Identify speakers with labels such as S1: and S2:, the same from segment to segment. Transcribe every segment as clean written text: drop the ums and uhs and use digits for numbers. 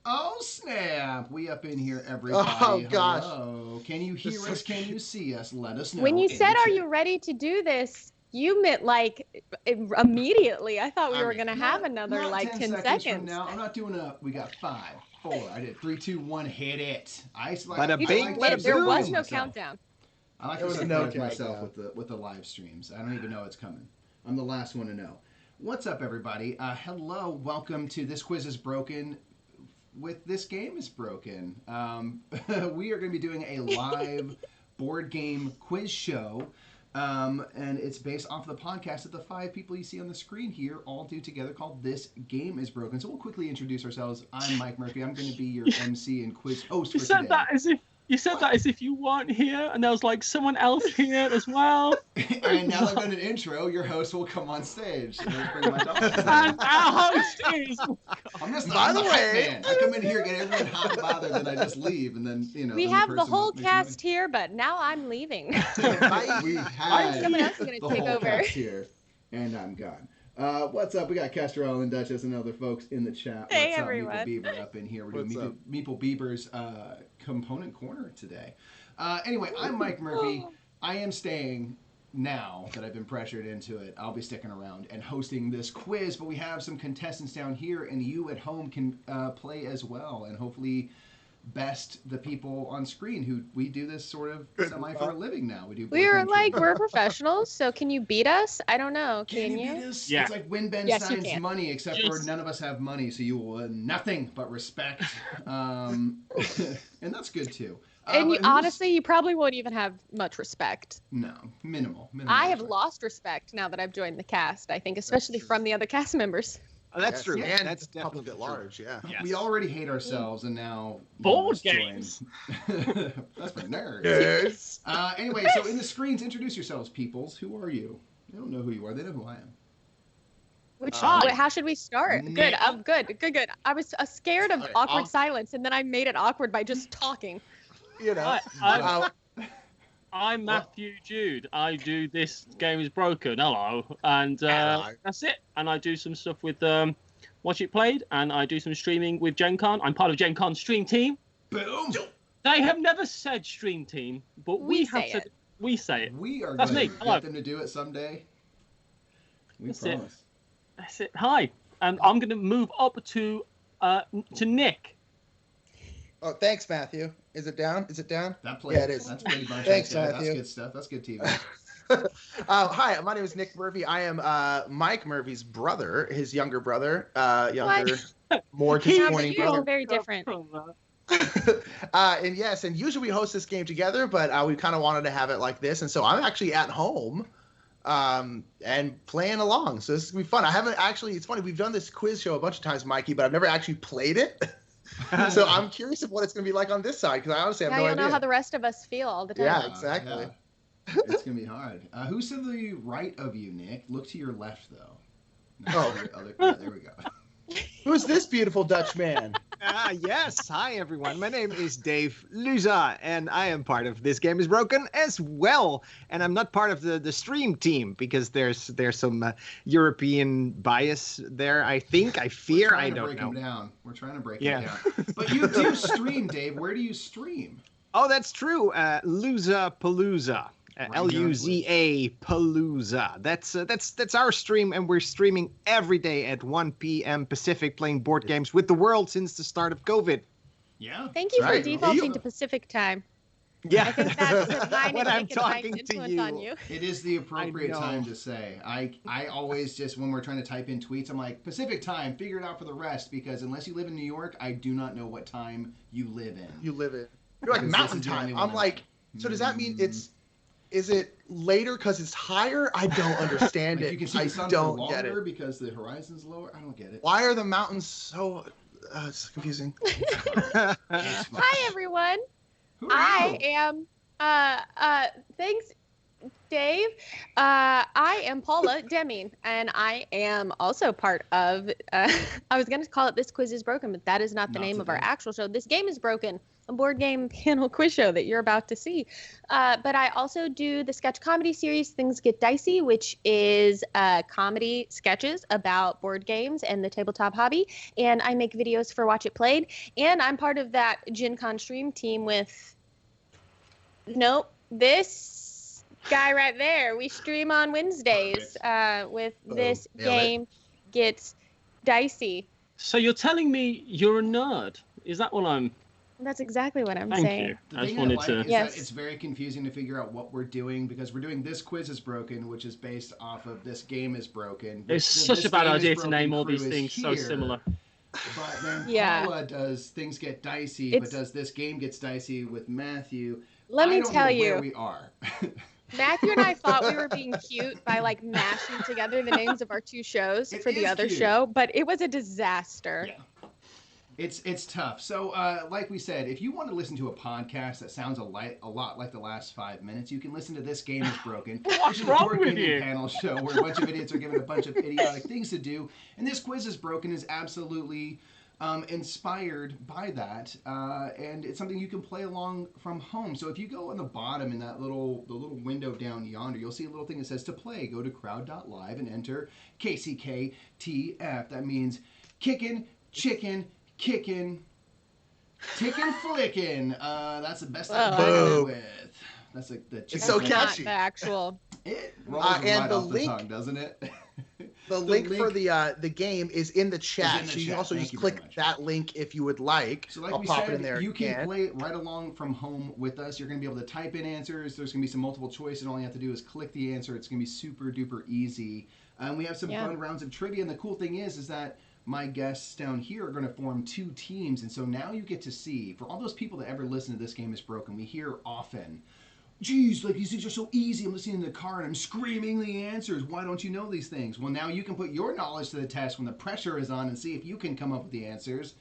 S1: Oh snap! We up in here, everybody.
S2: Oh gosh.
S1: Hello. Can you hear us? Can you see us? Let us know.
S3: When you
S1: in
S3: said,
S1: the
S3: "Are
S1: chat.
S3: you ready to do this?" You meant like immediately. I thought we were gonna have another
S1: Not
S3: like
S1: 10
S3: 10
S1: seconds from
S3: seconds.
S1: now. I'm not doing a. We got 5, 4. I did 3, 2, 1. Hit it.
S4: Bada
S3: You
S1: I
S4: bing,
S3: didn't
S1: like
S4: bada
S1: to
S3: hit. There was
S1: surprise
S4: boom.
S3: no
S1: myself.
S3: countdown.
S1: I like
S2: There
S1: to
S2: was no
S1: surprise myself
S2: countdown.
S1: with the live streams. I don't even know it's coming. I'm the last one to know. What's up, everybody? Hello. Welcome to This Quiz is Broken. With This Game is Broken. We are going to be doing a live board game quiz show. And it's based off the podcast that the 5 people you see on the screen here all do together called This Game is Broken. So we'll quickly introduce ourselves. I'm Mike Murphy. I'm going to be your MC and quiz host for
S5: You said
S1: today.
S5: that as if you weren't here, and there was like someone else here as well.
S1: And now that I've done an intro, your host will come on stage. And let's bring my dog.
S5: And our host is.
S1: I'm the hype man. I come in here, get everyone hot and bothered, then I just leave, and then
S3: We
S1: then
S3: have the
S1: person
S3: whole
S1: makes
S3: cast here, but now I'm leaving.
S1: We had
S3: Someone else is gonna
S1: the
S3: take
S1: whole
S3: over.
S1: cast here, and I'm gone. What's up? We got Castrell and Duchess and other folks in the chat.
S3: Hey,
S1: What's
S3: everyone.
S1: up, Meeple Beaver up in here. We're
S2: What's
S1: doing Meeple Beaver's component corner today. Anyway, I'm Mike Murphy. I am staying now that I've been pressured into it. I'll be sticking around and hosting this quiz, but we have some contestants down here, and you at home can play as well, and hopefully best the people on screen who we do this sort of semi for a living now. We do.
S3: We're professionals, so can you beat us? I don't know. Can
S1: you
S3: you?
S1: beat us?
S5: Yeah.
S1: It's like win Ben
S3: Yes, you
S1: Stein's
S3: can.
S1: money, except for
S5: Yes.
S1: none of us have money, so you will win nothing but respect. And that's good too.
S3: And
S1: but who's-
S3: honestly, you probably won't even have much respect.
S1: no, minimal.
S3: I have
S1: respect.
S3: lost respect now that I've joined the cast. I think, especially
S2: true.
S3: from the other cast members.
S4: Oh, that's
S2: Yes,
S4: true.
S2: And
S4: That's
S2: the public
S4: definitely
S2: at
S4: true.
S2: large, yeah.
S5: Yes.
S1: We already hate ourselves, and now
S5: Board
S1: let's join.
S5: games.
S1: That's for nerds.
S2: Yes.
S1: Anyway, so in the screens, introduce yourselves, peoples. Who are you? They don't know who you are. They know who I am.
S3: How should we start?
S1: Nick.
S3: Good. I was scared of
S2: Sorry,
S3: awkward
S2: I'll-
S3: silence, and then I made it awkward by just talking.
S2: You know.
S5: Hi, I'm Matthew Jude. I do This Game is Broken. Hello. And
S2: Hello.
S5: that's it. And I do some stuff with Watch It Played, and I do some streaming with Gen Con. I'm part of Gen Con's stream team.
S1: Boom.
S5: They have never said stream team, but
S3: We
S5: we have
S3: say
S5: said
S3: it.
S5: we say it.
S1: We are
S5: That's
S1: going
S5: me.
S1: to
S5: Hello.
S1: get them to do it someday. We
S5: That's it.
S1: promise.
S5: That's it. Hi. And I'm going to move up to Nick.
S2: Oh, thanks, Matthew. Is it down? Is it down?
S1: That plays.
S2: Yeah, it is.
S1: That's pretty much
S2: Thanks,
S1: right there.
S2: Matthew.
S1: That's good stuff. That's good TV.
S2: Hi, my name is Nick Murphy. I am Mike Murphy's brother, his younger brother, more
S5: He-
S2: disappointing
S3: You're all
S2: brother.
S3: very different.
S2: And yes, and usually we host this game together, but we kind of wanted to have it like this, and so I'm actually at home and playing along. So this is gonna be fun. I haven't actually. It's funny. We've done this quiz show a bunch of times, Mikey, but I've never actually played it. So I'm curious of what it's gonna be like on this side because I honestly have
S3: Now
S2: no
S3: you'll
S2: idea.
S3: know how the rest of us feel all the time.
S2: Yeah, exactly.
S1: Yeah. It's gonna be hard. Who's to the right of you, Nick? Look to your left, though. No,
S2: Oh.
S1: yeah, there we go.
S2: Who's this beautiful Dutch man?
S4: Yes. Hi, everyone. My name is Dave Luza, and I am part of This Game is Broken as well. And I'm not part of the stream team because there's some European bias there, I think. I fear.
S1: We're
S4: I
S1: trying to
S4: don't
S1: break
S4: know.
S1: him down. We're trying to break
S4: Yeah.
S1: him down. But you do stream, Dave. Where do you stream?
S4: Oh, that's true. Luza Palooza.
S1: Right here on
S4: Luza Palooza. That's our stream, and we're streaming every day at 1 p.m. Pacific, playing board games with the world since the start of COVID.
S1: Yeah.
S3: Thank you
S2: Right.
S3: for defaulting to Pacific time.
S4: Yeah,
S3: I think that's a tiny
S4: when I'm
S3: nice
S4: talking to
S3: influence
S4: you.
S3: on you.
S1: It is the appropriate
S4: know.
S1: time to say. I always just, when we're trying to type in tweets, I'm like, Pacific time, figure it out for the rest, because unless you live in New York, I do not know what time you live in.
S2: You live in. You're like
S1: Because
S2: mountain
S1: this is the only
S2: time.
S1: one
S2: I'm like, so does that mean is it later because it's higher? I don't understand
S1: Like
S2: it.
S1: you can see
S2: I
S1: the sun for
S2: don't get
S1: longer
S2: it.
S1: because the horizon's lower? I don't get it.
S2: Why are the mountains so? It's confusing.
S1: It's fine.
S3: Hi everyone.
S1: Who are
S3: I
S1: you?
S3: am thanks Dave. I am Paula Deming, and I am also part of. I was going to call it This Quiz is Broken, but that is not the name of our actual show. This Game is Broken, a board game panel quiz show that you're about to see. But I also do the sketch comedy series Things Get Dicey, which is comedy sketches about board games and the tabletop hobby. And I make videos for Watch It Played. And I'm part of that Gen Con stream team with. Nope, this guy right there. We stream on Wednesdays with This Game Gets Dicey.
S5: So you're telling me you're a nerd? Is that what I'm...
S3: That's exactly what I'm
S5: Thank
S3: saying.
S5: you.
S1: The
S5: I just
S1: thing
S5: wanted
S1: like
S5: to...
S1: is
S3: Yes.
S1: that it's very confusing to figure out what we're doing because we're doing This Quiz is Broken, which is based off of This Game is Broken.
S5: It's such a bad idea to name all these things so similar.
S1: But then
S3: Yeah.
S1: Paula does Things Get Dicey, but does This Game Gets Dicey with Matthew.
S3: Let me
S1: I don't
S3: tell
S1: know
S3: you.
S1: where we are.
S3: Matthew and I thought we were being cute by like mashing together the names of our two shows
S1: It
S3: for the
S1: is
S3: other
S1: cute.
S3: show, but it was a disaster.
S1: Yeah. It's tough. So, like we said, if you want to listen to a podcast that sounds a lot like the last 5 minutes, you can listen to This Game is Broken.
S5: What's
S1: which is
S5: wrong
S1: a board
S5: with
S1: gaming
S5: you?
S1: panel show where a bunch of idiots are given a bunch of idiotic things to do, and This Quiz is Broken is absolutely inspired by that, and it's something you can play along from home. So if you go on the bottom in that the little window down yonder, you'll see a little thing that says to play. Go to crowd.live and enter KCKTF. That means kickin', chicken, kickin', tickin' flickin'. That's the best I can come
S2: Boom.
S1: up with. That's like the chicken.
S2: It's so
S3: That's
S1: flick.
S3: not
S2: catchy.
S3: the actual.
S1: It rolls
S2: And
S1: right
S2: the
S1: off the
S2: link-
S1: tongue, doesn't it?
S2: The link for the game is in the chat,
S1: in the
S2: so you
S1: chat.
S2: can also
S1: Thank
S2: just
S1: you very
S2: click
S1: much.
S2: that link if you would like.
S1: So like
S2: I'll
S1: we
S2: pop
S1: said,
S2: it in there.
S1: you can
S2: again.
S1: play right along from home with us. You're going to be able to type in answers. There's going to be some multiple choice, and all you have to do is click the answer. It's going to be super duper easy. And we have some fun rounds of trivia. And the cool thing is that my guests down here are going to form two teams. And so now you get to see, for all those people that ever listen to This Game is Broken, we hear often, geez, like these things are so easy. I'm listening in the car and I'm screaming the answers. Why don't you know these things? Well, now you can put your knowledge to the test when the pressure is on and see if you can come up with the answers.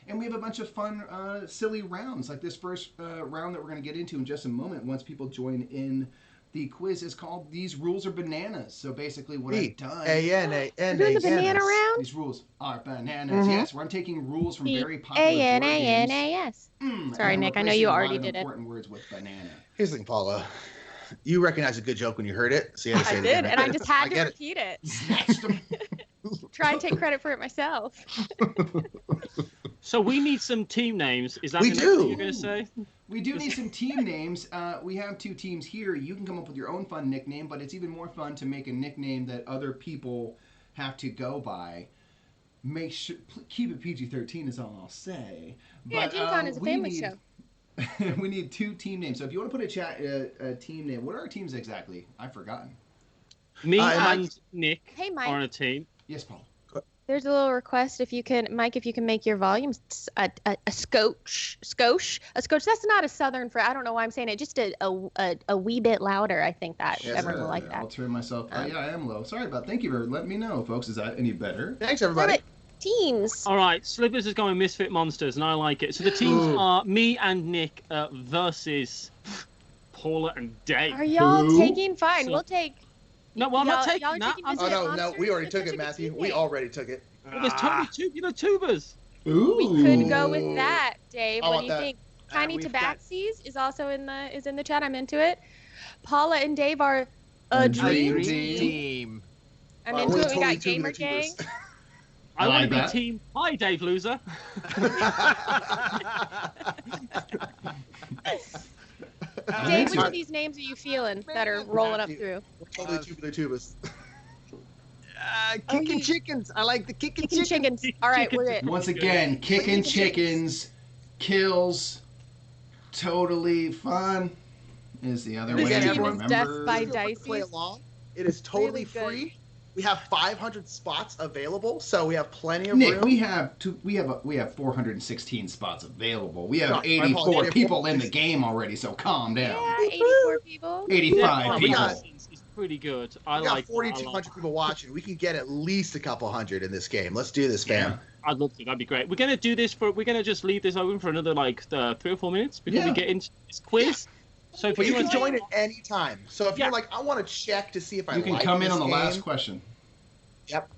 S1: And we have a bunch of fun, silly rounds, like this first round that we're going to get into in just a moment once people join in. The quiz is called These Rules Are Bananas. So basically what I've done...
S3: We're doing the banana round?
S1: These rules are bananas. Yes, where I'm taking rules from very popular board games.
S3: B-A-N-A-N-A-S. Sorry,
S1: and
S3: Nick, I
S1: I'm
S3: know you
S1: replacing a lot
S3: already
S1: of
S3: did it.
S1: important words with banana.
S2: Here's the thing, Paula. You recognized a good joke when you heard it, so you had to say
S3: I
S2: it
S3: did,
S2: again.
S3: and I just had to
S2: get it.
S3: repeat it.
S1: Snatched them.
S3: Try and take credit for it myself.
S5: So we need some team names. Is that
S2: We
S5: the next
S2: do.
S5: thing you're going to say?
S1: We do need some team names. We have two teams here. You can come up with your own fun nickname, but it's even more fun to make a nickname that other people have to go by. Make sure keep it PG-13 is all I'll say.
S3: Yeah, Gen Con is a family show.
S1: We need two team names. So if you want to put a team name, what are our teams exactly? I've forgotten.
S5: Me
S2: and
S5: and Nick
S3: Hey, Mike.
S5: are on a team.
S1: Yes, Paul.
S3: There's a little request if you can, Mike, if you can make your volume a scotch. That's not a southern phrase. I don't know why I'm saying it. Just a wee bit louder. I think that
S2: Yes,
S3: everyone will like
S1: I'll
S3: that.
S1: turn myself. Oh, yeah, I am low. Sorry about. Thank you for letting me know, folks. Is that any better?
S2: Thanks, everybody.
S3: Alright, teams.
S5: All right, Slivers is going Misfit Monsters, and I like it. So the teams are me and Nick versus Paula and Dave.
S3: Are y'all
S1: Who?
S3: taking? Fine,
S5: So-
S3: we'll take.
S5: No, well, I'm not
S3: Y'all-
S5: taking
S3: y'all are
S5: that.
S3: taking
S5: I'm
S2: Oh, no,
S3: Monsters?
S2: we already
S3: Let's
S2: took
S3: take
S2: it,
S3: a
S2: Matthew.
S3: team
S2: We
S3: name.
S2: already took it.
S5: Well, there's totally tubers.
S1: Ooh.
S3: We could go with that, Dave.
S2: I
S3: What
S2: want
S3: do you
S2: that.
S3: think? Tiny
S5: we've got-
S3: Tabaxis is also in the chat. I'm into it. Paula and Dave are
S1: A
S3: a
S1: dream
S3: dream
S1: team.
S3: team. I'm
S2: We're
S3: into it. We
S2: totally
S3: got
S2: tubular
S3: Gamer Gang.
S2: tubers.
S5: I
S1: I
S5: want
S1: like
S5: to be
S1: that.
S5: team. Hi, Dave Loser.
S3: Dave,
S1: into
S3: which
S1: it.
S3: of these names are you feeling that are rolling up through?
S2: We're totally tubular tubas.
S4: Kicking chickens. I like the kicking
S3: Kicking
S4: chickens.
S3: chickens. All right, we're it.
S1: Once again, kicking chickens, kills, totally fun is the other
S3: This
S1: way
S2: team
S1: to
S2: is
S1: remember.
S3: Death by
S2: If you want to
S3: Dicey.
S2: play along, it is totally
S3: Really good.
S2: free. We have 500 spots available, so we have plenty of
S1: Nick,
S2: room.
S1: we have 416 spots available. We have
S2: No, my
S1: 84
S2: apologies.
S1: people in the game already, so calm down.
S3: Yeah, 84 people.
S1: 85
S2: we
S1: people.
S2: got-
S5: It's pretty good. I
S2: We got
S5: like.
S2: 4,200 people watching. We can get at least a couple hundred in this game. Let's do this, fam.
S5: I'd love to. That'd be great. We're gonna do this for. We're gonna just leave this open for another 3 or 4 minutes before
S1: Yeah.
S5: we get into this quiz. So if
S2: But you can
S5: want-
S2: join at any time. So if
S5: Yeah.
S2: you're like, I want to check to see if I
S1: You can
S2: like
S1: come in
S2: this
S1: on the
S2: game.
S1: last question.
S2: Yep.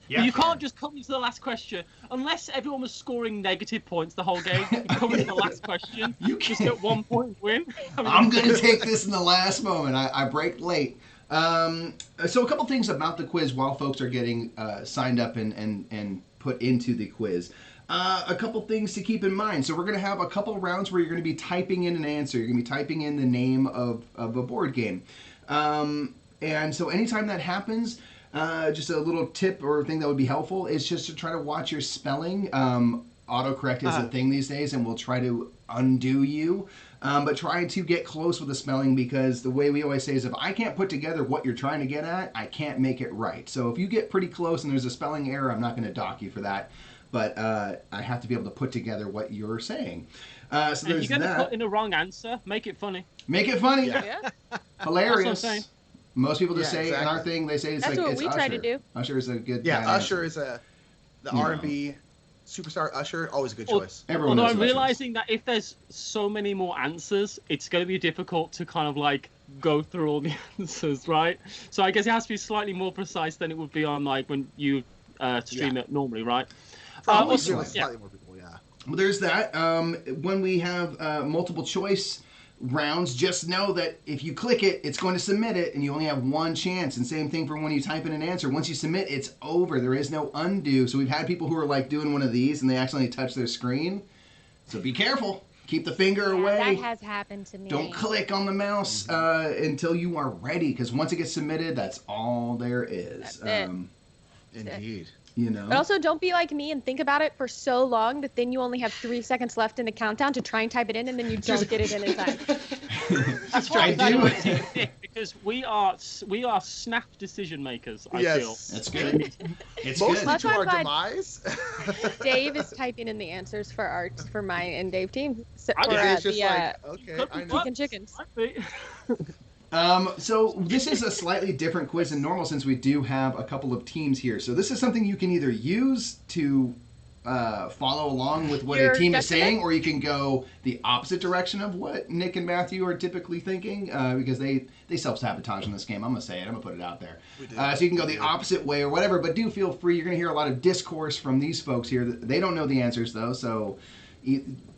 S1: Yeah.
S5: But you can't just come into the last question unless everyone was scoring negative points the whole game. You come into the last question,
S1: You
S5: just
S1: can't.
S5: get 1 point win. I mean,
S1: I'm going to take this in the last moment. I break late. So a couple things about the quiz while folks are getting signed up and put into the quiz. A couple things to keep in mind. So we're going to have a couple rounds where you're going to be typing in an answer. You're going to be typing in the name of a board game. And so anytime that happens, just a little tip or thing that would be helpful is just to try to watch your spelling. Autocorrect is a thing these days, and we'll try to undo you. But try to get close with the spelling, because the way we always say is if I can't put together what you're trying to get at, I can't make it right. So if you get pretty close and there's a spelling error, I'm not going to dock you for that. But I have to be able to put together what you're saying. So
S5: if
S1: there's
S5: you're going to
S1: that.
S5: put in a wrong answer, make it funny.
S1: Make it funny.
S3: Yeah.
S1: Hilarious.
S5: That's what I'm saying.
S1: Most people just
S2: Yeah,
S1: say in
S2: exactly.
S1: our thing, they say it's
S3: That's
S1: like
S3: what
S1: it's
S3: we
S1: Usher.
S3: try to do.
S1: Usher is a good.
S2: Yeah,
S1: bad
S2: Usher
S1: answer.
S2: is the
S1: You know.
S2: R&B superstar. Usher, always a good
S5: Or-
S2: choice.
S1: Everyone
S5: Although
S1: knows
S5: I'm
S1: who Usher is.
S5: realizing that if there's so many more answers, it's going to be difficult to kind of like go through all the answers, right? So I guess it has to be slightly more precise than it would be on like when you stream it normally, right?
S2: Probably
S5: Also,
S2: with slightly more people, yeah.
S1: Well, there's that. When we have multiple choice rounds, just know that if you click it, it's going to submit it, and you only have one chance. And same thing for when you type in an answer. Once you submit, it's over. There is no undo. So we've had people who are like doing one of these, and they accidentally touch their screen. So be careful. Keep the finger away.
S3: That has happened to me.
S1: Don't click on the mouse until you are ready, because once it gets submitted, that's all there is.
S3: That's it.
S2: Indeed.
S1: You know.
S3: But also, don't be like me and think about it for so long that then you only have 3 seconds left in the countdown to try and type it in, and then you don't get it in in time.
S5: That's why
S1: I
S5: I'm
S1: do.
S5: glad you're Nick, because we are snap decision makers. I
S2: Yes.
S5: feel.
S1: That's good. It's
S2: Mostly
S1: good.
S3: That's
S2: to
S3: why I'm
S2: our
S3: glad-
S2: demise.
S3: Dave is typing in the answers for mine and Dave team. So,
S5: I
S3: for,
S5: did.
S2: It's just like, okay, I know.
S3: chickens.
S1: So this is a slightly different quiz than normal, since we do have a couple of teams here. So this is something you can either use to follow along with what
S3: Your
S1: a team is
S3: judgment?
S1: saying, or you can go the opposite direction of what Nick and Matthew are typically thinking, because they self-sabotage in this game. I'm going to say it. I'm going to put it out there.
S2: We do.
S1: So you can go the opposite way or whatever, but do feel free. You're going to hear a lot of discourse from these folks here. They don't know the answers, though, so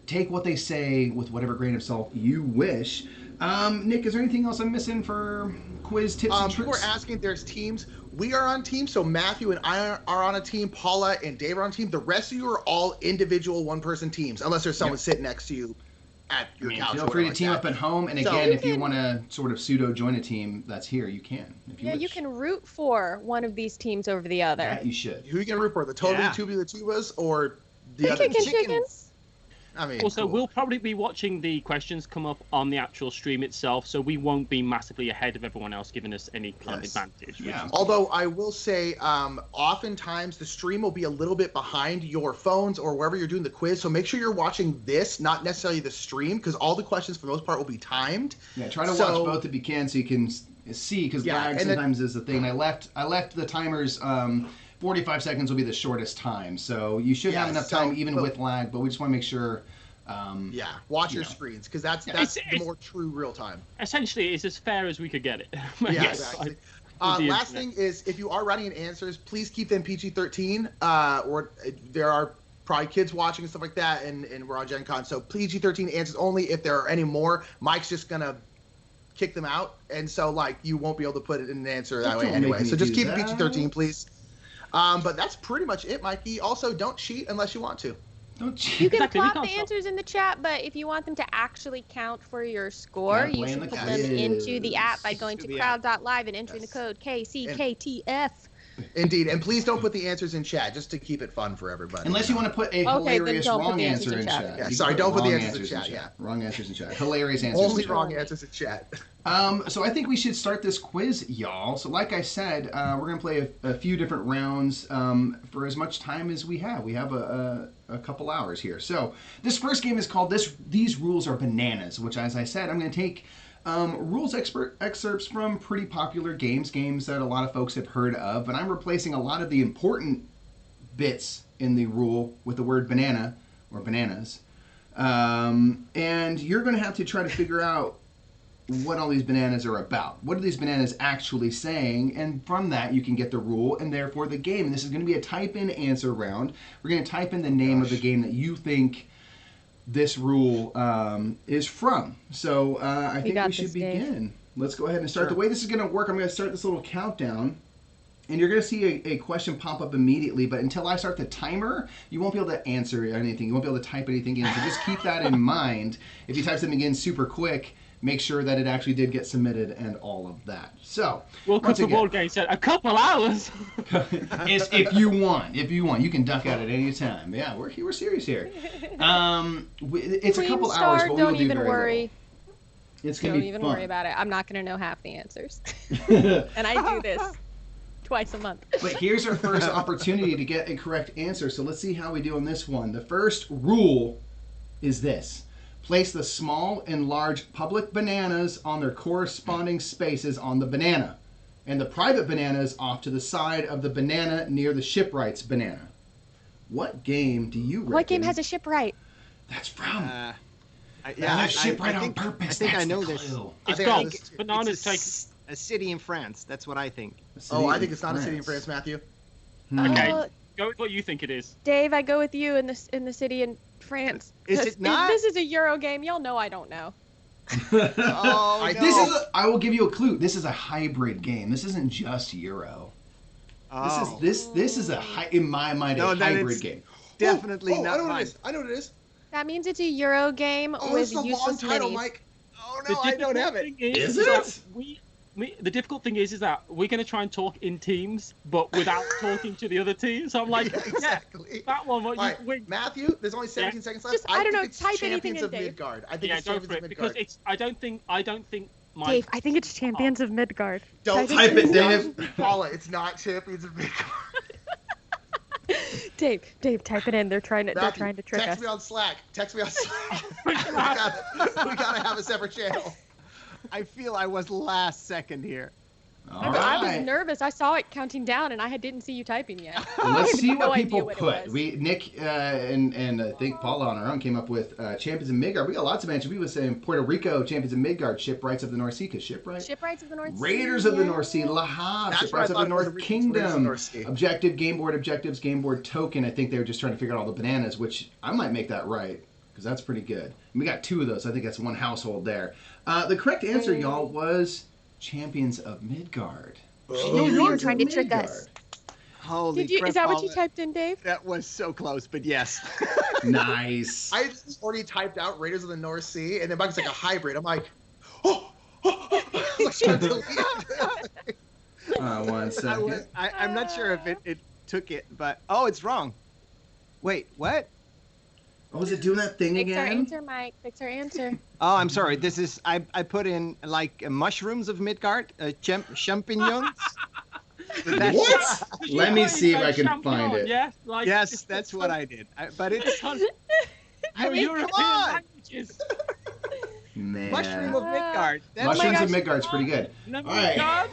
S1: take what they say with whatever grain of salt you wish. Nick, is there anything else I'm missing for quiz tips and
S2: People
S1: tricks?
S2: are asking if there's teams. We are on teams, so Matthew and I are on a team. Paula and Dave are on a team. The rest of you are all individual one-person teams, unless there's someone sitting next to you at your couch.
S1: Feel
S2: or
S1: free to
S2: whatever
S1: team
S2: like
S1: up
S2: that.
S1: at home, and
S2: So-
S1: again,
S3: You
S1: if you
S3: can-
S1: want to sort of pseudo join a team that's here, you can. If you
S3: Yeah,
S1: wish.
S3: you can root for one of these teams over the other.
S1: That you should.
S2: Who you can root for? The totally
S4: Yeah.
S2: tubular tubas or the other?
S3: Chicken
S4: chicken.
S3: chickens.
S2: I mean,
S5: Also,
S2: cool.
S5: we'll probably be watching the questions come up on the actual stream itself, so we won't be massively ahead of everyone else, giving us any kind
S2: Yes.
S5: of advantage. which
S1: Yeah.
S5: is-
S2: Although I will say, oftentimes the stream will be a little bit behind your phones or wherever you're doing the quiz. So make sure you're watching this, not necessarily the stream, because all the questions for the most part will be timed.
S1: Yeah, try to
S2: So-
S1: watch both if you can, so you can see, because
S2: Yeah,
S1: lag
S2: and then-
S1: sometimes is the thing. I left the timers. 45 seconds will be the shortest time, so you should have
S2: Yeah,
S1: enough
S2: so-
S1: time even
S2: but-
S1: with lag. But we just want to make sure.
S2: Yeah, watch
S1: You
S2: your
S1: know.
S2: screens, because that's
S5: It's-
S2: the
S5: it's-
S2: more true real time.
S5: Essentially, it's as fair as we could get it.
S2: Yeah,
S1: Yes.
S2: exactly.
S5: With the
S2: Last
S5: internet.
S2: thing is, if you are writing in answers, please keep them PG-13. Or there are probably kids watching and stuff like that, and we're on Gen Con, so PG-13 answers only. If there are any more, Mike's just gonna kick them out, and so like you won't be able to put it in an answer that way
S1: Don't make
S2: anyway.
S1: me
S2: So just
S1: do
S2: keep it
S1: that.
S2: PG-13, please. But that's pretty much it, Mikey. Also, don't cheat unless you want to.
S1: Don't
S3: You can
S5: Exactly, we
S3: plot
S5: can't
S3: the
S5: stop.
S3: answers in the chat, but if you want them to actually count for your score,
S1: Gotta
S3: you
S1: play in
S3: should
S1: the
S3: put them into the
S1: quiz.
S3: app by going to
S4: To the app.
S3: crowd.live and entering
S2: Yes.
S3: the code KCKTF.
S2: Indeed, and please don't put the answers in chat, just to keep it fun for everybody.
S1: Unless you want to put a
S3: Okay, then
S1: hilarious
S3: don't put
S1: wrong
S3: the answers
S1: answer
S3: in
S1: in
S3: chat.
S1: chat.
S2: Yeah,
S1: You can
S2: sorry, don't put the
S1: wrong
S2: answers in chat, yeah.
S1: Wrong answers in chat. Hilarious answers.
S2: Only
S1: in chat.
S2: wrong answers in chat.
S1: So I think we should start this quiz, y'all. So like I said, we're going to play a few different rounds for as much time as we have. We have a couple hours here. So this first game is called These Rules Are Bananas, which, as I said, I'm going to take rules excerpts from pretty popular games that a lot of folks have heard of, but I'm replacing a lot of the important bits in the rule with the word banana or bananas. And you're going to have to try to figure out what all these bananas are about. What are these bananas actually saying? And from that, you can get the rule and therefore the game. And this is going to be a type-in answer round. We're going to type in the name of the game that you think this rule is from. So I think we should begin. Let's go ahead and start. The way this is going to work, I'm going to start this little countdown. And you're going to see a question pop up immediately, but until I start the timer, you won't be able to answer anything. You won't be able to type anything in. So just keep that in mind. If you type something in super quick, make sure that it actually did get submitted and all of that. So,
S5: Welcome to Board Game said a couple hours.
S1: if you want, you can duck out at any time. Yeah, we're serious here. It's a couple hours, but we will do very little. It's going to be fun. Don't even
S3: worry about it. I'm not going to know half the answers. And I do this twice a month.
S1: But here's our first opportunity to get a correct answer. So let's see how we do on this one. The first rule is this. Place the small and large public bananas on their corresponding spaces on the banana, and the private bananas off to the side of the banana near the shipwright's banana. What game do you reckon?
S3: What game has a shipwright?
S1: That's from.
S4: Shipwright
S1: on purpose.
S4: I think
S1: That's
S4: I know
S1: the
S4: this.
S1: clue.
S5: It's got bananas take.
S4: A city in France. That's what I think.
S2: I think it's not a city in France, Matthew.
S5: Okay, go with what you think it is.
S3: Dave, I go with you in the city in France.
S4: Is it not?
S3: This is a Euro game. Y'all know I don't know.
S4: Oh,
S1: no. I will give you a clue. This is a hybrid game. This isn't just Euro.
S4: Oh.
S1: This is in my mind a hybrid game.
S4: Definitely not.
S2: I know what it is. I know what it is.
S3: That means it's a Euro game with
S2: it's a
S3: useless
S2: long title,
S3: minis.
S2: Mike.
S4: Oh no, I don't have it.
S1: Is it?
S5: The difficult thing is that we're going to try and talk in teams, but without talking to the other team. So I'm like,
S2: exactly.
S5: That one. What
S2: right.
S5: you win.
S2: Matthew, there's only 17 seconds left.
S3: I don't know.
S2: It's
S3: Type
S2: Champions
S3: anything
S2: of
S3: in, Dave.
S2: Midgard. I think it's
S5: go
S2: Champions
S5: for
S2: of
S5: it
S2: Midgard.
S5: because I don't think.
S3: Dave, I think it's Champions of Midgard.
S2: Don't
S1: type it, Dave.
S2: Paula, it's not Champions of Midgard.
S3: Dave, type it in. They're trying to trick
S2: text
S3: us.
S2: me on Slack. we gotta have a separate channel.
S4: I feel I was last second here.
S3: I was nervous. I saw it counting down, and I didn't see you typing yet.
S1: Let's see what people
S3: what
S1: put. Nick and I think Paula on our own came up with Champions of Midgard. We got lots of mentions. We were saying Puerto Rico, Champions of Midgard, Shipwrights of the North Sea, Shipwrights of the North Sea,
S3: Raiders
S1: of the North Sea, La Havre, Shipwrights of the North Kingdom, Objective, Game Board, Objectives, Game Board Token. I think they were just trying to figure out all the bananas, which I might make that right because that's pretty good. And we got two of those. So I think that's one household there. The correct answer, y'all, was Champions of Midgard.
S3: You were trying to trick us.
S4: Holy crap,
S3: Is that what you
S4: Paula.
S3: typed in, Dave?
S4: That was so close, but yes.
S1: Nice.
S2: I already typed out Raiders of the North Sea, and then Mike's like a hybrid. I'm like,
S1: One second.
S4: I'm not sure if it took it, but it's wrong. Wait, what?
S1: Oh, is it doing that thing
S3: Fix
S1: again?
S3: our answer, Mike. Fix our answer.
S4: Oh, I'm sorry. This is I put in like mushrooms of Midgard, champignons.
S1: What? Let me see if I can find it.
S5: Yeah,
S4: yes, that's what I did. But it's
S5: European languages.
S1: Man.
S4: Mushroom of Midgard.
S1: Mushrooms of Midgard's pretty good. All right.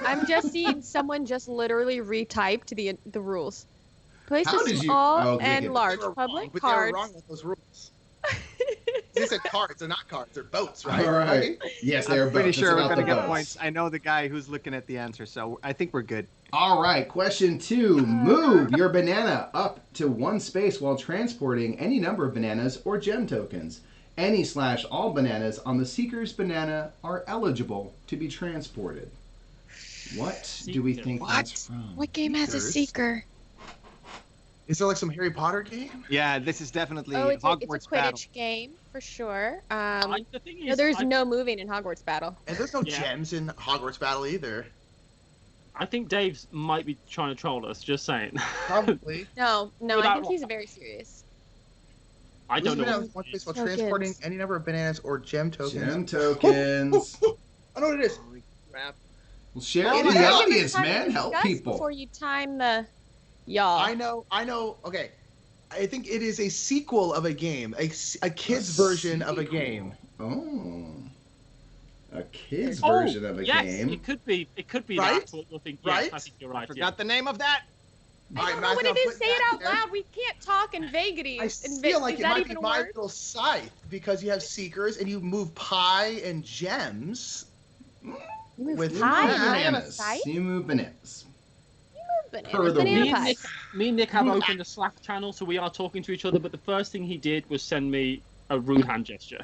S3: I'm just seeing someone just literally retyped the rules. Place
S1: How
S3: a
S1: did you-
S3: small
S1: okay,
S3: and
S1: good.
S3: large
S2: They were
S3: public
S2: wrong, but
S3: cards.
S2: they were wrong with those rules. They said cards. They're not cards. They're boats, right?
S1: All right. Yes, they are
S4: I'm pretty
S1: boats.
S4: sure
S1: It's
S4: we're
S1: about
S4: gonna
S1: the
S4: get
S1: boats.
S4: points. I know the guy who's looking at the answer, so I think we're good.
S1: All right. Question 2. Move your banana up to one space while transporting any number of bananas or gem tokens. Any/all bananas on the seeker's banana are eligible to be transported. What do we think that's from?
S3: What game has a seeker?
S2: Is there like some Harry Potter game?
S4: Yeah, this is definitely
S3: It's a
S4: Hogwarts
S3: Quidditch
S4: battle.
S3: game for sure.
S5: The thing is,
S3: There's no moving in Hogwarts battle.
S2: And there's no gems in Hogwarts Battle either.
S5: I think Dave's might be trying to troll us. Just saying.
S2: Probably.
S3: No, I
S5: Without-
S3: think he's very serious.
S5: I don't know.
S2: One place while
S3: Tokens.
S2: transporting any number of bananas or gem tokens.
S1: Gem tokens.
S2: I know what it is.
S4: Holy crap.
S1: Well, share
S3: Oh,
S1: it with
S3: you
S1: the
S3: gotta give us
S1: audience,
S3: time to
S1: man. Help
S3: discuss
S1: people.
S3: Before you time the y'all.
S2: I know. Okay. I think it is a sequel of a game, a kid's version of a game.
S1: Oh. A kid's
S5: Oh,
S1: version of a
S5: yes,
S1: game.
S5: it could be. It could be
S2: Right?
S5: that's what you're thinking.
S2: Right?
S5: Yes, I think you're right.
S4: Forgot the name of that.
S3: I don't know what it is. Say it out loud. We can't talk in vagaries.
S2: I feel like it might be My Little Scythe because you have seekers and you move pie and gems.
S3: You move
S1: With
S3: pie and
S1: bananas.
S3: scythe?
S1: You move bananas.
S3: Per the
S5: Me
S3: pie.
S5: and Nick have opened a Slack channel, so we are talking to each other. But the first thing he did was send me a rude hand gesture.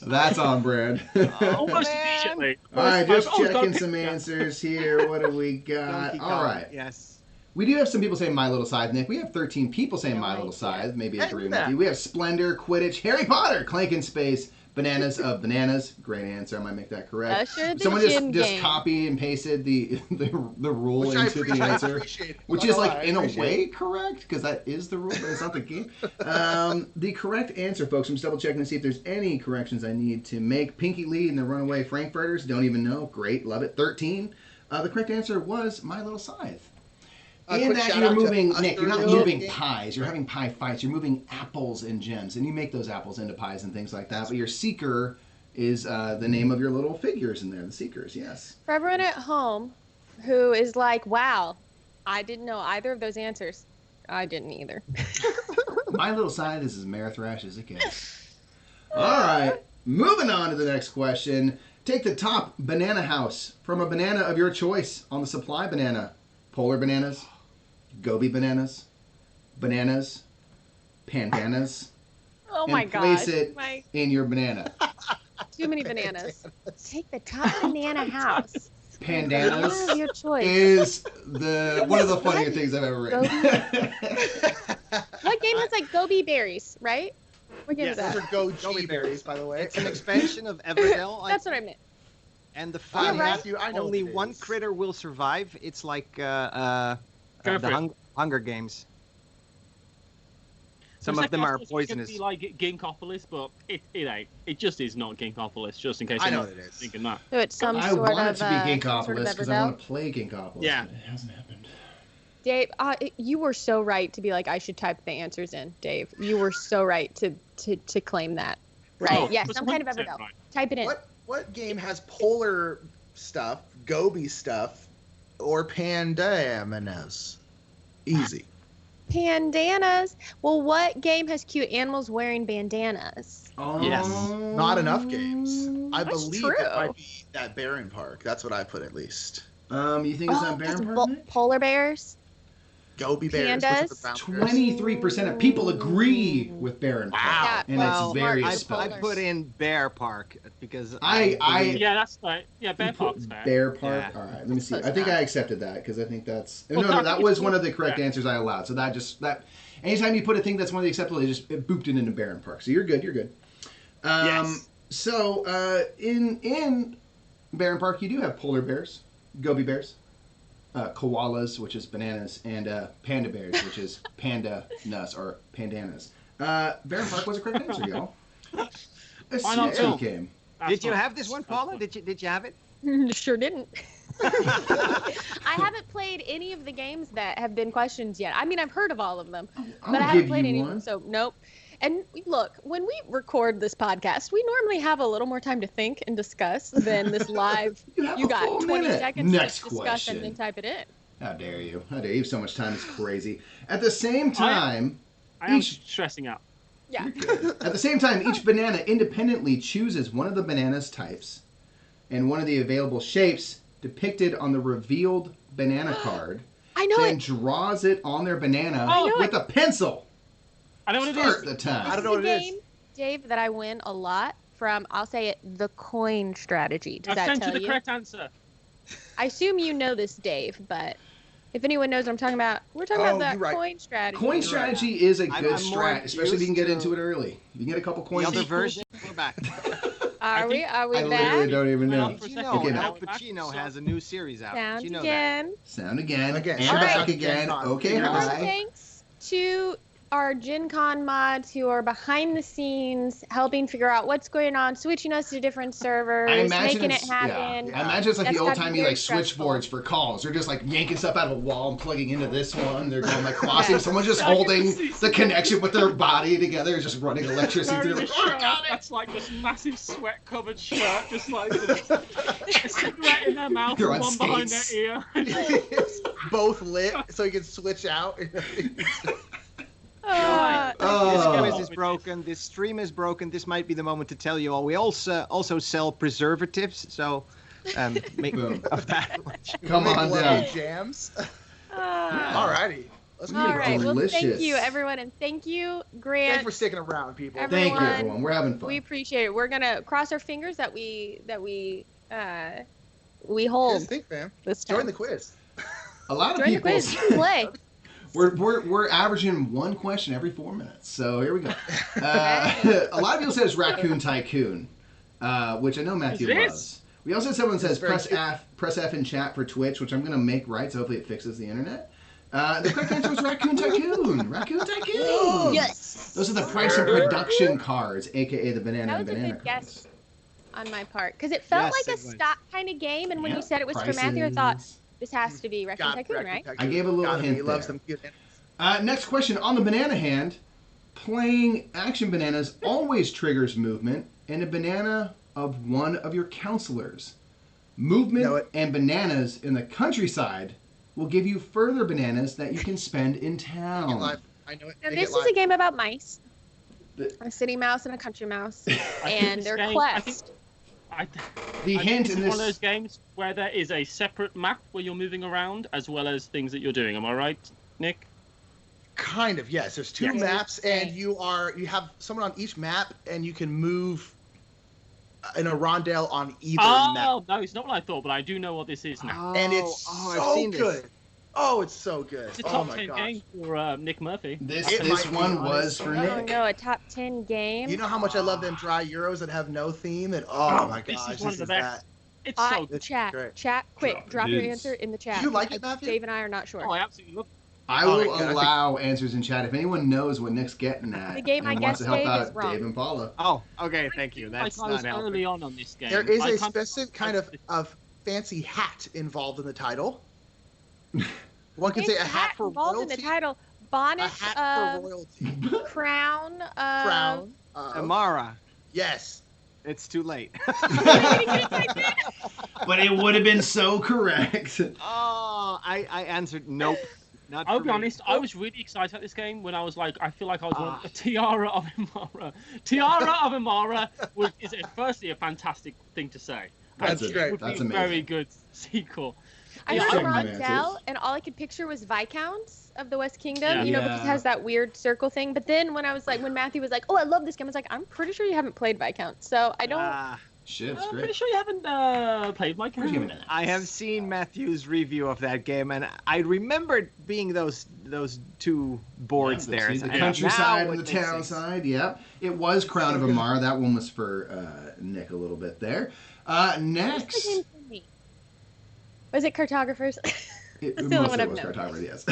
S1: That's on brand.
S5: Almost immediately.
S1: All right, just checking some answers here. What do we got?
S4: Donkey
S1: All
S4: Kong,
S1: right.
S4: Yes.
S1: We do have some people saying My Little Scythe, Nick. We have 13 people saying My Little Scythe, maybe agreeing with you. We have Splendor, Quidditch, Harry Potter, Clank in Space, Bananas of Bananas. Great answer. I might make that correct. Someone just copy and pasted the rule into the answer, which is like in a way correct because that is the rule, but it's not the game. The correct answer, folks. I'm just double checking to see if there's any corrections I need to make. Pinky Lee and the Runaway Frankfurters. Don't even know. Great, love it. 13. The correct answer was My Little Scythe. In that you're moving, Nick, you're not moving pies. You're having pie fights. You're moving apples and gems, and you make those apples into pies and things like that. But your seeker is the name of your little figures in there. The seekers, yes.
S3: For everyone at home who is like, wow, I didn't know either of those answers. I didn't either.
S1: My Little Scythe is as Marathrash as it gets. All right, moving on to the next question. Take the top banana house from a banana of your choice on the supply banana. Polar bananas, goby bananas, bananas, pandanas.
S3: Oh my gosh.
S1: And place it in your banana.
S3: Too many bananas. Take the top banana house.
S1: Pandanas
S3: of your choice.
S1: is one of the funnier things I've ever written.
S3: What game has like goby berries, right? What game is that?
S2: Those are goji berries, by the way.
S4: It's an expansion of Everdell.
S3: That's what I meant.
S4: And the fun is
S2: I know
S4: only one critter will survive. It's like the Hunger Games. Some of them are poisonous.
S5: It could be like Ginkopolis, but it ain't. It just is not Ginkopolis, just in case
S2: I know what it is.
S5: thinking that.
S3: So it's some
S1: I
S3: sort of
S1: want it to be Ginkopolis because I
S3: Everdell.
S1: want to play Ginkopolis.
S5: Yeah.
S1: But it hasn't happened.
S3: Dave, you were so right to be like, I should type the answers in, Dave. You were so right to claim that. Right?
S5: Oh,
S3: yes, some kind of Everdell.
S5: right.
S3: Type it in.
S2: What game has polar stuff, goby stuff, or pandanas? Easy.
S3: Pandanas. Well, what game has cute animals wearing bandanas?
S5: Yes.
S2: Not enough games. I
S3: That's
S2: believe
S3: true.
S2: it might be that Barren Park. That's what I put at least.
S1: You think it's on Barren Park? Nick?
S3: Polar bears?
S2: Goby bears.
S3: Pandas?
S1: 23% of people agree with Barren Park.
S3: Wow.
S1: And
S3: Well,
S1: it's very
S3: Mark,
S4: I
S1: spelled.
S4: put in Bear Park because
S5: Yeah, that's right. Yeah, Bear Park's fair.
S1: Bear Park?
S4: Yeah.
S1: All right, let me see.
S3: Close
S1: I think
S3: enough.
S1: I accepted that because I think that's...
S5: Well,
S1: no, that was one of the
S5: yeah.
S1: correct answers I allowed. So that anytime you put a thing that's one of the acceptable, it booped it into Barren Park. So you're good, you're good.
S4: Yes.
S1: So in Barren Park, you do have polar bears, goby bears, koalas, which is bananas, and panda bears, which is panda nuts or pandanas. Barren Park was a correct answer, y'all.
S5: Why not
S1: Super
S5: two?
S1: game.
S4: Did you have this one, Paula? Did you have it?
S3: Sure didn't. I haven't played any of the games that have been questions yet. I mean, I've heard of all of them, but I haven't played any of them, so nope. And look, when we record this podcast, we normally have a little more time to think and discuss than this live.
S1: You
S3: got 20 seconds
S1: Next
S3: to discuss
S1: question.
S3: and then type it in.
S1: How dare you? How dare you have so much time? It's crazy. At the same time,
S5: I am
S1: each
S5: stressing out.
S3: Yeah.
S1: at the same time, each banana independently chooses one of the bananas types and one of the available shapes depicted on the revealed banana card.
S3: I know
S1: then
S3: it.
S1: draws it on their banana
S5: I know
S1: with a pencil.
S5: I know what it
S1: Start
S5: is.
S1: the time.
S2: I don't know what it
S3: This
S2: is.
S3: is a game, Dave, that I win a lot from, I'll say it, the coin strategy. Does
S5: I
S3: that
S5: sent you
S3: tell
S5: the
S3: you?
S5: correct answer.
S3: I assume you know this, Dave, but if anyone knows what I'm talking about, we're talking about that
S2: you're right.
S3: coin strategy.
S1: Coin strategy is a good
S4: I'm more
S1: strat, especially if you can get
S4: used
S1: into
S4: to-
S1: it early. You can get a couple
S4: The
S1: coins.
S4: other version. We're back.
S3: Are we
S1: I
S3: back?
S1: literally don't even know.
S5: For a
S4: Did you
S5: second,
S4: know
S1: Okay,
S4: Al
S5: now-
S4: Pacino has a new series out?
S3: Sound
S4: Did you know
S3: again.
S1: Sound again.
S2: Again.
S1: And
S3: All
S1: back
S3: right.
S1: again. Okay,
S2: All
S3: All
S1: hi.
S3: thanks to our Gen Con mods who are behind the scenes, helping figure out what's going on, switching us to different servers, making it happen.
S1: I imagine it's like
S3: That's
S1: the old
S3: gotta be
S1: timey
S3: very
S1: like switchboards for calls. They're just like yanking stuff out of a wall and plugging into this one. They're going like crossing. Someone's just holding the connection with their body together, just running electricity through. Like, oh, got it.
S5: That's like this massive sweat-covered shirt, just like a cigarette in their mouth and one behind their ear.
S2: Both lit, so you can switch out.
S4: This quiz is broken. This stream is broken. This might be the moment to tell you all. We also sell preservatives, so make of that.
S1: Come on down.
S2: Jams. Alrighty.
S3: All right. Well, thank you, everyone, and thank you, Grant.
S2: Thanks for sticking around, people.
S3: Everyone,
S1: thank you, everyone. We're having fun.
S3: We appreciate it. We're gonna cross our fingers that we hold.
S2: Think, fam.
S3: This time.
S2: Join the quiz.
S1: A lot of
S3: Join
S1: people.
S3: The quiz. Play.
S1: We're averaging one question every 4 minutes, so here we go. A lot of people say it's Raccoon Tycoon, which I know Matthew loves. We also had someone says press F in chat for Twitch, which I'm going to make right, so hopefully it fixes the internet. The correct answer was Raccoon Tycoon. Raccoon Tycoon.
S3: Yes.
S1: Those are the price and production cards, aka the banana and banana
S3: That was a good
S1: cards.
S3: guess on my part, because it felt like a stock kind of game, and when you said it was for Matthew, I thought this has to be Raccoon Tycoon, right?
S1: I gave a little hint.
S2: He loves them cute
S1: next question. On the banana hand, playing action bananas always triggers movement and a banana of one of your counselors. Movement and bananas in the countryside will give you further bananas that you can spend in town.
S2: I know it.
S3: Now, this is a game about mice. A city mouse and a country mouse. And their quest.
S1: The hint
S5: is
S1: in this
S5: one of those games where there is a separate map where you're moving around as well as things that you're doing. Am I right, Nick?
S2: Kind of, yes. There's two maps, and you have someone on each map, and you can move in a rondelle on either map.
S5: Oh, no, it's not what I thought, but I do know what this is now.
S2: And it's so good. Oh, it's so good.
S5: It's a top 10 game for Nick Murphy.
S1: This one was for Nick.
S3: Oh, no, a top 10 game.
S2: You know how much I love them dry Euros that have no theme? And oh my
S5: this
S2: gosh,
S5: is one of the best. It's so good.
S3: Chat, quick. Drop your answer in the chat.
S2: Do you like it, Matthew?
S3: Dave and I are not sure.
S5: Oh, I absolutely love it.
S1: I will allow answers in chat if anyone knows what Nick's getting at.
S3: The game I
S1: wants
S3: guess
S1: to help
S3: Dave
S1: out
S3: is wrong.
S1: Dave and Paula.
S4: Oh, okay, thank you. That's
S5: I was early on this game.
S2: There is a specific kind of fancy hat involved in the title. One could say a hat for
S3: involved
S2: royalty.
S3: in the title. Bonnet
S2: a hat for royalty.
S3: Crown of...
S2: Crown.
S4: Amara.
S2: Yes.
S4: It's too late.
S1: But it would have been so correct.
S4: Oh, I answered nope. Not
S5: I'll be honest, I was really excited at this game when I was like, I feel like I was on a Tiara of Amara. Tiara of Amara is firstly a fantastic thing to say.
S2: That's great.
S5: It would
S1: That's
S5: be a
S1: amazing.
S5: very good sequel.
S3: I heard Rondell, and all I could picture was Viscounts of the West Kingdom, because it has that weird circle thing. But then when Matthew was like, oh, I love this game, I was like, I'm pretty sure you haven't played Viscounts, so I don't...
S1: Shit, it's
S5: I'm
S1: great.
S5: pretty sure you haven't played my game.
S4: I have seen Matthew's review of that game, and I remembered being those two boards there.
S1: The countryside and the town side, yeah. It was Crown of Amara. That one was for Nick a little bit there. Next.
S3: Was it Cartographers?
S1: That's the only one I've known. Cartographer, yes.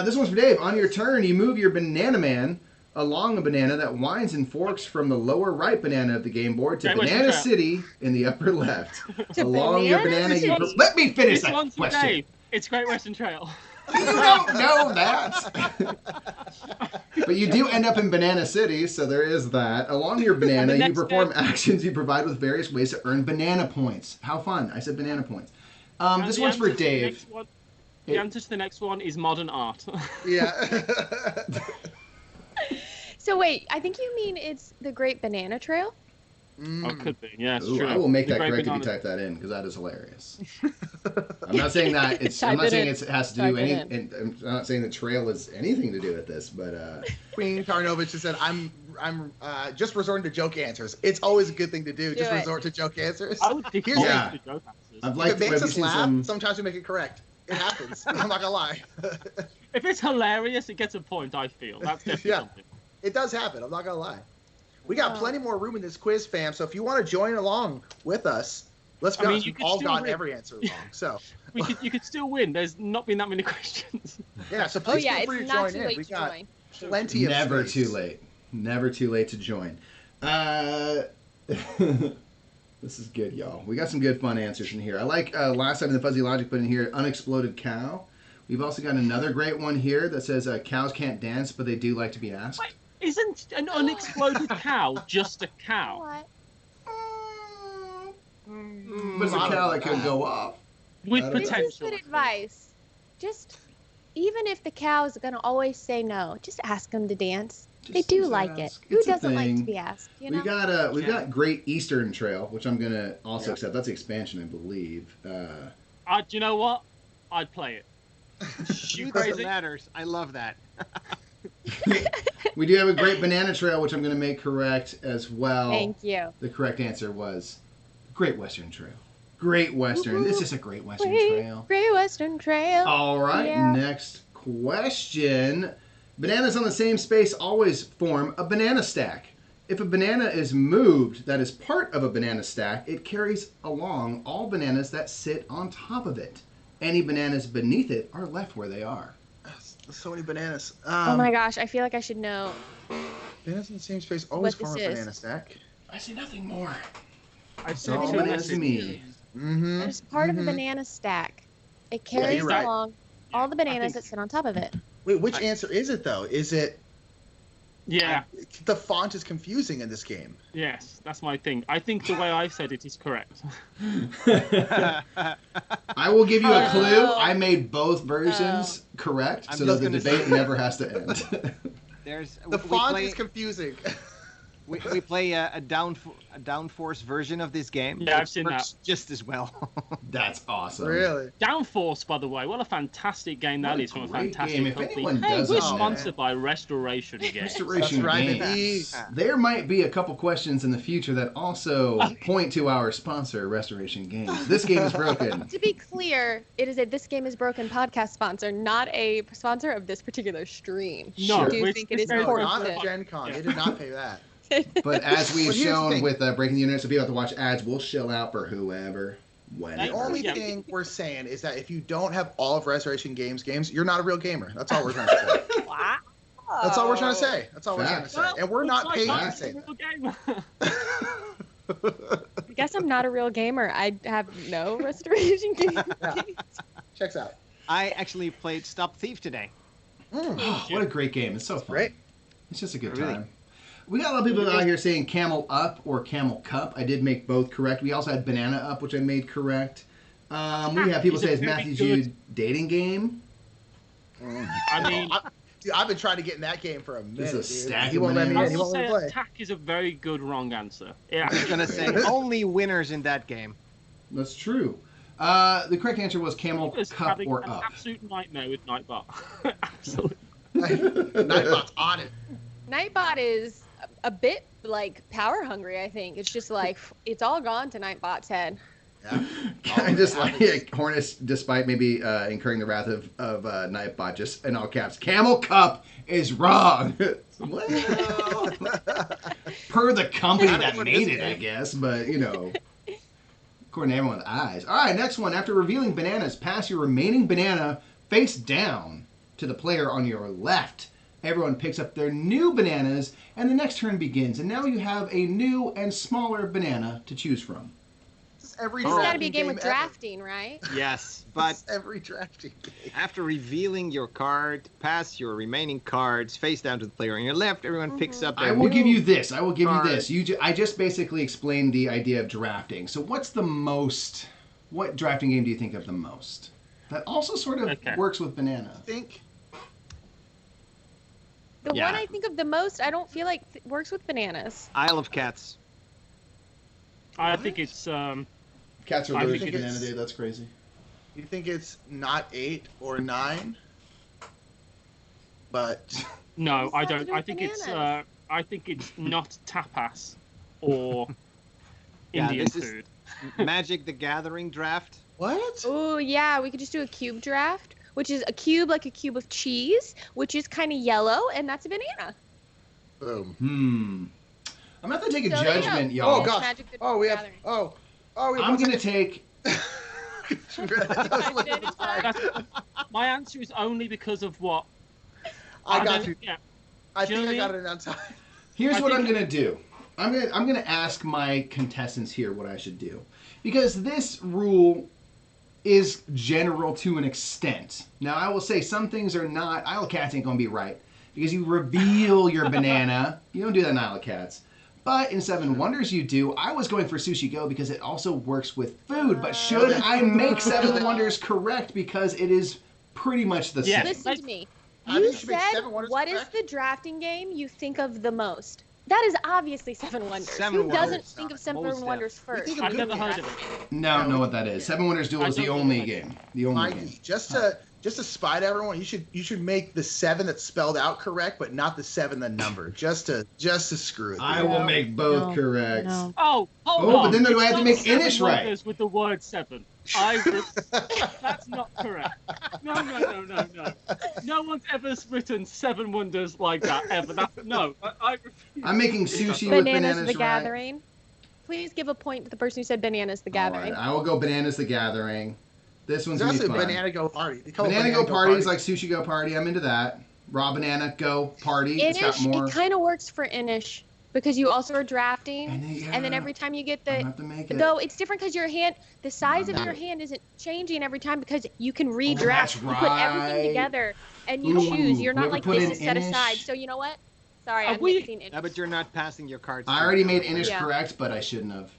S1: This one's for Dave. On your turn, you move your Banana Man along a banana that winds and forks from the lower right banana of the game board to Banana City in the upper left. Along your banana, let me finish that question.
S5: Dave. It's Great Western Trail.
S1: You don't know that. But you do end up in Banana City, so there is that. Along your banana, you perform actions you provide with various ways to earn banana points. How fun. I said banana points. This one's for Dave.
S5: The answer to the next one is modern art.
S2: Yeah.
S3: So wait, I think you mean it's the Great Banana Trail?
S5: Oh, could be. Yeah, it's
S1: Ooh,
S5: true.
S1: I will make that correct if you type that in, because that is hilarious. I'm not saying that I'm not saying it has to do anything. I'm not saying the trail has anything to do with this, but
S2: Queen Tarnovich just said, "I'm just resorting to joke answers. It's always a good thing to do. Just resort to joke answers."
S5: I would default to joke answers.
S1: I've liked
S2: it makes us laugh. Sometimes we make it correct. It happens. I'm not gonna lie.
S5: If it's hilarious, it gets a point. I feel that's definitely something.
S2: It does happen. I'm not gonna lie. We got plenty more room in this quiz, fam. So if you want to join along with us, Let's be
S5: I mean,
S2: honest,
S5: you
S2: we've
S5: could
S2: all
S5: still
S2: gotten
S5: win.
S2: every answer wrong. So
S5: You could still win. There's not been that many questions.
S2: yeah, so
S3: Oh
S2: please
S3: yeah,
S2: feel free
S3: it's
S2: to
S3: not
S2: join
S3: too
S2: in.
S3: late
S2: We
S3: to
S2: got
S3: join.
S2: plenty of
S1: Never
S2: space.
S1: too late. Never too late to join. This is good, y'all. We got some good fun answers in here. I like last time in the Fuzzy Logic put in here, unexploded cow. We've also got another great one here that says cows can't dance, but they do like to be asked.
S5: Wait, isn't an unexploded cow just a cow?
S3: What?
S1: But it's a cow that could go off.
S5: With
S1: I don't know.
S3: This is
S5: potential.
S3: good advice. Just even if the cow's gonna always say no, just ask them to dance. They
S1: Just
S3: do like it.
S1: ask.
S3: Who
S1: It's a
S3: doesn't like to
S1: thing.
S3: be asked? You know.
S1: We've got Great Eastern Trail, which I'm gonna also
S2: Yeah.
S1: accept. That's the expansion, I believe.
S5: Do you know what? I'd play it.
S4: Shoot
S5: crazy?
S4: the ladders. I love that.
S1: We do have a Great Banana Trail, which I'm gonna make correct as well.
S3: Thank you.
S1: The correct answer was Great Western Trail. Great Western. This is a Great Western Trail.
S3: Great Western Trail.
S1: All right,
S3: Yeah.
S1: next question. Bananas on the same space always form a banana stack. If a banana is moved that is part of a banana stack, it carries along all bananas that sit on top of it. Any bananas beneath it are left where they are.
S2: So many bananas.
S3: Oh my gosh, I feel like I should know.
S2: Bananas in the same space always
S3: What
S2: form
S3: this
S2: a
S3: is.
S2: banana stack.
S1: I see nothing more.
S5: I
S1: It's
S5: said
S1: all
S5: two
S1: bananas to
S5: messages.
S1: me.
S2: Mm-hmm.
S3: There's part of a banana stack. It carries
S2: you're right.
S3: along all the bananas
S5: think-
S3: that sit on top of it.
S2: Wait, which answer is it though? Is it
S5: Yeah,
S2: the font is confusing in this game?
S5: yes, that's my thing. I think the way I said it is correct.
S1: I will give you a
S3: Oh.
S1: clue. I made both versions correct,
S4: I'm
S1: so that
S4: just
S1: the
S4: gonna
S1: debate
S4: say-
S1: never has to end.
S4: There's
S2: The
S4: we
S2: font
S4: play,
S2: is confusing.
S4: we play a downforce version of this game.
S5: Yeah, I've
S4: which
S5: seen
S4: works just as well.
S1: That's awesome.
S2: Really?
S5: Downforce, by the way, what a fantastic game that
S1: What a
S5: is from a
S1: great
S5: fantastic
S1: game. If
S5: company.
S1: anyone
S5: Hey,
S1: does
S5: we're
S1: it,
S5: sponsored by Restoration Games.
S1: Restoration
S2: That's right,
S1: Games.
S2: baby.
S1: There might be a couple questions in the future that also point to our sponsor, Restoration Games. This game is broken.
S3: To be clear, it is a This Game is Broken podcast sponsor, not a sponsor of this particular stream.
S5: No,
S3: I do
S5: which-
S3: think it is
S5: this game
S2: No,
S3: important.
S2: not
S3: to-
S2: a Gen Con.
S5: Yeah.
S2: They did not pay that.
S1: But as we've
S2: But here's the
S1: shown
S2: thing.
S1: with Breaking the Internet, so people have to watch ads, we'll shell out for whoever,
S2: The
S1: whenever.
S2: only
S5: Yeah.
S2: thing we're saying is that if you don't have all of Restoration Games, you're not a real gamer. That's all we're trying to say.
S3: Wow.
S2: That's all we're trying to say. That's all we're trying to say.
S1: Facts.
S2: And we're not paid to
S5: It's
S2: say
S5: like
S2: that.
S5: a real game.
S3: I guess I'm not a real gamer. I have no restoration games.
S2: Checks out.
S4: I actually played Stop Thief today.
S1: Oh, what a great game. It's so fun.
S2: Great.
S1: It's just a good
S4: Really?
S1: time. We got a lot of people out here saying Camel Up or Camel Cup. I did make both correct. We also had Banana Up, which I made correct. We have people
S5: Is
S1: say
S5: it
S1: it's
S5: very
S1: Matthew
S5: good?
S1: Jude dating game.
S5: I mean,
S2: Dude, I've been trying to get in that game for a minute.
S1: a
S2: dude.
S1: stack
S2: He
S1: of
S2: won't let me
S1: bananas.
S2: in. He
S5: I will
S2: won't let
S5: say
S2: me play.
S5: attack is a very good wrong answer. Yeah.
S4: I was gonna say only winners in that game.
S1: That's true. The correct answer was Camel
S5: It was
S1: Cup
S5: having
S1: or
S5: an
S1: Up.
S5: absolute nightmare with Nightbot. Absolutely.
S2: Nightbot's on it.
S3: Nightbot is a bit like power hungry, I think. It's just like it's all gone to Nightbot's head.
S2: Yeah.
S1: I just like Hornets, despite maybe incurring the wrath of Nightbot, just in all caps. Camel Cup is wrong. Well, per the company that made it, I guess. But you know, according to everyone with eyes. All right, next one. After revealing bananas, pass your remaining banana face down to the player on your left. Everyone picks up their new bananas, and the next turn begins. And now you have a new and smaller banana to choose from.
S2: This is every
S3: This has got to
S2: drafting
S3: be a game with
S2: ever.
S3: drafting, right?
S4: Yes,
S2: This
S4: but
S2: is every drafting game.
S4: after revealing your card, pass your remaining cards face down to the player on your left. Everyone picks up their
S1: I will
S4: new
S1: give you this. I will give you
S4: card.
S1: this. I just basically explained the idea of drafting. So what's the most? What drafting game do you think of the most? That also sort of
S5: Okay.
S1: works with banana.
S2: I think
S3: The
S4: Yeah.
S3: one I think of the most, I don't feel like works with bananas.
S4: Isle of Cats.
S5: I think it's
S1: Cats are
S5: I
S1: allergic
S5: think
S1: to banana
S2: it's-
S1: day. That's crazy.
S2: you think it's not 8 or 9, but
S5: no,
S3: What's
S5: I
S3: that to
S5: don't.
S3: do
S5: I
S3: with
S5: think
S3: bananas?
S5: it's not tapas or
S4: Yeah,
S5: Indian
S4: this is-
S5: food.
S4: Magic the Gathering draft.
S2: what?
S3: Oh yeah, we could just do a cube draft, which is a cube like a cube of cheese, which is kind of yellow, and that's a banana.
S2: Boom.
S1: I'm gonna have to take a
S3: So there you
S1: judgment,
S3: go.
S1: y'all.
S2: Oh gosh.
S3: Magic the
S2: Oh, we have.
S3: Gathering.
S2: Oh,
S1: I'm going to take...
S5: My answer is only because of what?
S2: I got you.
S5: Yeah.
S2: I think I got
S5: Johnny?
S2: it on time.
S1: Here's what I'm going to do. I'm going to ask my contestants here what I should do. Because this rule is general to an extent. Now, I will say some things are not... Isle of Cats ain't going to be right. Because you reveal your banana. You don't do that in Isle of Cats. But in Seven Wonders you do. I was going for Sushi Go because it also works with food. But should I make Seven Wonders correct because it is pretty much the same?
S3: Listen to me.
S2: I
S3: You
S2: think you should make
S3: said,
S2: Seven Wonders
S3: what is
S2: correct.
S3: the drafting game you think of the most? That is obviously Seven Wonders.
S4: Seven
S3: Who doesn't
S4: Wonders.
S3: think of Seven
S4: Most
S3: Wonders first?
S2: think of
S5: I've
S2: good
S5: never heard
S2: games.
S5: of it.
S1: No, I don't know what that is. Seven Wonders Duel
S5: I
S1: is the
S5: don't
S1: only
S5: know.
S1: game. The only game.
S2: Mikey, just to spite everyone, you should make the 7 that's spelled out correct, but not the 7 the number, just to screw with
S1: I
S2: you.
S1: will make both
S3: No,
S1: correct.
S3: no.
S5: Oh, hold
S1: Oh,
S5: on.
S1: but then do I have to
S5: It's
S1: make
S5: not Seven
S1: Inish right?
S5: Wonders with the word 7. That's not correct. No. No one's ever written 7 Wonders like that, ever. I refuse.
S1: I'm making sushi with
S3: Bananas
S1: bananas
S3: the
S1: right.
S3: Gathering. Please give a point to the person who said Bananas the Gathering.
S1: All right, I will go Bananas the Gathering. This one's
S2: There's
S1: going to
S2: also
S1: be fun.
S2: Banana Go Party. They call it
S1: Banana Go Party is like Sushi Go Party. I'm into that. Raw Banana Go Party. It's got
S3: Inish,
S1: more.
S3: it kind of works for Inish because you also are drafting, and then
S1: yeah,
S3: every time you get
S1: I'll
S3: the...
S1: have to make it.
S3: Though it's different because your hand, the size of
S2: No.
S3: your hand isn't changing every time because you can redraft.
S1: that's
S3: You put everything
S1: right.
S3: together and you
S1: Ooh,
S3: choose. You're
S1: we
S3: not
S1: ever
S3: like
S1: put
S3: this
S1: in
S3: is set
S1: Inish?
S3: aside. So you know what? Sorry,
S5: Are
S3: I'm
S5: we-
S3: mixing Inish.
S4: Yeah, but you're not passing your cards.
S1: I already made Inish
S3: Yeah.
S1: correct, but I shouldn't have.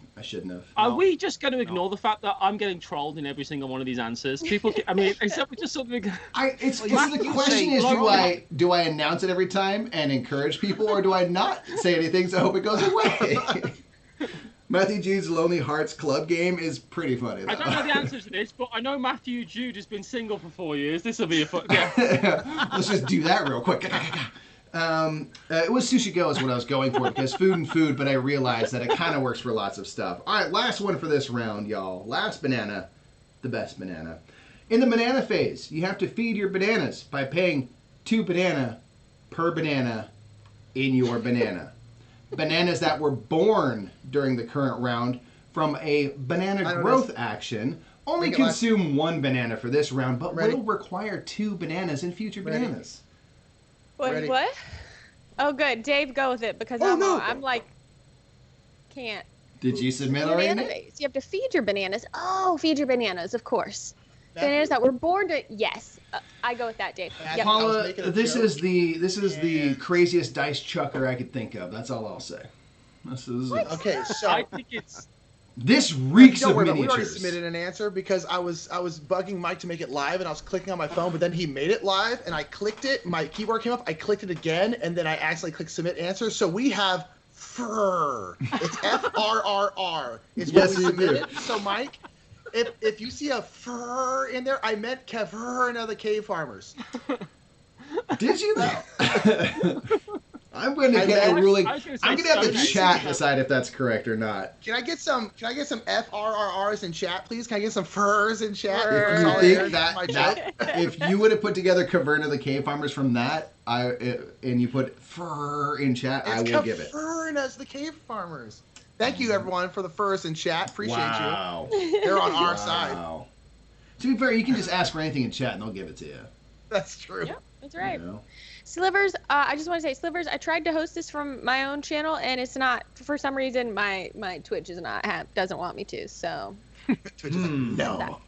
S5: Are we just going to ignore the fact that I'm getting trolled in every single one of these answers? People, I mean, except we just something.
S1: It's
S4: Well,
S1: the
S4: you
S1: question
S4: say
S1: is,
S4: low.
S1: do I announce it every time and encourage people, or do I not say anything so I hope it goes away? Matthew Jude's Lonely Hearts Club game is pretty funny. Though.
S5: I don't know the answer to this, but I know Matthew Jude has been single for 4 years. This will be a fun. Yeah.
S1: Let's just do that real quick. It was Sushi Go is what I was going for because food, but I realized that it kind of works for lots of stuff. All right, last one for this round, y'all. Last banana, the best banana. In the banana phase, you have to feed your bananas by paying 2 banana per banana in your banana. Bananas that were born during the current round from a banana growth action only
S2: Make it last.
S1: consume 1 banana for this round, but
S2: Ready?
S1: will require 2 bananas in future
S2: Ready?
S1: bananas.
S2: Ready.
S3: What? Oh, good. Dave, go with it because
S2: Oh,
S3: I'm,
S2: no.
S3: I'm like, can't.
S1: Did you submit already,
S3: Banana
S1: Nick?
S3: phase. You have to feed your bananas. Oh, feed your bananas, of course. Bananas that were born to. Yes, I go with that, Dave.
S2: Yeah,
S3: Yep.
S2: I was
S1: Paula,
S2: making a
S1: this
S2: joke.
S1: is the
S2: Yeah.
S1: craziest dice chucker I could think of. That's all I'll say. This is
S2: Okay, so
S5: I think it's.
S1: this reeks
S2: don't
S1: of
S2: worry about it. We already
S1: miniatures.
S2: submitted an answer because I was bugging Mike to make it live, and I was clicking on my phone, but then he made it live, and I clicked it. My keyboard came up. I clicked it again, and then I accidentally clicked submit answer. So we have fur. It's FRRR. It's
S1: Yes,
S2: what we
S1: you do.
S2: submitted. So Mike, if you see a fur in there, I meant Caverna the Cave Farmers.
S1: Did you though? I'm going to
S2: I
S1: get a
S2: bet-
S1: ruling.
S5: I was gonna say
S1: I'm going to have the
S5: Stone Age.
S1: chat decide if that's correct or not.
S2: Can I get some FRRRs in chat, please? Can I get some furs in chat?
S3: Fur.
S1: If
S2: That's
S1: you
S2: all I
S1: think
S2: heard.
S1: that,
S2: My joke.
S1: if you would have put together Caverna the Cave Farmers from that, and you put fur in chat, I
S2: It's
S1: will give it.
S2: Caverna's the Cave Farmers. Thank you, everyone, for the furs in chat. Appreciate
S1: Wow.
S2: you. They're on our side.
S1: Wow. To be fair, you can just ask for anything in chat and they'll give it to you.
S2: That's true.
S3: Yep, that's right.
S1: You know?
S3: Slivers, I just want to say, Slivers, I tried to host this from my own channel, and it's not, for some reason, my Twitch is not doesn't want me to, so.
S2: Twitch is like, no.
S3: That.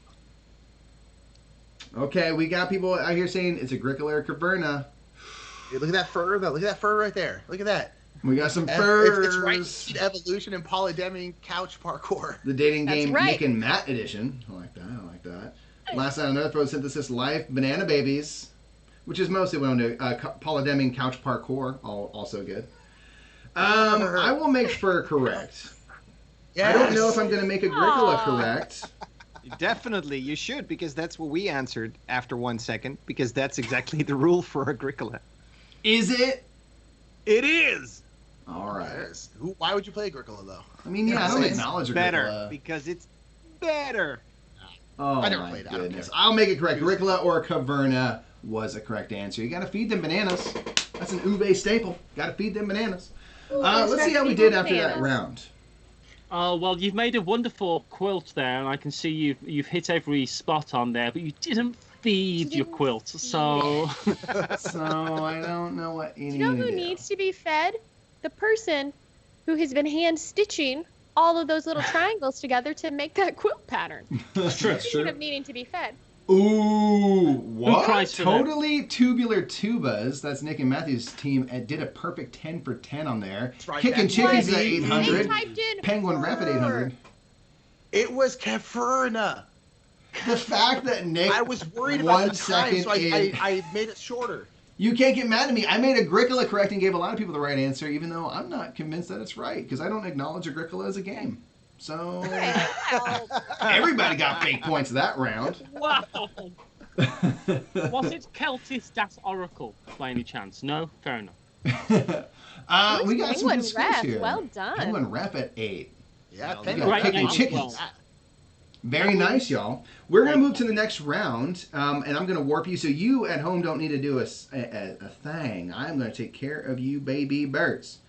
S1: Okay, we got people out here saying it's Agricola or Caverna.
S2: Dude, look at that fur, though. Look at that fur right there. Look at that.
S1: We got some furs.
S2: It's right seed evolution and polydemy couch parkour.
S1: The dating
S3: That's
S1: game
S3: right.
S1: Nick and Matt edition. I like that. I like that. Last night on Earth, photosynthesis life, banana babies, which is mostly what I'm doing. Polydemy couch parkour, also good. I will make fur correct.
S2: Yes.
S1: I don't know if I'm going to make Agricola
S3: Aw.
S1: correct.
S4: Definitely, you should, because that's what we answered after 1 second, because that's exactly the rule for Agricola.
S1: Is it?
S4: It is!
S1: All right.
S2: Yes. Why would you play Agricola, though?
S1: I mean, yeah, I don't
S2: It's
S1: acknowledge
S4: Better,
S1: Agricola.
S4: because it's better.
S1: Oh,
S2: I never
S1: my
S2: played it. I don't
S1: goodness.
S2: care.
S1: I'll make it correct. Agricola or Caverna was a correct answer. You got to feed them bananas. That's an Uwe staple. Got to feed them bananas. Let's see how we did after that round.
S5: Oh, well, you've made a wonderful quilt there, and I can see you've hit every spot on there, but you didn't feed your quilt, so...
S1: So I don't know what you
S3: Do
S1: need
S3: you know
S1: to
S3: who
S1: do.
S3: needs to be fed? The person who has been hand stitching all of those little triangles together to make that quilt pattern.
S1: That's
S3: Speaking of needing to be fed.
S1: Ooh, what?
S5: cries for that?
S1: Totally Tubular Tubas. That's Nick and Matthew's team. Did a perfect 10 for 10 on there.
S2: That's right,
S1: Kicking
S2: Matthew.
S1: Chickens at
S3: What?
S1: 800.
S3: They typed in
S1: Penguin Rep at 800.
S2: It was Caverna.
S1: The fact that Nick,
S2: I was worried about
S1: 1
S2: the time,
S1: second
S2: so
S1: in,
S2: I made it shorter.
S1: you can't get mad at me. I made Agricola correct and gave a lot of people the right answer, even though I'm not convinced that it's right because I don't acknowledge Agricola as a game. So
S3: Okay, well,
S1: everybody got fake points that round.
S5: Wow! Was it Celtis Das Oracle, by any chance? No? Fair enough.
S1: We got some
S3: Penguin
S1: good scores
S3: Rep,
S1: here.
S3: well done.
S1: Penguin Rep at 8.
S2: Yeah,
S4: Well,
S2: Penguin.
S5: right,
S1: Cooking
S5: yeah,
S1: chickens.
S5: well.
S1: Very nice, y'all. We're going to move to the next round, and I'm going to warp you so you at home don't need to do a thing. I'm going to take care of you, baby birds.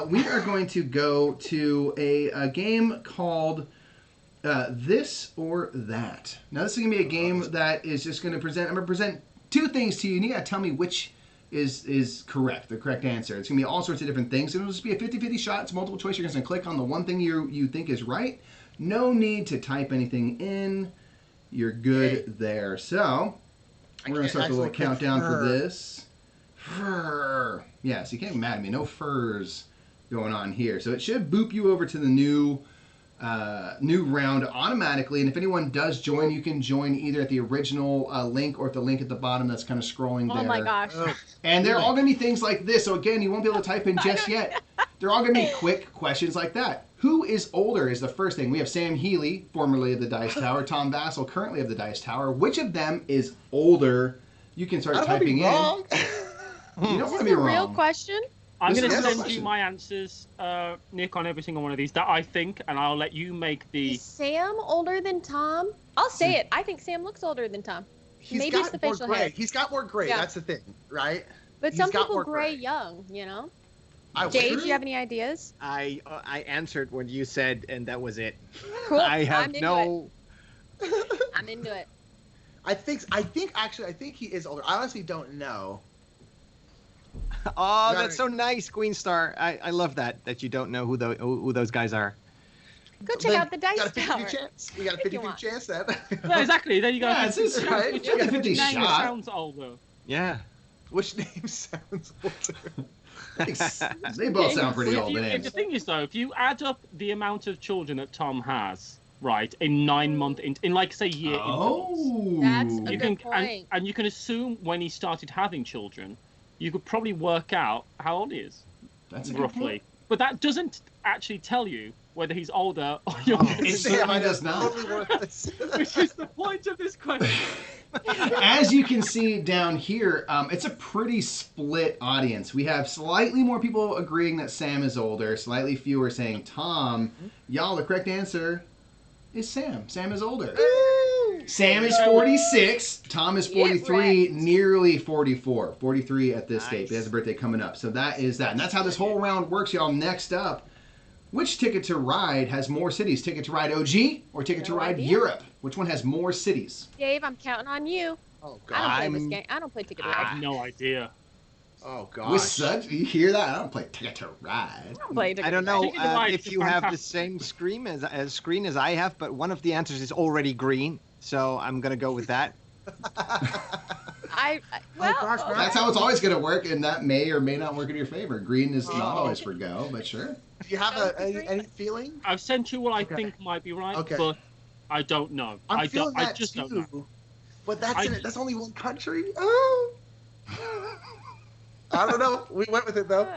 S1: We are going to go to a game called This or That. Now, this is going to be a game that is just going to present, I'm going to present two things to you, and you got to tell me which is correct, the correct answer. It's going to be all sorts of different things. It'll just be a 50-50 shot. It's multiple choice. You're just going to click on the one thing you think is right. No need to type anything in. You're good there. So, we're going to start the little countdown for this. Fur. Yes, you can't be mad at me. No furs going on here. So it should boop you over to the new round automatically. And if anyone does join, you can join either at the original link or at the link at the bottom that's kind of scrolling there.
S3: Oh my gosh.
S1: And they're all going to be things like this. So again, you won't be able to type in just yet. They're all going to be quick questions like that. Who is older is the first thing. We have Sam Healy, formerly of the Dice Tower, Tom Vassell, currently of the Dice Tower. Which of them is older? You can start typing in. You don't
S3: Is
S1: want
S3: this
S1: to be
S3: a
S1: wrong.
S3: real question?
S5: I'm
S1: This
S5: going to
S1: is a
S5: send
S1: question.
S5: you my answers, Nick, on every single one of these that I think, and I'll let you make the...
S3: Is Sam older than Tom? I'll say it. I think Sam looks older than Tom.
S2: He's
S3: Maybe
S2: got
S3: it's the
S2: more
S3: facial
S2: gray.
S3: hair.
S2: He's got more gray.
S3: Yeah.
S2: That's the thing, right?
S3: But
S2: He's
S3: some
S2: got
S3: people
S2: more
S3: gray
S2: gray.
S3: young, you know?
S2: I
S3: Dave, do you have any ideas?
S4: I answered what you said, and that was it.
S3: Cool.
S4: I have
S3: I'm into
S4: no.
S3: I'm into it.
S2: I think he is older. I honestly don't know.
S4: Oh,
S2: Got
S4: that's
S2: it.
S4: so nice, Queen Star. I love that you don't know who those guys are.
S3: Go check
S2: Then
S3: out the
S2: we
S3: Dice
S2: got a 50-50
S3: Tower.
S2: chance. We got a
S3: If you
S2: 50-50
S3: want.
S2: chance then.
S5: Yeah, exactly. There you go.
S1: Yeah, it's
S2: right.
S5: Which
S2: You got a
S1: 50
S5: name
S1: shot.
S5: sounds older.
S4: Yeah.
S2: Which name sounds older?
S1: They both sound pretty
S5: Well,
S1: old
S5: the
S1: names.
S5: thing is, though, if you add up the amount of children that Tom has, right, in 9 month, in like say year intervals,
S1: Oh.
S3: That's a
S5: you
S3: good
S5: can
S3: point.
S5: and you can assume when he started having children, you could probably work out how old he is,
S1: That's a good
S5: roughly.
S1: point.
S5: But that doesn't actually tell you whether he's older or younger.
S1: It certainly does not.
S2: Totally worthless.
S5: Which is the point of this question.
S1: As you can see down here, it's a pretty split audience. We have slightly more people agreeing that Sam is older, slightly fewer saying Tom. Y'all, the correct answer is Sam. Sam is older. Sam is 46. Tom is 43, nearly 44. 43 at this date. He has a birthday coming up. So that is that. And that's how this whole round works, y'all. Next up, which Ticket to Ride has more cities? Ticket to Ride OG or Ticket to
S3: No
S1: Ride
S3: idea.
S1: Europe? Which one has more cities?
S3: Dave, I'm counting on you.
S2: Oh
S3: I don't play this
S4: I'm-
S3: game. I don't play Ticket to
S5: I
S3: Ride.
S5: have no idea.
S2: Oh
S1: With
S2: gosh.
S1: such, you hear that? I don't play Ticket to Ride.
S3: I don't play Ticket
S4: I don't
S3: to Ride.
S4: know
S5: Ticket to Ride
S4: if
S5: is
S4: you have the
S5: fantastic.
S4: same screen as I have, but one of the answers is already green, so I'm gonna go with that.
S3: Well,
S2: gosh, man.
S1: That's how it's always going to work, and that may or may not work in your favor. Green is not always for go, but sure.
S2: Do you have any feeling?
S5: I've sent you what I
S2: Okay.
S5: think might be right,
S2: Okay.
S5: but I don't know.
S2: I'm
S5: I
S2: feeling
S5: don't. I
S2: that
S5: just
S2: too.
S5: don't know.
S2: But that's
S5: I-
S2: that's only one country. Oh. I don't know. We went with it though.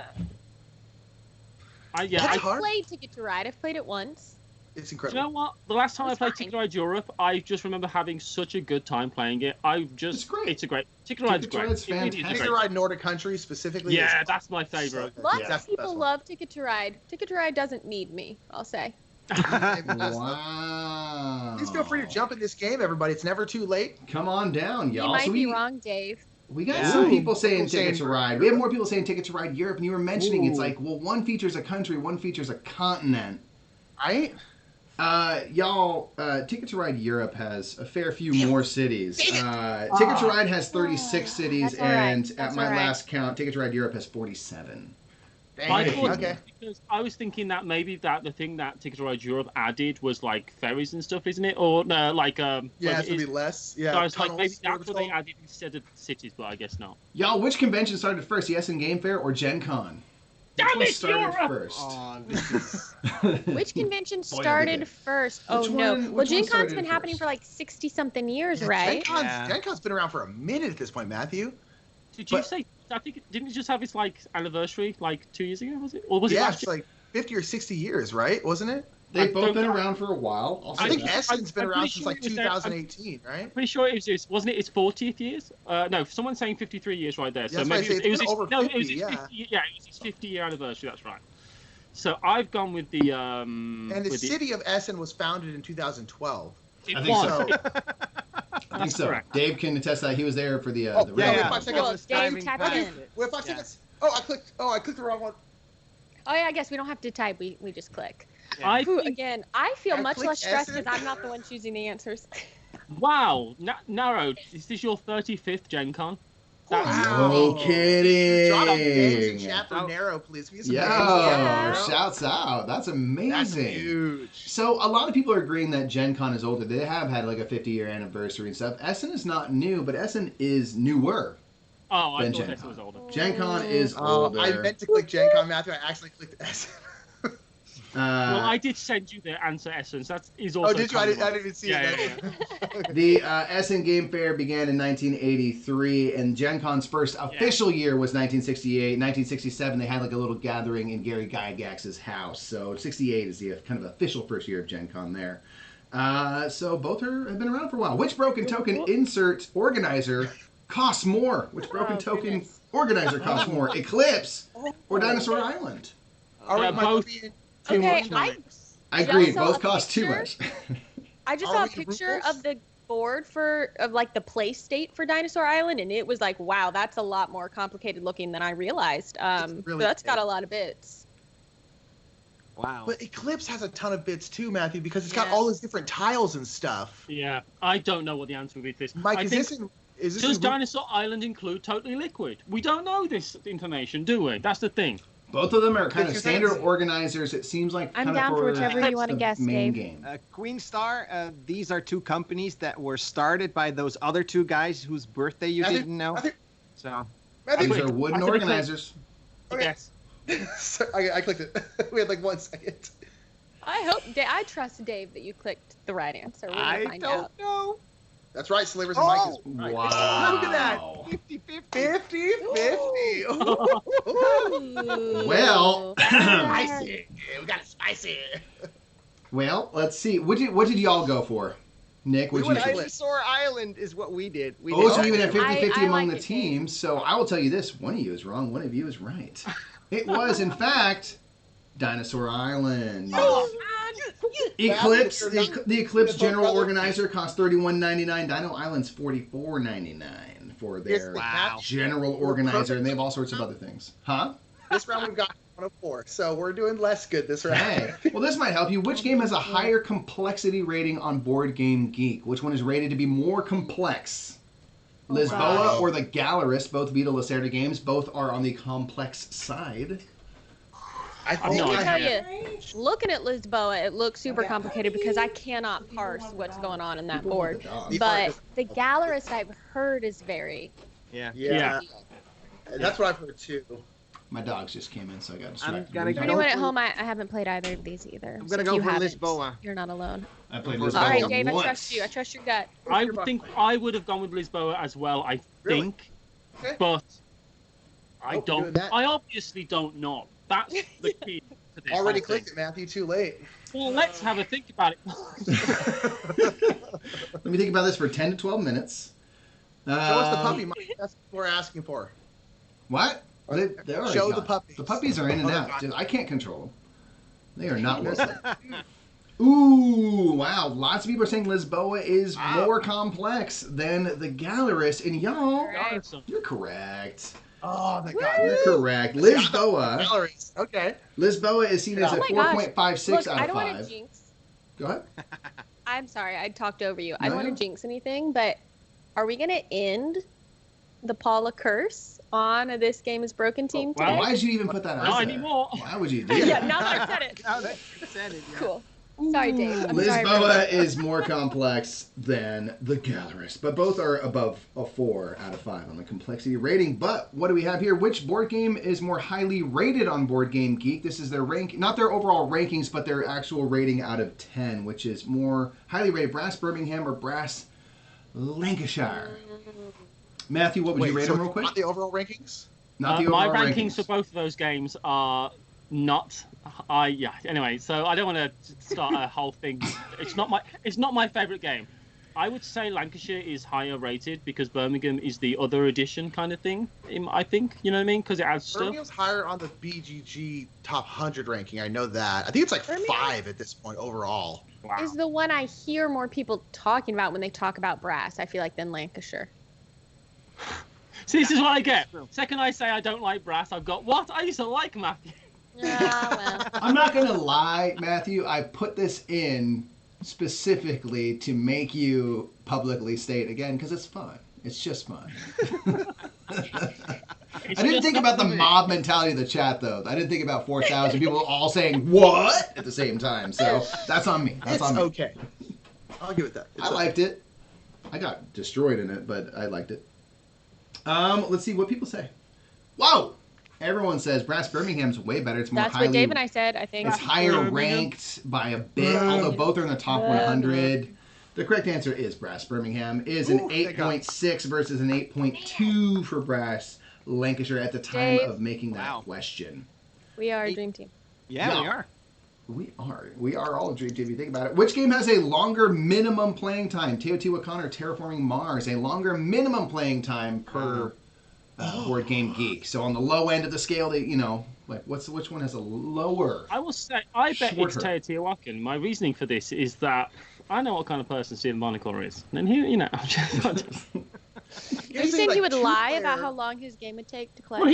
S5: I
S2: That's
S3: I've
S2: hard.
S3: played Ticket to Ride. I've played it once.
S2: It's
S5: Do you
S2: incredible.
S5: know what? The last time
S3: It's
S5: I played
S3: fine.
S5: Ticket to Ride Europe, I just remember having such a good time playing it.
S1: It's great.
S5: It's a great. Ticket to Ride's
S1: Ticket to
S5: great.
S1: Ride's
S5: It really is a
S1: fantastic.
S2: Ticket to
S5: great-
S2: Ride Nordic countries specifically.
S5: Yeah,
S2: is
S5: that's my favorite.
S2: so good.
S3: Lots
S2: Yeah,
S3: of
S2: that's the
S3: people
S2: best one.
S3: love Ticket to Ride. Ticket to Ride doesn't need me, I'll say.
S1: Wow.
S2: Please feel free to jump in this game, everybody. It's never too late.
S1: Come on down,
S3: You
S1: y'all.
S3: might
S1: So
S3: be
S1: we,
S3: wrong, Dave.
S1: we got
S4: Yeah.
S1: some people saying
S2: People saying
S1: Ticket to Ride. We have more people saying Ticket to Ride Europe, and you were mentioning it's like, well, one features a country, one features a continent.
S2: Right?
S1: Y'all, Ticket to Ride Europe has a fair few more cities. Ticket to Ride has 36 cities,
S3: That's all right.
S1: and
S3: That's
S1: at my
S3: all right.
S1: last count, Ticket to Ride Europe has 47.
S5: I
S2: Dang.
S5: thought,
S2: Okay.
S5: because I was thinking that maybe that the thing that Ticket to Ride Europe added was like ferries and stuff, isn't it? Or no, like
S2: Yeah, it's gonna be less. Yeah.
S5: So I was like, maybe
S2: tunnels,
S5: that's what they
S2: called.
S5: added instead of cities, but I guess not.
S1: Y'all, which convention started first, the Essen Game Fair or Gen Con?
S5: Damn
S1: Which one
S5: it,
S1: started
S5: Europe!
S1: first?
S4: Oh, this is...
S3: Which convention
S1: Boy,
S3: started
S1: okay.
S3: first? Oh
S1: Which
S3: no.
S1: one-
S3: Well,
S1: which one
S3: Gen Con's
S1: started
S3: been happening
S1: first?
S3: for like 60-something years,
S2: Yeah,
S3: right?
S2: Gen Con's been around for a minute at this point, Matthew.
S5: Did you
S2: But-
S5: say? I think didn't it just have its like anniversary like 2 years ago? Was it? Or was it
S2: Yeah,
S5: last
S2: it's
S5: year?
S2: like 50 or 60 years, right? Wasn't it?
S1: They've
S5: I
S1: both
S5: don't
S1: been
S5: know.
S1: around for a while. I'll
S2: I
S1: say
S2: think
S1: that.
S2: Essen's been
S5: I'm
S2: around
S5: pretty
S2: since
S5: sure
S2: like
S5: it was there.
S2: 2018, right?
S5: Pretty sure it was wasn't it its 40th years? No, someone's saying 53 years right there. So
S2: That's why I
S5: maybe
S2: say
S5: it was
S2: it's
S5: its,
S2: been over
S5: no, it was
S2: 50,
S5: its
S2: yeah.
S5: 50, yeah, it was its 50-year anniversary. That's right. So I've gone with the
S2: And the
S5: with
S2: city of Essen was founded in 2012.
S5: It
S1: I think
S5: was.
S1: so.
S5: It-
S1: I think so.
S5: correct.
S1: Dave can attest that he was there for the
S2: Oh,
S1: the
S2: yeah,
S1: railroad.
S2: yeah. 5 seconds.
S3: Well,
S4: was
S3: Dave
S4: diving
S3: tapped
S4: past
S3: in.
S4: it.
S2: Wait, 5
S4: Yeah.
S2: seconds. I clicked the wrong one.
S3: Oh yeah, I guess we don't have to type. We just click.
S5: I
S3: Whew,
S5: think,
S3: again, I feel
S2: I
S3: much
S2: clicked
S3: less stressed
S2: Essen.
S3: because I'm not the one choosing the answers.
S5: wow, narrowed. Is this your 35th Gen Con? That's
S2: Wow.
S1: No kidding.
S2: Drop names in chat for Narrow, please. We get some
S1: Yo,
S2: names.
S3: Yeah.
S1: shouts out. That's
S2: That's
S1: amazing.
S2: huge.
S1: So a lot of people are agreeing that Gen Con is older. They have had like a 50-year anniversary and stuff. Essen is not new, but Essen is newer.
S5: Oh, I
S1: Then
S5: thought
S1: Gen
S5: this
S1: Con.
S5: was older.
S1: Gen Con is
S2: Oh,
S1: older.
S2: I meant to click Gen Con, Matthew. I accidentally clicked Essen.
S5: Well, I did send you the answer essence. That is also.
S2: Oh, did you? I
S5: kind of
S2: didn't even see
S5: Yeah,
S2: it.
S5: yeah,
S1: The Essen Game Fair began in 1983, and Gen Con's first official year was 1968. 1967, they had like a little gathering in Gary Gygax's house. So 68 is the kind of official first year of Gen Con there. So both have been around for a while. Which broken token insert organizer costs more? Which broken
S3: Oh,
S1: token
S3: goodness.
S1: organizer costs more? Eclipse or Dinosaur Island?
S2: All right,
S5: Yeah,
S2: my
S5: both.
S2: puppy.
S3: Okay,
S2: much
S3: I
S1: I
S3: Just
S1: agree.
S3: saw
S1: Both
S3: a
S1: cost too
S3: picture.
S1: much.
S3: I just
S2: Are
S3: saw a
S2: we the
S3: picture
S2: rules?
S3: of the board of like the play state for Dinosaur Island, and it was like, wow, that's a lot more complicated looking than I realized.
S2: really
S3: That's got
S2: big.
S3: a lot of bits.
S4: Wow.
S2: But Eclipse has a ton of bits too, Matthew, because it's got
S3: Yeah.
S2: all those different tiles and stuff.
S5: Yeah, I don't know what the answer would be to this.
S2: Mike,
S5: I
S2: is
S5: think,
S2: this in? Is this
S5: does
S2: in,
S5: Dinosaur Island include Totally Liquid? We don't know this information, do we? That's the thing.
S1: Both of them are kind of
S2: Because
S1: standard
S2: that's-
S1: organizers. It seems like
S3: I'm
S1: kind
S3: down
S1: of
S3: for whichever you wanna
S1: the
S3: guess,
S1: main
S3: Dave.
S1: game.
S4: Queen Star, these are two companies that were started by those other two guys whose birthday you
S2: Matthew,
S4: didn't know.
S2: Matthew,
S4: So,
S2: Matthew,
S1: These are wooden
S5: I think-
S1: organizers.
S2: Okay.
S5: Yes.
S2: Sorry, I clicked it. We had like 1 second.
S3: I trust Dave that you clicked the right answer. We're gonna
S4: I
S3: find
S4: don't
S3: out.
S4: know.
S2: That's right, Slivers and Mike is right.
S1: Wow.
S2: Look at that.
S4: 50-50.
S2: 50-50.
S3: Ooh.
S1: Well,
S2: Spicy. We got it spicy.
S1: well, let's see. What did y'all go for? Nick,
S2: We
S1: what did you
S2: went
S1: choose?
S4: Dinosaur Island is what we did. We
S1: Oh,
S4: did
S1: so even at
S4: that.
S1: 50-50
S3: I
S1: among
S3: like
S1: the
S3: it, Dave.
S1: teams. So I will tell you this. One of you is wrong. One of you is right. It was, in fact, Dinosaur Island. Eclipse, the Eclipse General Organizer costs $31.99. Dino Island's $44.99 for their
S2: Wow.
S1: General Organizer, and they have all sorts of other things. Huh?
S2: This round we've got 104, so we're doing less good this round.
S1: Hey, well, this might help you. Which game has a higher complexity rating on Board Game Geek? Which one is rated to be more complex? Lisboa
S2: Wow.
S1: or the Gallerist, both Vita Lacerda games, both are on the complex side.
S2: I
S5: I'm
S2: think
S5: not-
S3: Let me
S2: I
S3: tell you, looking at Lisboa, it looks super complicated because I cannot parse what's going on in that board. But the Gallerist I've heard is very.
S4: Yeah.
S2: Yeah. That's what I've heard too.
S1: My dogs just came in, so I got distracted.
S4: gonna
S1: What
S4: go
S1: were you
S3: Anyone
S1: talking
S3: at home, I haven't played either of these either.
S4: I'm
S3: So
S4: gonna
S3: if
S4: go
S3: you
S4: for
S3: haven't,
S4: Lisboa.
S3: You're not alone.
S1: about? I played
S4: All
S1: Lisboa
S3: All right, Dave, I
S1: once.
S3: trust you. I trust your gut.
S5: I think I would have gone with Lisboa as well, I
S2: Really?
S5: think.
S2: Okay.
S5: But I
S2: Oh,
S5: don't.
S2: doing that.
S5: I obviously don't know. That's the key to this.
S2: Already
S5: I think.
S2: clicked it, Matthew. Too late.
S5: Well, let's have a think about it.
S1: Let me think about this for 10 to 12 minutes.
S2: Show us the puppy, Mike. That's what we're asking for.
S1: What? They already
S2: Show
S1: gone.
S2: the puppies.
S1: The puppies are in and
S2: Oh, they're
S1: out.
S2: gone.
S1: I can't control them. They are not welcome. Ooh, wow. Lots of people are saying Lisboa is more complex than the Gallerist. And y'all,
S3: Right.
S1: you're correct.
S2: Oh my
S3: Woo!
S2: God.
S1: You're correct. Lisboa.
S2: Calories. Okay.
S1: Lisboa is seen as
S3: Oh
S1: a
S3: my gosh.
S1: 4.56
S3: Look,
S1: out
S3: I
S1: of
S3: don't want
S1: 5.
S3: to jinx.
S1: Go ahead.
S3: I'm sorry, I talked over you. I
S1: No,
S3: don't want
S1: no.
S3: to jinx anything, but are we going to end the Paula curse on a This Game is Broken team
S5: wow.
S3: today?
S1: Why did you even put that out
S5: Not
S1: there?
S5: anymore.
S1: Why would you do
S3: Yeah,
S1: that?
S3: now that I've said it.
S4: Now that you said it, yeah.
S3: Cool. Sorry, Dave. I'm sorry.
S1: Lisboa is more complex than the Gallerist, but both are above a 4 out of 5 on the complexity rating. But what do we have here? Which board game is more highly rated on Board Game Geek? This is their not their overall rankings, but their actual rating out of 10, which is more highly rated, Brass Birmingham or Brass Lancashire? Matthew, what would you rate them real quick?
S2: Not the overall rankings?
S1: Not the
S5: My
S1: overall
S5: rankings for both of those games are not. Anyway, so I don't want to start a whole thing. It's not my favorite game. I would say Lancashire is higher rated because Birmingham is the other edition kind of thing. I think, you know what I mean, because it adds stuff.
S2: Birmingham's higher on the BGG top 100 ranking. I know that. I think it's like
S3: Birmingham
S2: 5 at this point overall.
S5: Wow.
S3: Is the one I hear more people talking about when they talk about Brass, I feel like, than Lancashire.
S5: See, this is what I get. Second I say I don't like Brass, I've got what? I used to like Matthew.
S3: Well.
S1: I'm not going to lie, Matthew. I put this in specifically to make you publicly state again because it's fun. It's just fun. I didn't think about the mob mentality of the chat, though. I didn't think about 4,000 people all saying, what? At the same time. So that's on me. That's
S2: It's
S1: on me.
S2: okay. I'll give it that. It's
S1: I liked it. I got destroyed in it, but I liked it. Let's see what people say. Whoa! Everyone says Brass Birmingham's way better. It's more
S3: That's
S1: highly.
S3: what Dave and I said, I think.
S1: It's higher ranked by a bit, although both are in the top 100. The correct answer is Brass Birmingham is an 8.6 versus an 8.2 for Brass Lancashire at the time
S3: Dave.
S1: of making that
S4: Wow.
S1: question.
S3: We are a dream team.
S4: Yeah, we are.
S1: We are all a dream team if you think about it. Which game has a longer minimum playing time? Teotihuacan or Terraforming Mars? A longer minimum playing time per Board Game Geek. So on the low end of the scale, they, like which one has a lower?
S5: I will say, I bet it's
S1: Shorter.
S5: Teotihuacan. My reasoning for this is that I know what kind of person Stephen Monacore is. And he, I'm just
S3: Are you saying he would lie about how long his game would take to play?
S5: Well,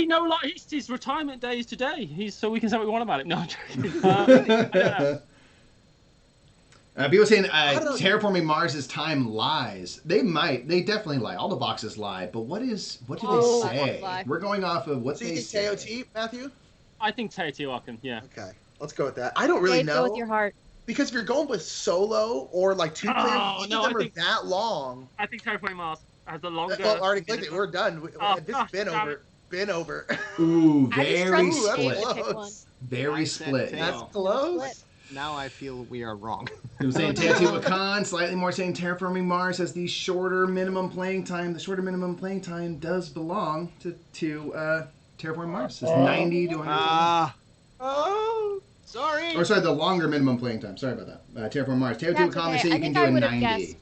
S5: his retirement day is today. So we can say what we want about it. No, I'm joking. I don't know.
S1: People saying Terraforming Mars' time lies. They definitely lie. All the boxes lie. But what do they say?
S3: lie.
S1: We're going off of what
S2: So
S1: they
S2: you
S1: say.
S2: think KOT, Matthew?
S5: I think Teotihuacan, yeah.
S2: Okay, let's go with that. I don't really
S3: Dave,
S2: know.
S3: go with your heart.
S2: Because if you're going with solo or like 2 players,
S5: Oh,
S2: each
S5: no,
S2: of them
S5: I
S2: are
S5: think-
S2: that long.
S5: I think Terraforming Mars has the longer.
S2: Well, already clicked it. We're done.
S5: Oh,
S2: This
S5: gosh,
S2: has
S5: damn
S2: been over.
S1: Ooh,
S3: I just
S1: very
S3: trust Dave
S1: split.
S3: to pick one.
S1: Very
S4: I said
S1: split.
S4: Tay.
S2: That's
S1: Wow.
S2: close.
S3: Split.
S4: Now I feel we are wrong.
S1: I'm saying Teotihuacan, slightly more saying Terraforming Mars has the shorter minimum playing time. The shorter minimum playing time does belong to Terraforming Mars. It's 90 to 100.
S2: Oh.
S4: Sorry.
S1: Or sorry, the longer minimum playing time. Sorry about that. Terraforming Mars.
S3: That's
S1: Teotihuacan, they
S3: okay.
S1: say
S3: I
S1: you can
S3: think
S1: do
S3: I
S1: a
S3: would've
S1: 90.
S3: guessed.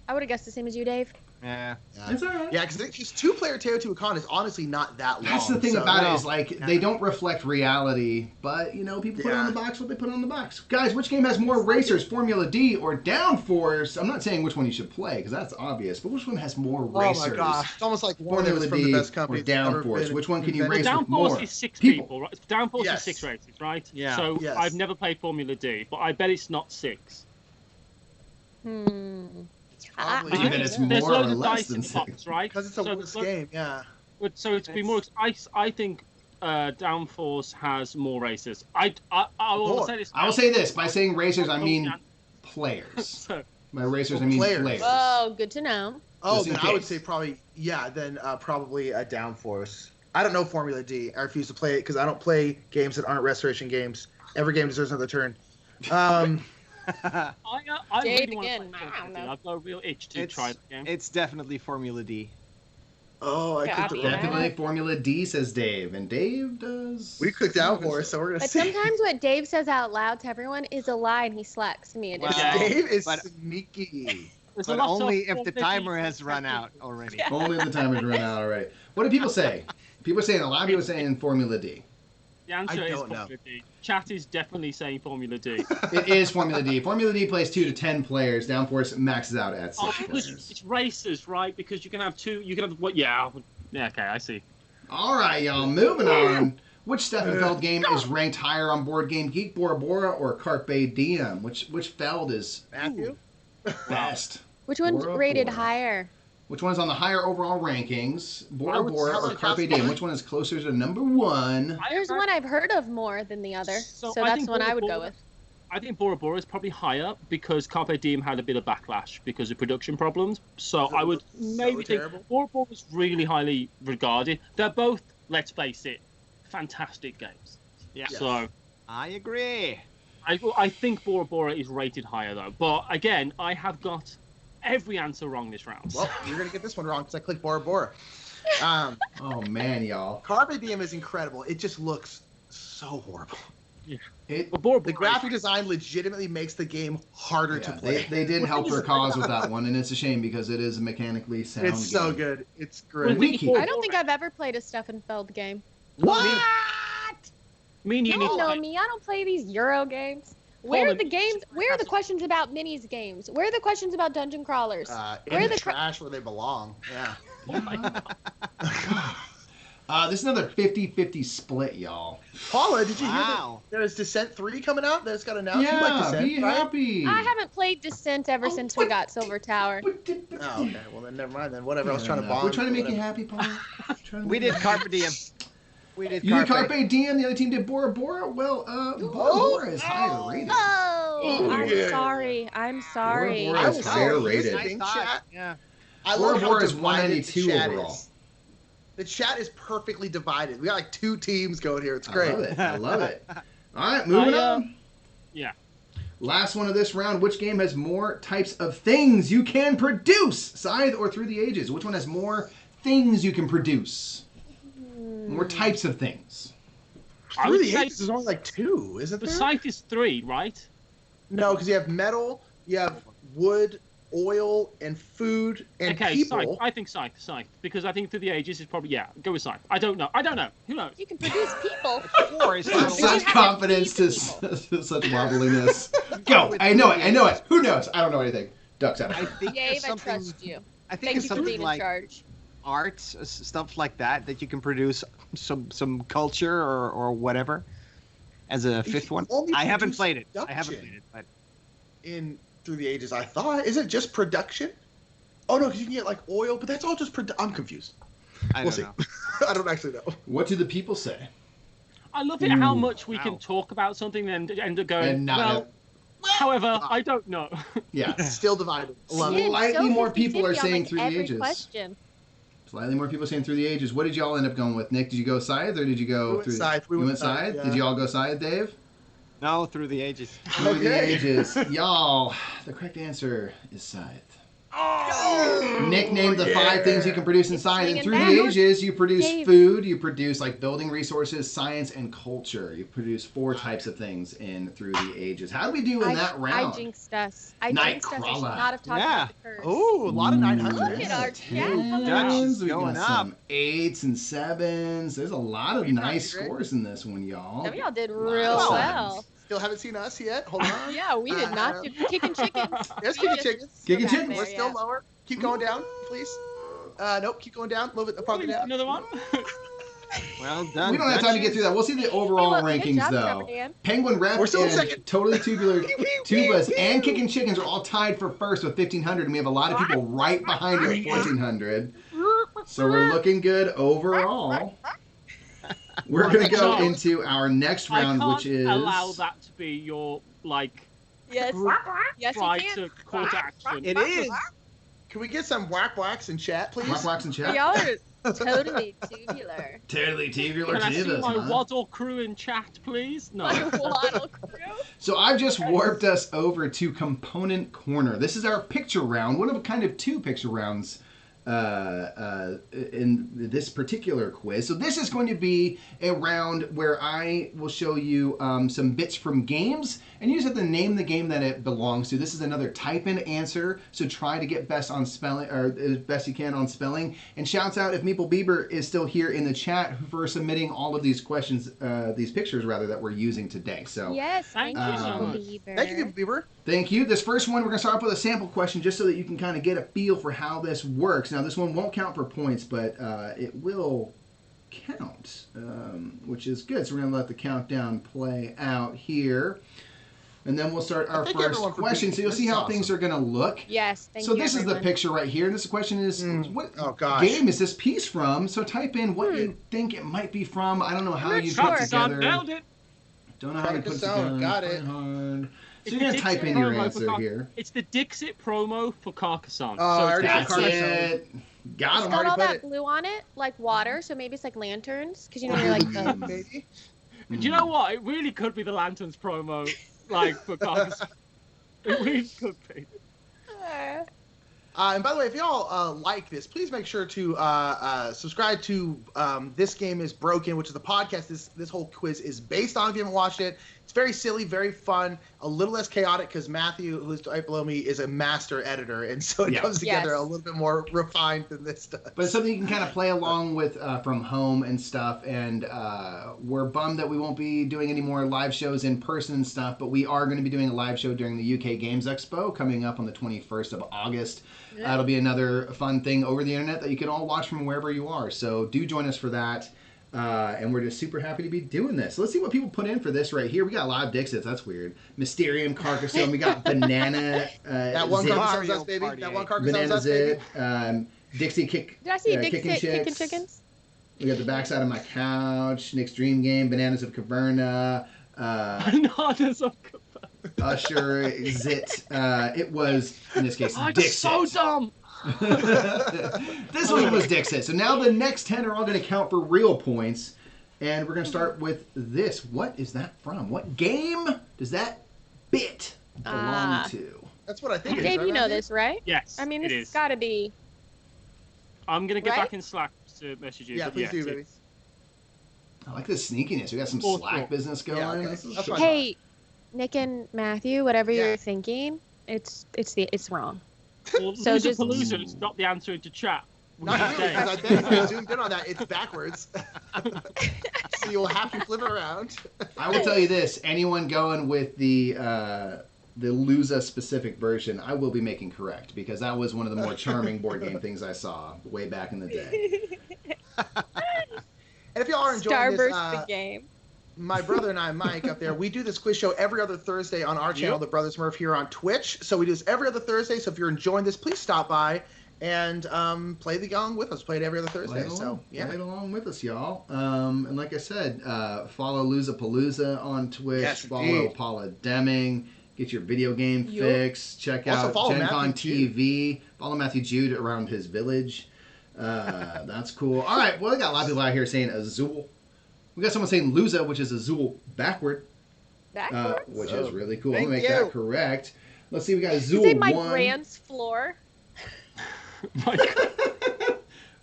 S3: I would have guessed the same as you, Dave.
S4: Yeah.
S1: That's all right.
S2: Yeah, because 2-player Teotihuacan is honestly not that long.
S1: That's the thing
S2: so-
S1: about it
S4: No.
S1: is like they don't reflect reality, but people put on the box what they put on the box. Guys, which game has more racers, Formula D or Downforce? I'm not saying which one you should play because that's obvious, but which one has more
S2: Oh
S1: racers?
S2: my gosh. It's almost like one
S1: Formula
S2: is from
S1: D
S2: the best
S1: or
S2: company. that's ever
S1: Downforce?
S2: been
S1: Which one can you
S2: invented.
S1: race with
S5: Downforce
S1: more
S5: is 6
S1: people?
S5: people, right? Downforce
S2: Yes.
S5: is 6 races, right?
S4: Yeah.
S5: So
S2: Yes.
S5: I've never played Formula D, but I bet it's not 6.
S2: It's probably
S1: But you bet it's
S5: There's
S1: more or
S5: loads of
S1: less
S5: dice
S1: than
S5: in the
S1: 6.
S5: box, right?
S2: because it's a worse game. Yeah.
S5: So to be more, I think Downforce has more races. I will
S2: More.
S5: say this.
S1: I will say this by saying racers, I mean players.
S5: So,
S1: By racers,
S2: Oh,
S1: I mean
S2: players.
S1: players.
S3: Oh, good to know.
S2: Oh,
S1: Just in
S2: then I would
S1: case.
S2: say probably probably a Downforce. I don't know Formula D. I refuse to play it because I don't play games that aren't restoration games. Every game deserves another turn.
S5: I
S3: Jade
S5: really want to
S3: again.
S5: play
S3: I don't
S5: Formula D.
S3: know.
S5: I've got a real itch to
S4: It's-
S5: try the game.
S4: It's definitely Formula D.
S2: Oh, I
S3: Yeah,
S2: clicked it
S3: yeah.
S2: wrong.
S1: Definitely Formula D, says Dave, and Dave does.
S2: We clicked Downforce, so we're gonna
S3: But
S2: see.
S3: sometimes what Dave says out loud to everyone is a lie, and he slacks me a
S4: Wow.
S3: different way.
S2: Dave is
S4: But-
S2: sneaky.
S5: There's a
S4: But
S5: lot of
S4: only if the
S5: Formula D
S4: timer has
S5: games.
S4: run out already.
S3: Yeah.
S1: Only the timer's run out already. What do people say? People are saying a lot of people are saying Formula D.
S5: The answer
S2: I
S5: is
S2: don't know.
S5: Formula D. Chat is definitely saying Formula D.
S1: It is Formula D. Formula D plays 2 to 10 players. Downforce maxes out at 6
S5: Oh, because
S1: players.
S5: it's racers, right? Because you can have two. You can have what? Yeah. Okay, I see.
S1: All right, y'all. Moving on. Which Stefan Feld game is ranked higher on Board Game Geek, Bora Bora, or Carpe Diem? Which Feld is
S2: Matthew?
S1: best?
S3: Which one's
S1: Bora
S3: rated
S1: Bora.
S3: higher?
S1: Which one's on the higher overall rankings? Bora Bora
S2: how
S1: or
S2: many
S1: Carpe
S2: counts
S1: Diem?
S2: are-
S1: Which one is closer to number one?
S3: There's one I've heard of more than the other, so
S5: I
S3: that's
S5: think
S3: one I would
S5: Bora
S3: go
S5: Bora-
S3: with.
S5: I think Bora Bora is probably higher because Carpe Diem had a bit of backlash because of production problems. So I would maybe think
S2: terrible?
S5: Bora Bora is really highly regarded. They're both, let's face it, fantastic games.
S4: Yeah.
S5: So
S4: I agree.
S5: I think Bora Bora is rated higher though. But again, I have got every answer wrong this round.
S2: Well, you're gonna get this one wrong because I clicked Bora Bora.
S1: Oh man, y'all.
S2: Carpe Diem is incredible. It just looks so horrible.
S5: But Bora
S2: The
S5: Bora,
S2: graphic design legitimately makes the game harder to
S1: Yeah,
S2: play.
S1: they didn't help their cause with that one, and it's a shame because it is a mechanically sound.
S2: It's so
S1: game.
S2: good. It's
S5: Well,
S2: great.
S1: Wiki.
S3: I don't think I've ever played a Stefan Feld game.
S2: What?
S5: me and you
S3: You
S5: need
S3: don't
S5: to
S3: know
S5: play-
S3: me. I don't play these Euro games. Where are
S5: Hold
S3: the
S5: on.
S3: games? Where are the questions about minis games? Where are the questions about dungeon crawlers?
S2: In
S3: Where
S2: the
S3: the cra-
S2: trash where they belong. Yeah.
S5: Oh my God.
S1: This is another 50-50 split, y'all.
S2: Paula, did you hear that
S4: Wow.
S2: there's Descent 3 coming out? That's got announced. You like
S1: Yeah,
S2: Descent,
S1: be
S2: right?
S1: happy.
S3: I haven't played Descent ever since we got Silver Tower.
S2: Oh, okay. Well, then never mind. Then whatever. I was trying to bond.
S1: We're trying to make
S2: whatever.
S1: you happy, Paul. Trying to
S4: We
S1: make
S4: did
S1: you
S4: Carpe Diem. We did
S1: You did
S4: Carpe.
S1: Carpe Diem, the other team did Bora Bora. Well, Bora Bora is higher rated.
S3: Oh, I'm
S2: yeah.
S3: sorry. I'm sorry.
S1: Bora
S2: I
S1: Bora
S2: will
S1: is
S2: say,
S1: higher
S2: here's
S1: rated.
S2: the thing,
S4: Nice thought.
S2: chat.
S4: Yeah.
S2: I
S1: Bora
S2: love how
S1: Bora is
S2: divided the
S1: 192
S2: chat
S1: overall.
S2: is. The chat is perfectly divided. We got like 2 teams going here. It's
S1: I
S2: great.
S1: love it. I love it. All right, moving on.
S5: Yeah.
S1: Last one of this round. Which game has more types of things you can produce? Scythe or Through the Ages? Which one has more things you can produce? More types of things.
S5: I
S2: Through
S5: would
S2: the
S5: say
S2: Ages is only like 2, isn't
S5: the
S2: there?
S5: site is 3, right?
S2: No, because you have metal, you have wood, oil, and food, and
S5: Okay,
S2: people.
S5: Scythe. I think Scythe, because I think Through the Ages is probably, yeah, go with Scythe. I don't know. Who knows?
S3: You can produce people.
S4: Four is
S3: Such
S1: Such
S3: You have to
S1: confidence to
S3: feed
S1: such wobbliness. Go. I know it. Who knows? I don't know anything. Ducks out.
S4: I think
S3: Dave,
S4: it's
S3: I
S4: something.
S3: trust you.
S4: I think
S3: Thank
S4: it's
S3: you for
S4: something
S3: being in
S4: like
S3: charge.
S4: art, stuff like that you can produce some culture or whatever. As a fifth one,
S2: only
S4: I haven't
S2: produce
S4: played it. I haven't
S2: production.
S4: played it, but
S2: In Through the Ages, I thought. Is it just production? Oh no, because you can get like oil, but that's all just I'm confused.
S4: I
S2: We'll
S4: don't
S2: see.
S4: know.
S2: I don't actually know.
S1: What do the people say?
S5: I love it how much we
S4: wow.
S5: can talk about something and end up going,
S1: And not
S5: well,
S1: know.
S5: however, I don't know.
S1: Yeah.
S2: Still divided. Love it.
S3: Again,
S1: Slightly
S3: so
S1: more people
S3: 50-50
S1: are
S3: on,
S1: saying
S3: like,
S1: Through the
S3: every
S1: Ages.
S3: question.
S1: Slightly more people saying Through the Ages. What did y'all end up going with? Nick, did you go Scythe or did you go
S2: We went
S1: through?
S2: Scythe.
S1: You went Scythe?
S2: yeah.
S1: Did you all go Scythe, Dave?
S4: No, Through the Ages.
S1: Through the
S2: Okay.
S1: Ages. Y'all, the correct answer is Scythe.
S2: Oh,
S1: Nick named the 5 things you can produce in Scythe. And
S3: swinging
S1: Through the
S3: back.
S1: Ages, you produce
S3: Dave.
S1: food, you produce like building resources, science, and culture. You produce 4 types of things in Through the Ages. How did we do in that round?
S3: I jinxed us. I jinxed us. I should
S1: Nightcrawler.
S3: not have talked
S4: Yeah.
S3: about the curse.
S2: Oh, a lot of 900s.
S3: Look at our chat.
S4: Dutch is
S1: We
S4: going
S1: got
S4: up.
S1: some 8s and 7s. There's a lot of
S2: Pretty
S1: nice
S2: nice,
S1: scores in this one, y'all.
S3: Some of y'all did
S1: Lot
S3: real
S1: of
S3: well.
S1: sevens.
S2: Still haven't seen us yet. Hold on.
S3: Yeah, we did not do kicking chickens.
S2: There's
S3: We
S2: kicking
S3: just-
S2: chickens.
S1: Kicking
S3: back
S1: chickens.
S3: there,
S2: We're still
S3: yeah.
S2: lower. Keep going down, please. Nope, keep going down. A little bit farther down.
S5: Another one?
S4: Well done.
S1: We don't have time to get through that. We'll see the overall
S3: Hey, look, good
S1: rankings
S3: job,
S1: though.
S3: Trevor Dan.
S1: Penguin Rep
S2: We're still in
S1: and
S2: second.
S1: Totally Tubular Tubas and Kicking Chickens are all tied for first with 1,500, and we have a lot of people right behind you at 1,400. So we're looking good overall. We're gonna go into our next
S5: I
S1: round,
S5: can't
S1: which is
S5: allow that to be your, like,
S3: Yes. Yes, you
S5: try
S3: can.
S5: to call to action.
S4: It is.
S2: Can we get some whack-whacks in chat, please?
S1: Wax Wax and Chat.
S3: Y'all are totally tubular.
S1: Totally Tubular
S5: Can I see
S1: Tubas,
S5: my
S1: man.
S5: Waddle crew in chat, please? No.
S3: My waddle crew.
S1: So I've just warped us over to Component Corner. This is our picture round, one of kind of 2 picture rounds in this particular quiz. So this is going to be a round where I will show you some bits from games, and you just have to name the game that it belongs to. This is another type-in answer, so try to get best on spelling, or as best you can on spelling. And shouts out if Meeple Bieber is still here in the chat for submitting all of these questions, these pictures rather, that we're using today. So
S3: Yes, thank you,
S5: Thank you so much.
S3: Bieber.
S2: Thank you, Bieber.
S1: thank you. This first one, we're going to start off with a sample question just so that you can kind of get a feel for how this works. Now, this one won't count for points, but it will count, which is good. So we're going to let the countdown play out here. And then we'll start our first question. So you'll see how things are going to look.
S3: Yes, thank you,
S1: So this is
S3: everyone.
S1: the picture right here. And this question is, what
S2: gosh.
S1: game is this piece from? So type in what you think it might be from. I don't know how you put it together.
S5: Nailed it.
S1: Don't know how you put it together.
S2: Got it.
S1: Hard. So
S5: It's
S1: you're going to
S5: the
S1: type in
S5: Dixit
S1: your
S5: promo
S1: answer
S5: for
S1: here.
S5: It's the Dixit promo for Carcassonne.
S2: Oh, I already
S1: That's
S2: Carcassonne.
S1: it. Got
S3: It's
S1: him.
S3: got all
S2: put
S3: that
S2: it.
S3: blue on it, like water, so maybe it's like lanterns, because you know you're like the...
S2: Maybe.
S5: Do you know what? It really could be the Lanterns promo, like for Carcassonne. It really could be.
S2: And by the way, if y'all like this, please make sure to subscribe to This Game Is Broken, which is the podcast this whole quiz is based on. If you haven't watched it, it's very silly, very fun, a little less chaotic because Matthew, who's right below me, is a master editor, and so it comes together a little bit more refined than this does.
S1: But it's something you can kind of play along with from home and stuff. And we're bummed that we won't be doing any more live shows in person and stuff. But we are going to be doing a live show during the UK Games Expo coming up on the 21st of August. It'll be another fun thing over the internet that you can all watch from wherever you are. So do join us for that. And we're just super happy to be doing this. Let's see what people put in for this right here. We got a lot of Dixits. That's weird. Mysterium, Carcassonne. We got Banana.
S2: That one
S1: Zip.
S2: Carcassone's us, baby. That one Carcassone's
S1: Banana
S2: us, baby.
S1: Zip. Dixie Kick.
S3: Did I see
S1: Kicking
S3: Dixit kicking
S1: Chicks.
S3: chickens?
S1: We got the backside of my couch. Nick's Dream Game. Bananas of Caverna.
S5: Bananas of Caverna.
S1: Usher. Zit. It was, in this case,
S5: I'm
S1: Dixit.
S5: so dumb.
S1: This one was Dixit. So now the next 10 are all going to count for real points. And we're going to start with this. What is that from? What game does that bit belong to?
S2: That's what I think.
S3: Dave, you know this, right?
S5: Yes,
S3: I mean,
S5: it
S3: this
S5: is.
S3: has got to be...
S5: I'm going to get
S3: Right?
S5: back in Slack to message you.
S2: Yeah,
S5: but
S2: please
S5: yes,
S2: do, baby.
S5: it's-
S1: I like this sneakiness. We got some
S5: Fourth
S1: Slack
S5: floor.
S1: business going.
S2: Yeah, okay.
S1: This is
S2: That's
S1: fun.
S2: fine.
S3: Hey, Nick and Matthew, whatever
S2: Yeah.
S3: you're thinking, it's wrong.
S5: Well,
S3: So
S5: Loser
S3: just-
S5: Palooza just got the answer into chat.
S2: Not really, because I bet if you zoomed in on that, it's backwards. So you'll have to flip it around.
S1: I will tell you this: anyone going with the Lusa specific version, I will be making correct because that was one of the more charming board game things I saw way back in the day.
S2: And if y'all are enjoying
S3: Starburst
S2: this,
S3: the game.
S2: my brother and I, Mike, up there, we do this quiz show every other Thursday on our channel, The Brothers Murph, here on Twitch. So we do this every other Thursday. So if you're enjoying this, please stop by and play the along with us. Play it every other Thursday.
S1: Play
S2: So
S1: it along with us, y'all. And like I said, follow Lusa Palooza on Twitch.
S2: Yes,
S1: follow
S2: indeed.
S1: Paula Deming. Get your video game fix. Check
S2: Also
S1: out
S2: follow
S1: Gen Con
S2: Matthew
S1: TV. Follow Matthew Jude around his village. That's cool. All right. Well, we got a lot of people out here saying Azul. We got someone saying Lusa, which is Azul backward,
S3: Backwards?
S1: which is really cool.
S2: Thank
S1: I'm going to
S2: you.
S1: make that correct. Let's see. We got Azul
S3: Is it my
S1: 1.
S3: Grand's floor?
S5: My God.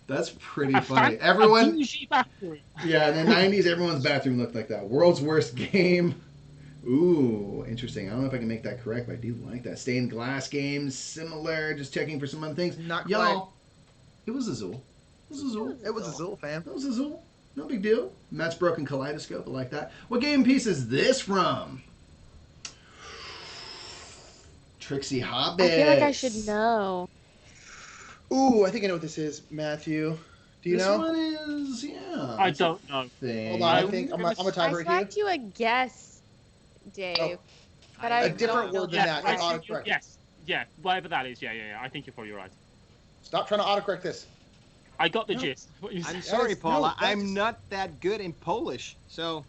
S1: That's pretty
S5: A
S1: funny.
S5: fan-
S1: Everyone.
S5: a bougie bathroom.
S1: Yeah, in the 90s, everyone's bathroom looked like that. World's worst game. Ooh, interesting. I don't know if I can make that correct, but I do like that. Stained glass games, similar. Just checking for some other things.
S2: Not
S1: Y'all, it was Azul. It was Azul.
S2: it was Azul, fam.
S1: It was Azul. No big deal. Matt's Broken Kaleidoscope. I like that. What game piece is this from? Trixie Hobbit.
S3: I feel like I should know.
S2: Ooh, I think I know what this is, Matthew. Do you
S1: this
S2: know?
S1: one is, yeah.
S5: I
S1: it's a
S5: don't know.
S1: thing.
S2: Hold on, I think I'm a
S3: I
S2: timer here.
S3: slacked you a guess, Dave.
S2: Oh.
S3: But
S2: A
S3: I
S2: different
S3: don't know
S2: word than
S3: the
S2: that.
S3: right.
S2: It's autocorrect.
S5: Yes, yeah, whatever that is. Yeah. I think you're probably right.
S2: Stop trying to autocorrect this.
S5: I got the
S1: No.
S5: gist. What you
S4: I'm
S5: said.
S4: sorry,
S2: Yes,
S4: Paula.
S2: no,
S4: I'm
S2: that's-
S4: not that good in Polish, so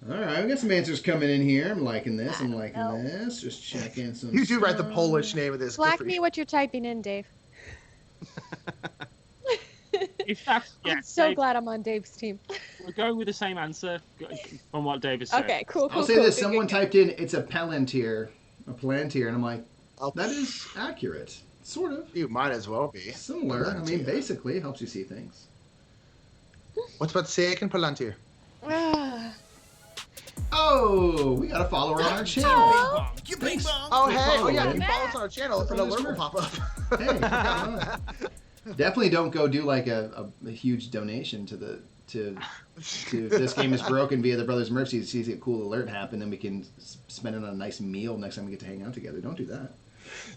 S1: All right, we got some answers coming in here. I'm liking this. I'm
S3: I
S1: liking
S3: don't know.
S1: this. Just checking some.
S2: You do write the
S1: stuff.
S2: Polish name of this. Good
S3: Slack
S2: for
S3: me
S2: you.
S3: what you're typing in, Dave.
S5: If that's
S3: I'm so
S5: Dave,
S3: glad I'm on Dave's team.
S5: we're going with the same answer from what David said.
S3: Okay, cool.
S1: I'll say this: someone typed in it's a Palantir, and I'm like,
S2: Oh,
S1: that is accurate. Sort of
S2: You might as well be.
S1: similar. I mean,
S2: Palantir.
S1: basically, it helps you see things.
S2: What's about second Palantir?
S3: Ah.
S1: Oh, we got a follower on our channel.
S3: Oh.
S1: Thanks.
S2: Oh, hey. Oh, yeah.
S1: following.
S2: If you follow us on our channel, an
S1: Brothers
S2: alert will
S1: Murph.
S2: pop up.
S1: Hey, definitely don't go do like a huge donation to This Game Is Broken via the Brothers Mercy to see a cool alert happen, and we can spend it on a nice meal next time we get to hang out together. Don't do that.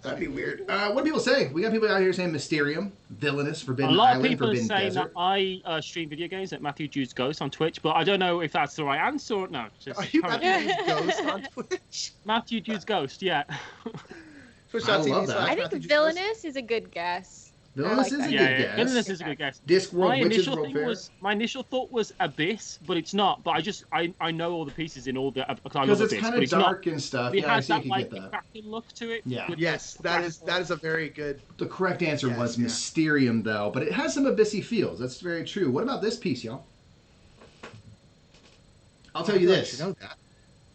S1: That'd be weird. What do people say? We got people out here saying Mysterium, Villainous,
S5: A
S1: Forbidden
S5: lot of
S1: Island,
S5: people are
S1: Forbidden
S5: saying
S1: Desert.
S5: that I stream video games at Matthew Jude's Ghost on Twitch, but I don't know if that's the right answer or no. Just
S2: Are you
S5: current-
S2: Matthew Jude's Ghost on Twitch?
S5: Matthew Jude's Ghost, yeah.
S1: I love that.
S3: I think Villainous is a good guess.
S1: Villainous
S3: I like
S1: is a
S3: that.
S1: good
S5: Yeah,
S1: guess.
S5: Villainous is a good guess.
S1: Discworld,
S5: My
S1: Witches,
S5: initial
S1: World
S5: thing
S1: Fair.
S5: my initial thought was Abyss, but it's not. But I know all the pieces in all the
S1: Because it's
S5: Abyss,
S1: kind
S5: but
S1: of
S5: it's
S1: dark
S5: not.
S1: and stuff.
S5: It
S1: Yeah, I
S5: has
S1: see you
S5: that
S1: can
S5: like
S1: get that.
S5: cracking look to it.
S1: Yeah.
S5: with
S2: Yes,
S5: the
S2: that is a very good.
S1: The correct answer
S2: Yes,
S1: was
S2: yeah.
S1: Mysterium, though, but it has some abyssy feels. That's very true. What about this piece, y'all? I'll tell you
S2: I feel like I
S1: this.
S2: should know that.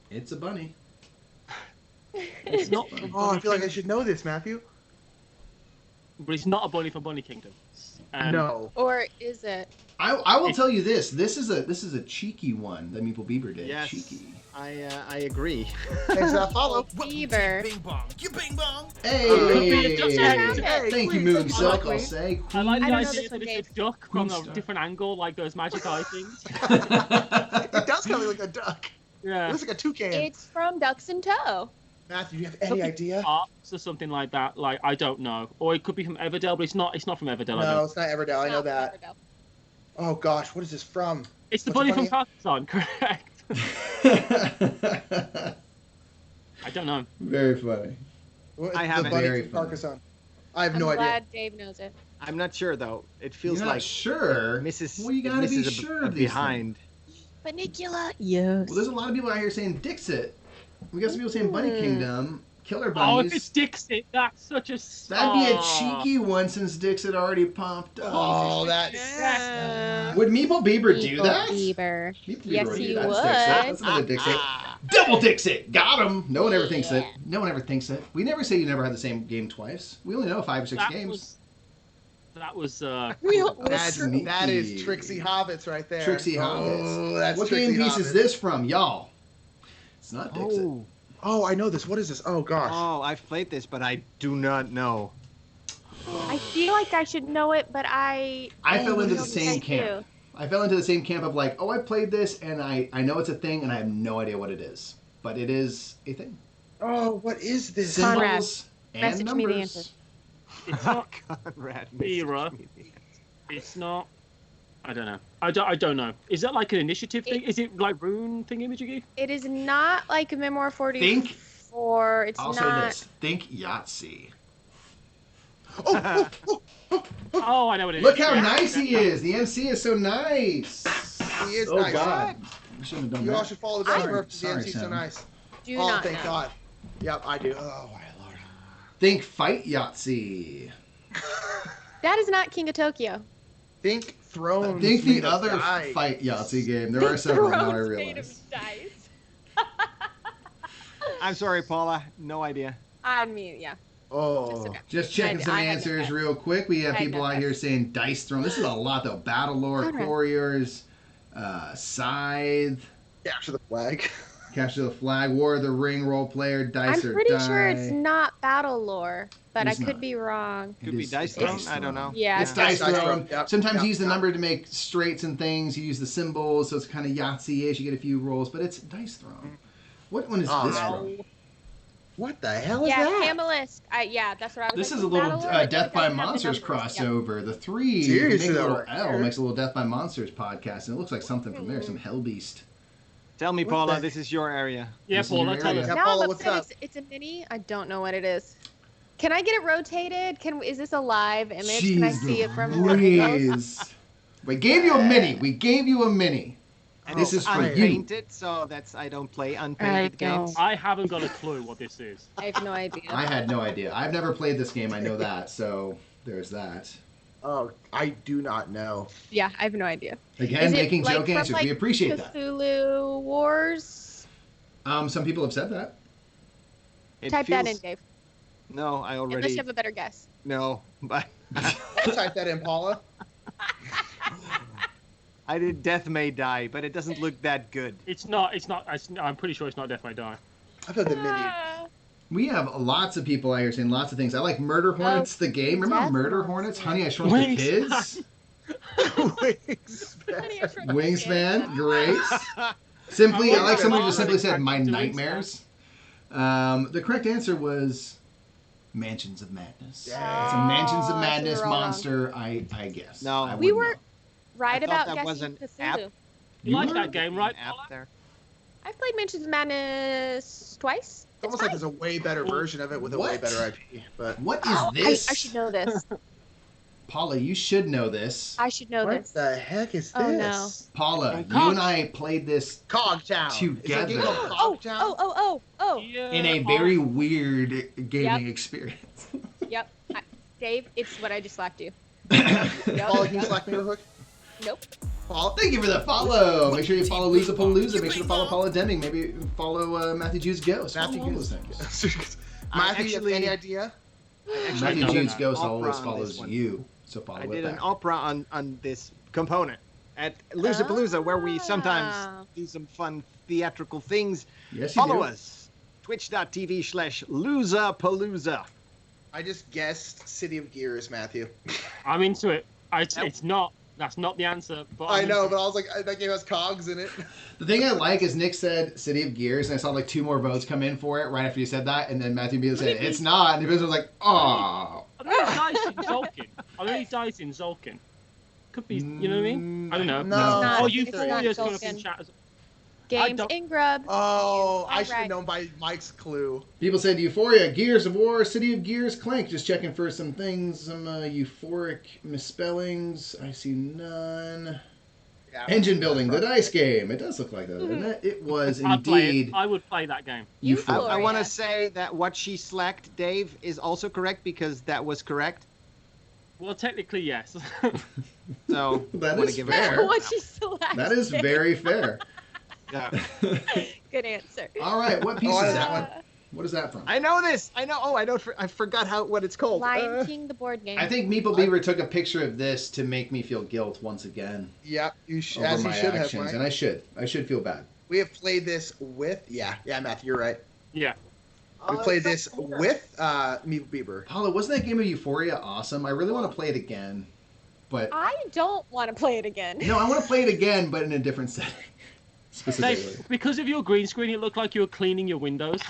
S1: It's a bunny.
S5: It's not.
S2: Oh, I feel like I should know this, Matthew.
S5: But it's not a bunny for Bunny Kingdom.
S2: No.
S3: Or is it?
S1: I will tell you this. This is a cheeky one that Meeple Bieber did.
S4: Yes.
S1: Cheeky.
S4: I agree.
S2: Thanks for that follow.
S3: Bieber.
S6: Bing bong. You bing bong.
S1: Hey!
S3: Hey,
S1: Thank you, Moon Silk, I'll say.
S5: I like the
S3: I don't know
S5: idea
S3: this
S5: that
S3: one,
S5: it's a
S3: Dave.
S5: duck from
S1: Queen
S5: a
S1: Star.
S5: different angle, like those magic eye things.
S2: It does kind of look like a duck. It
S5: Yeah.
S2: looks like a toucan.
S3: It's from Ducks and Toe.
S2: Matthew, do you have any
S5: Something
S2: idea?
S5: Arcs or something like that. Like I don't know. Or it could be from Everdell, but it's not. It's not from Everdell. I
S2: No,
S5: don't.
S2: it's not Everdell. I know that. Oh gosh, what is this from?
S5: It's the
S2: What's
S5: bunny
S2: the
S5: from Pakistan, correct? I don't know.
S1: Very funny.
S2: What,
S4: I have
S2: the
S4: it.
S2: bunny
S1: Very
S2: from
S1: funny.
S2: Carcassonne. I have
S3: I'm
S2: no idea.
S3: glad Dave knows it.
S4: I'm not sure though. It feels
S1: You're not
S4: like
S1: sure?
S4: Mrs.
S1: Well, you
S4: it
S1: gotta be
S4: misses
S1: sure
S4: a
S1: of these
S4: behind.
S3: Funicula. Yes.
S1: Well, there's a lot of people out here saying Dixit. We got some people saying Bunny
S3: Hmm.
S1: Kingdom, Killer
S5: Oh, if
S1: Bunnies.
S5: it's Dixit, that's such a.
S1: That'd be a
S5: Oh.
S1: cheeky one since Dixit already popped up.
S2: Oh, that's.
S3: Yeah.
S1: Would Meeple Bieber do
S3: Meeple
S1: that?
S3: Bieber.
S1: Meeple
S3: Yes,
S1: Bieber
S3: he
S1: do that.
S3: would.
S1: That's another Dixit. Double Dixit! Got him! No one ever thinks it. No one ever thinks it. We never say you never had the same game twice. We only know 5 or 6
S5: That
S1: games.
S5: was. That was.
S2: That is
S1: Sneaky.
S2: Trixie Hobbits right there.
S1: Trixie Hobbits.
S2: Oh, that's
S1: What
S2: Trixie
S1: game piece
S2: Hobbits.
S1: is this from, y'all? It's not Dixit.
S4: Oh,
S2: Oh, I know this. What is this? Oh gosh.
S4: oh, I've played this, but I do not know.
S3: I feel like I should know it, but I
S1: fell into the
S3: don't
S1: same
S3: think I
S1: camp.
S3: do.
S1: I fell into the same camp of like, oh, I played this and I know it's a thing and I have no idea what it is. But it is a thing.
S2: Oh, what is this?
S3: Conrad,
S1: Symbols and
S3: message me the
S1: numbers.
S3: answer.
S5: It's not.
S4: Conrad.
S5: Era. It's not. I don't know. I don't know. Is that like an initiative thing? Is it like rune thingy-majiggy?
S3: It is not like Memoir 44.
S1: Think-
S3: It's
S1: Also
S3: not.
S1: this. Think Yahtzee.
S2: Oh, oh, oh,
S5: Oh, I know what it is.
S1: Look how
S5: Yeah.
S1: nice he is. The MC is so nice.
S2: he is
S1: Oh,
S2: nice.
S1: God. We shouldn't have done
S2: You all
S1: that.
S2: should follow the best
S1: Sorry,
S2: Murph. The
S1: sorry,
S2: MC's so
S1: Sam.
S2: nice.
S3: Do
S2: Oh,
S3: not
S2: thank
S3: know.
S2: God. Yep, I do. Oh my lord.
S1: Think Fight Yahtzee.
S3: That is not King of Tokyo.
S2: Think Thrones.
S1: Think the
S2: made of
S1: other
S2: dice.
S1: Fight Yahtzee game. There are several now, I
S3: Thrones made of
S1: realize.
S3: dice.
S4: I'm sorry, Paula. No idea.
S3: I mean, yeah. It's
S2: Oh.
S3: okay.
S1: Just checking some
S3: I had no
S1: answers
S3: guess.
S1: real quick. We have
S3: I had
S1: people
S3: no
S1: out here
S3: guess.
S1: saying Dice Throne. This is a lot though. Battle Lore,
S3: Conrad.
S1: Warriors, Scythe,
S2: Capture the flag.
S1: Capture the Flag, War of the Ring, Role Player, Dice
S3: I'm
S1: or
S3: pretty
S1: Die.
S3: sure it's not Battle Lore, but
S1: It's
S3: I could
S1: not.
S3: be wrong.
S1: It
S4: Could be
S1: is-
S4: Dice
S1: it's
S4: Throne? I don't know.
S3: Yeah.
S1: It's Dice
S2: Dice
S1: Throne.
S2: Throne. Yep,
S1: Sometimes
S2: yep,
S1: you use the
S2: yep.
S1: number to make straights and things. You use the symbols, so it's kind of Yahtzee-ish. You get a few rolls, but it's Dice Throne. What one is
S2: Oh,
S1: this
S2: man.
S1: from?
S2: What the hell is
S3: Yeah,
S2: that?
S3: Camelisk. Yeah, that's what I was
S1: This
S3: like,
S1: is a little
S3: Battle Lore, it
S1: Death by
S3: doesn't have the
S1: Monsters
S3: numbers. Yep.
S1: crossover. The 3
S2: Seriously,
S1: makes a little
S2: though, right
S1: L,
S2: here.
S1: makes a little Death by Monsters podcast, and it looks like something from there, some Hell Beast.
S4: Tell me,
S2: What
S4: Paula,
S2: the-
S4: this is your area.
S5: Yeah,
S1: This is
S5: Paula,
S1: your
S5: tell
S1: area.
S5: us.
S2: Yeah,
S3: No,
S2: Paula,
S3: I'm
S2: what's
S3: upset.
S2: up?
S3: It's a mini. I don't know what it is. Can I get it rotated? Is this a live image?
S1: Jeez
S3: Can I see it from more angles?
S1: Louise. We gave you a mini. We gave you a mini.
S4: And
S1: This
S4: it's
S1: is for you.
S4: unpainted, so that's I don't play unpainted games.
S5: I haven't got a clue what this is.
S3: I have no idea.
S1: I had no idea. I've never played this game. I know that. So there's that.
S2: Oh, I do not know.
S3: Yeah, I have no idea.
S1: Again,
S3: Is it,
S1: making
S3: like,
S1: joke
S3: from,
S1: answers.
S3: like,
S1: We appreciate that.
S3: Cthulhu Wars.
S1: Some people have said that.
S4: It
S3: Type that in,
S4: feels-
S3: Dave.
S4: No, I
S3: Unless
S4: already
S3: you have a better guess.
S4: no, but
S2: I'll type that in, Paula.
S4: I did Death May Die, but it doesn't look that good.
S5: It's not. I'm pretty sure it's not Death May Die.
S2: I feel the mini.
S3: Ah,
S1: We have lots of people out here saying lots of things. I like Murder Hornets, the game. Remember
S3: Death
S1: Murder
S3: Hornets,
S1: Hornets?
S3: yeah.
S1: Honey, I Shrunk the
S5: Wings.
S1: Kids.
S2: Wings.
S3: Honey, I Shrunk the
S1: Wingspan,
S3: Kids.
S1: great. Simply, I like somebody who just simply said
S5: Wingspan.
S1: my nightmares. The correct answer was Mansions of Madness.
S2: Yeah.
S1: It's a Mansions of
S3: Oh,
S1: Madness
S3: so we're all wrong.
S1: monster, I guess.
S4: No.
S1: I
S3: We
S1: wouldn't
S3: were
S1: know.
S3: right
S4: I thought
S3: about
S4: that was
S3: guessing
S4: an
S3: Cthulhu.
S4: app.
S5: You like
S1: were?
S5: that game, right?
S4: App there.
S3: I've played Mansions of Madness twice.
S2: It's almost like there's a way better version of it with a way
S1: What?
S2: better IP. But
S1: What is
S3: Oh,
S1: this?
S3: I should know this.
S1: Paula, you should know this.
S3: I should know
S2: what
S3: this.
S2: the heck is this?
S3: Oh, no.
S1: Paula, you
S5: Cog.
S1: and I played this
S2: Cogtown.
S1: Together.
S2: Is it a game called
S3: Oh,
S2: Cogtown?
S3: oh.
S5: Yeah,
S1: in a very weird gaming experience.
S3: Yep. Dave, it's what I just slapped you.
S2: Paula, can you slack me real quick?
S3: Nope.
S2: Paula?
S1: Thank you for the follow. Make sure you follow Loser. Make sure to follow Paula Deming. Maybe follow Matthew Jude's Ghost.
S2: Matthew
S1: Follow all those
S2: Goose.
S1: things.
S2: Matthew, you have
S4: actually-
S2: any idea?
S1: Matthew
S4: did
S1: Jude's
S4: an
S1: Ghost
S4: opera
S1: always
S4: on
S1: follows
S4: this one.
S1: you, so follow
S4: I
S1: it
S4: did an
S1: back.
S4: opera on this component at Loserpalooza, where we
S3: Ah.
S4: sometimes do some fun theatrical things.
S1: Yes, you
S4: Follow
S1: do.
S4: us. Twitch.tv/Loserpalooza.
S2: I just guessed City of Gears, Matthew.
S5: I'm into it. It's not. That's not the answer. But
S2: I
S5: I'm
S2: know,
S5: into
S2: but I was like, that game has cogs in it.
S1: The thing I like is Nick said City of Gears, and I saw like 2 more votes come in for it right after you said that, and then Matthew Beal said it's not, and the person was like, "Oh."
S5: I think it's dice in Zolkin. I think it's dice in Zolkin. Could be. You know what I mean? I don't know.
S2: No.
S3: Not-
S5: Oh,
S3: it's
S5: Euphoria's
S3: not
S5: coming up in
S3: Zolkin.
S5: chat. as-
S3: Games
S5: don't-
S3: in Grub.
S2: Oh, I should have
S3: Alright.
S2: known by Mike's clue.
S1: People said Euphoria, Gears of War, City of Gears, Clank. Just checking for some things, some euphoric misspellings. I see none.
S2: Yeah.
S1: Engine building, the dice game. It does look like that, doesn't it? It was
S5: I'd play
S1: indeed
S5: it. I would play that game.
S1: Euphoria.
S4: I want to
S3: Gloria.
S4: say that what she slacked, Dave, is also correct because that was correct.
S5: Well, technically, yes.
S4: So
S1: That
S4: I wanna
S1: is
S4: give
S1: fair.
S4: It
S3: What she selected.
S1: That is very fair.
S4: yeah.
S3: Good answer.
S1: All right, what piece
S2: Oh, I
S1: is
S2: know
S1: that
S2: that
S1: one?
S2: one.
S1: What is that from?
S4: I know this. I know. Oh, I don't. I forgot what it's called.
S3: Lion King, the board game.
S1: I think Meeple Beaver took a picture of this to make me feel guilt once again
S2: Yeah, you
S1: over
S2: as you
S1: my
S2: should have,
S1: actions,
S2: Mike.
S1: and I should feel bad.
S2: We have played this with, yeah, Matthew, you're right.
S5: Yeah.
S2: We played this with Meeple Bieber.
S1: Paula, wasn't that game of Euphoria awesome? I really want to play it again, but
S3: I don't want to play it again.
S1: no, I want to play it again, but in a different setting. Specifically.
S5: Dave, because of your green screen, it looked like you were cleaning your windows.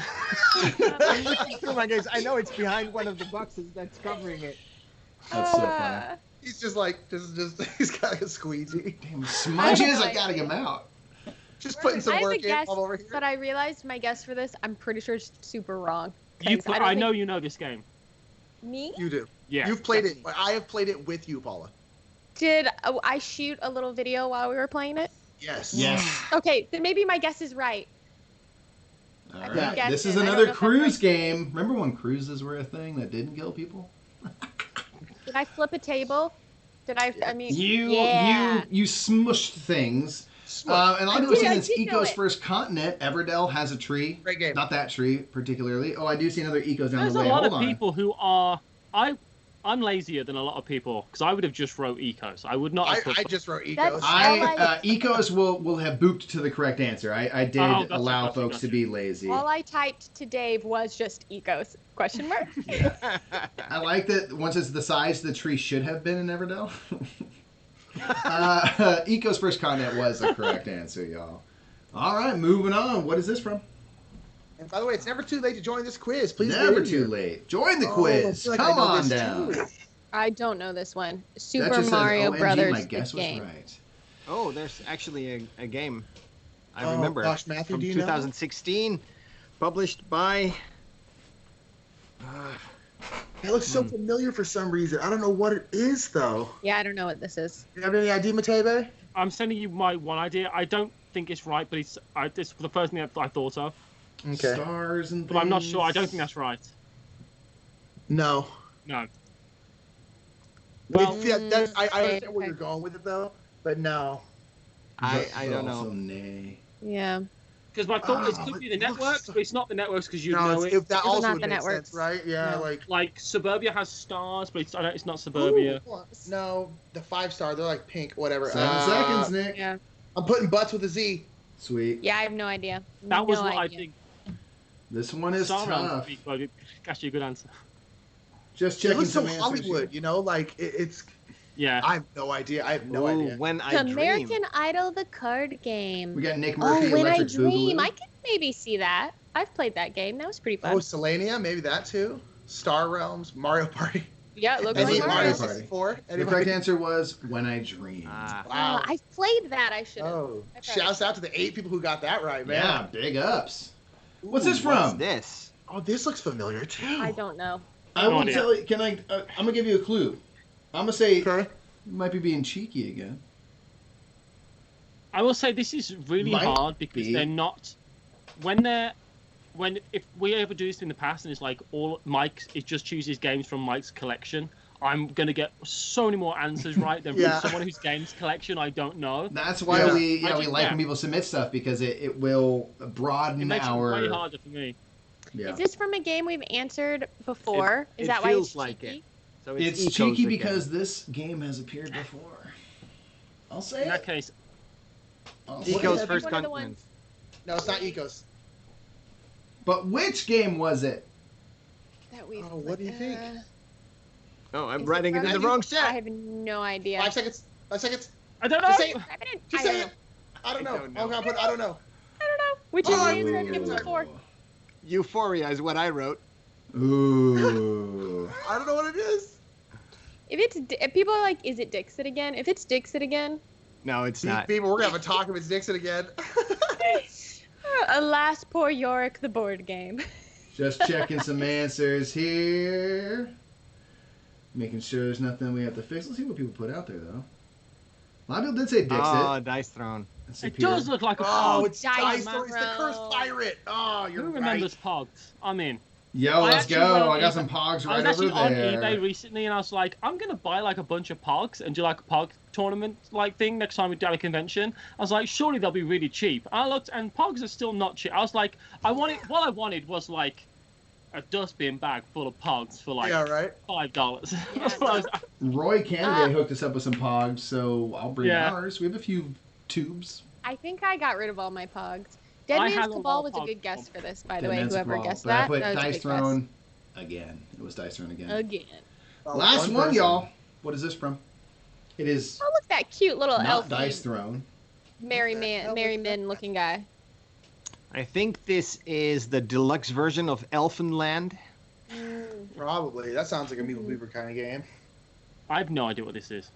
S4: I'm looking through my games. I know it's behind one of the boxes that's covering it.
S1: That's so funny.
S2: He's just like, just he's got a squeegee.
S1: Damn, smudges!
S3: I
S1: I gotta get him out.
S2: Just putting
S3: I
S2: some
S3: have a
S2: work in
S3: guess,
S2: all over here.
S3: but I realized my guess for this, I'm pretty sure it's super wrong.
S5: You,
S3: 'Cause don't
S5: I know
S3: think-
S5: you know this game.
S3: Me?
S2: You do.
S5: Yeah.
S2: You've played
S5: definitely.
S2: it. I have played it with you, Paula.
S3: Did I shoot a little video while we were playing it?
S2: Yes.
S1: Yes.
S3: Okay, then maybe my guess is right.
S1: All
S3: I
S1: right.
S3: guessed
S1: This
S3: it.
S1: is
S3: I don't
S1: another
S3: know if that's
S1: cruise
S3: right.
S1: game. Remember when cruises were a thing that didn't kill people?
S3: Did I flip a table? Did I? I mean,
S1: You
S3: yeah.
S1: you smushed things. And
S3: I
S1: I've never
S3: did-
S1: seen
S3: I
S1: this
S3: did know
S1: Eco's
S3: it.
S1: First Continent. Everdell has a tree.
S2: Great game.
S1: Not that tree particularly. Oh, I do see another Ecos down
S5: There's
S1: the
S5: a
S1: way.
S5: lot
S1: Hold
S5: of
S1: on.
S5: people who are. I'm lazier than a lot of people because I would have just wrote ecos. I would not have put.
S2: I just wrote Ecos.
S3: That's-
S1: Ecos will have booped to the correct answer. I did
S5: Oh, gotcha,
S1: allow
S5: gotcha,
S1: folks
S5: gotcha.
S1: to be lazy.
S3: All I typed to Dave was just ecos? Question mark.
S1: I like that once it's the size the tree should have been in Everdell. Eco's First Continent was the correct answer, y'all. All right, moving on. What is this from?
S2: And by the way, it's never too late to join this quiz. Please
S1: Never
S2: get in
S1: too
S2: here.
S1: late. Join the
S2: Oh, I
S1: quiz.
S2: feel like I
S1: Come
S2: know
S1: on
S2: this
S1: down.
S2: too.
S3: I don't know this one.
S1: That
S3: Super
S1: just says,
S3: Mario
S1: OMG,
S3: Brothers
S1: my
S3: the
S1: guess was
S3: game.
S1: right.
S4: Oh, there's actually a game. I
S2: Oh,
S4: remember
S2: gosh, Matthew,
S4: from
S2: do you know?
S4: 2016, published by.
S2: It looks so familiar for some reason. I don't know what it is though.
S3: Yeah, I don't know what this is.
S2: Do you have any idea, Matebe?
S5: I'm sending you my one idea. I don't think it's right, but it's the first thing I thought of.
S2: Okay.
S1: Stars and
S5: But I'm not sure. I don't
S1: things.
S5: think that's right.
S2: No.
S5: No.
S2: Well,
S5: Well,
S2: I understand where
S3: okay.
S2: you're going with it though, but no.
S4: I
S1: But
S4: don't
S1: also
S4: know.
S1: nay.
S3: Yeah.
S5: because my thought is
S2: Oh,
S5: could be
S2: it
S5: the
S2: looks
S5: networks,
S2: so-
S5: but it's not the networks because you
S2: No,
S5: know
S2: it's,
S5: it.
S2: if that
S3: It's
S2: also
S3: not
S2: would
S3: the
S2: make
S3: networks.
S2: sense, right? Yeah,
S3: No.
S2: like.
S5: Like Suburbia has stars, but it's not Suburbia.
S2: Ooh, no, the 5-star, they're like pink, whatever.
S1: 7 seconds, Nick.
S3: Yeah.
S2: I'm putting butts with a Z.
S1: Sweet.
S3: Yeah, I have no idea.
S5: That was
S3: No
S5: what I
S3: idea.
S5: think.
S1: This one is
S5: Sauron
S1: tough.
S5: would be quite actually a good answer.
S1: Just
S2: It
S1: checking
S2: looks so
S1: some answers
S2: Hollywood,
S1: here.
S2: you know, like it's.
S5: Yeah.
S2: I have no idea. I have no
S4: Ooh,
S2: idea.
S4: When I
S3: The
S4: Dream.
S3: American Idol, the card game.
S1: We got Nick
S3: Oh,
S1: Murphy,
S3: When
S1: Electric
S3: I Dream.
S1: Boogaloo.
S3: I could maybe see that. I've played that game. That was pretty fun.
S2: Oh, Selenia, maybe that too. Star Realms, Mario Party.
S3: Yeah, it looks
S1: Any
S3: like
S1: Mario
S3: Mario.
S1: Party.
S2: 64.
S1: The
S2: Anybody?
S1: correct answer was When I Dreamed.
S2: Wow.
S3: I played that. I should have.
S2: Oh, shouts out to the 8 people who got that right, man.
S1: Yeah, big ups. What's this from?
S4: What's this?
S2: Oh, this looks familiar too.
S3: I don't know.
S1: I will tell you. Can I? I'm gonna give you a clue. I'm gonna say
S2: Okay.
S1: you might be being cheeky again.
S5: I will say this is really
S1: Might
S5: hard because
S1: be.
S5: they're not if we ever do this in the past and it's like all Mike, it just chooses games from Mike's collection. I'm gonna get so many more answers right than
S2: Yeah.
S5: from someone whose games collection I don't know.
S1: That's why
S2: Yeah.
S1: we
S5: I
S1: we
S5: just-
S1: like
S5: yeah.
S1: when people submit stuff because it will
S5: It
S1: broaden
S5: makes
S1: our.
S5: it way harder for me.
S1: Yeah.
S3: Is this from a game we've answered before? Is
S4: It
S3: that why
S4: feels
S3: it's
S4: like
S3: cheeky?
S4: it. So
S1: It's
S4: Eco's
S1: cheeky
S4: again.
S1: because this game has appeared before. I'll say
S5: In that
S1: it.
S5: case,
S1: I'll say
S4: Eco's
S1: it.
S4: first
S3: One of the
S4: continent.
S3: ones-
S2: No, it's not Ecos.
S1: But which game was it?
S3: That we've.
S2: Oh, what do you think?
S4: Oh, I'm
S3: Is
S4: writing it in the
S3: Frozen?
S4: wrong
S3: I
S4: set.
S3: have no idea.
S2: 5 seconds. 5 seconds.
S5: I don't know.
S2: Just say it.
S3: Type it in.
S2: Just
S3: I
S2: say
S3: don't
S2: it.
S3: know.
S2: I don't know.
S4: I don't know.
S2: Okay, I'll put I don't know.
S3: I don't know. Which is
S2: Oh,
S3: the answer I've given
S2: Ooh.
S3: before.
S4: Euphoria is what I wrote.
S1: Ooh.
S2: I don't know what it is.
S3: If people are like, is it Dixit again? If it's Dixit again,
S4: No, it's not.
S2: People, we're gonna have a talk if it's Dixon again.
S3: alas, poor Yorick, the board game.
S1: Just checking some answers here. Making sure there's nothing we have to fix. Let's see what people put out there, though. A lot of people did say Dixit.
S4: Oh, Dice Throne.
S1: Let's
S5: It
S1: see here.
S5: does look like a
S2: Oh,
S5: pog.
S2: it's Dice.
S3: Dice
S2: It's the cursed
S3: Roll.
S2: pirate. Oh, you're
S5: Who
S2: right.
S5: remembers pogs? I'm in.
S1: Yo,
S5: I
S1: let's
S5: actually
S1: go.
S5: went on
S1: I got
S5: eBay-
S1: some pogs
S5: I was
S1: right
S5: actually
S1: over
S5: on
S1: there.
S5: eBay recently, and I was like, I'm gonna buy like a bunch of pogs and do like a pog tournament like thing next time we do a convention. I was like, surely they'll be really cheap. I looked, and pogs are still not cheap. I was like, what I wanted was like a dustbin bag full of pogs for like
S2: Yeah, right.
S5: $5.
S3: Yeah.
S5: So I was-
S1: Roy Candidate hooked us up with some pogs, so I'll bring
S5: Yeah.
S1: ours. We have a few tubes.
S3: I think I got rid of all my pogs.
S5: I
S3: Dead
S5: had
S3: Man's
S5: a lot
S3: Cabal
S5: of
S3: was a
S5: pogs.
S3: good guess for this, by the
S1: Dead
S3: way.
S1: Man's
S3: Whoever
S1: Cabal.
S3: guessed
S1: But
S3: that.
S1: I put
S3: that was a
S1: Dice
S3: good
S1: Throne again. It was Dice Throne again.
S3: guess. Again.
S2: Oh,
S1: Last one,
S2: person.
S1: y'all. What is this from? It is
S3: Oh, look, that cute little
S1: not
S3: elf,
S1: Dice Throne.
S3: merry
S2: hell
S3: merry
S2: is that?
S3: men looking guy.
S4: I think this is the deluxe version of Elfenland.
S2: Probably. That sounds like a Meeple Beaver kind of game.
S5: I have no idea what this is.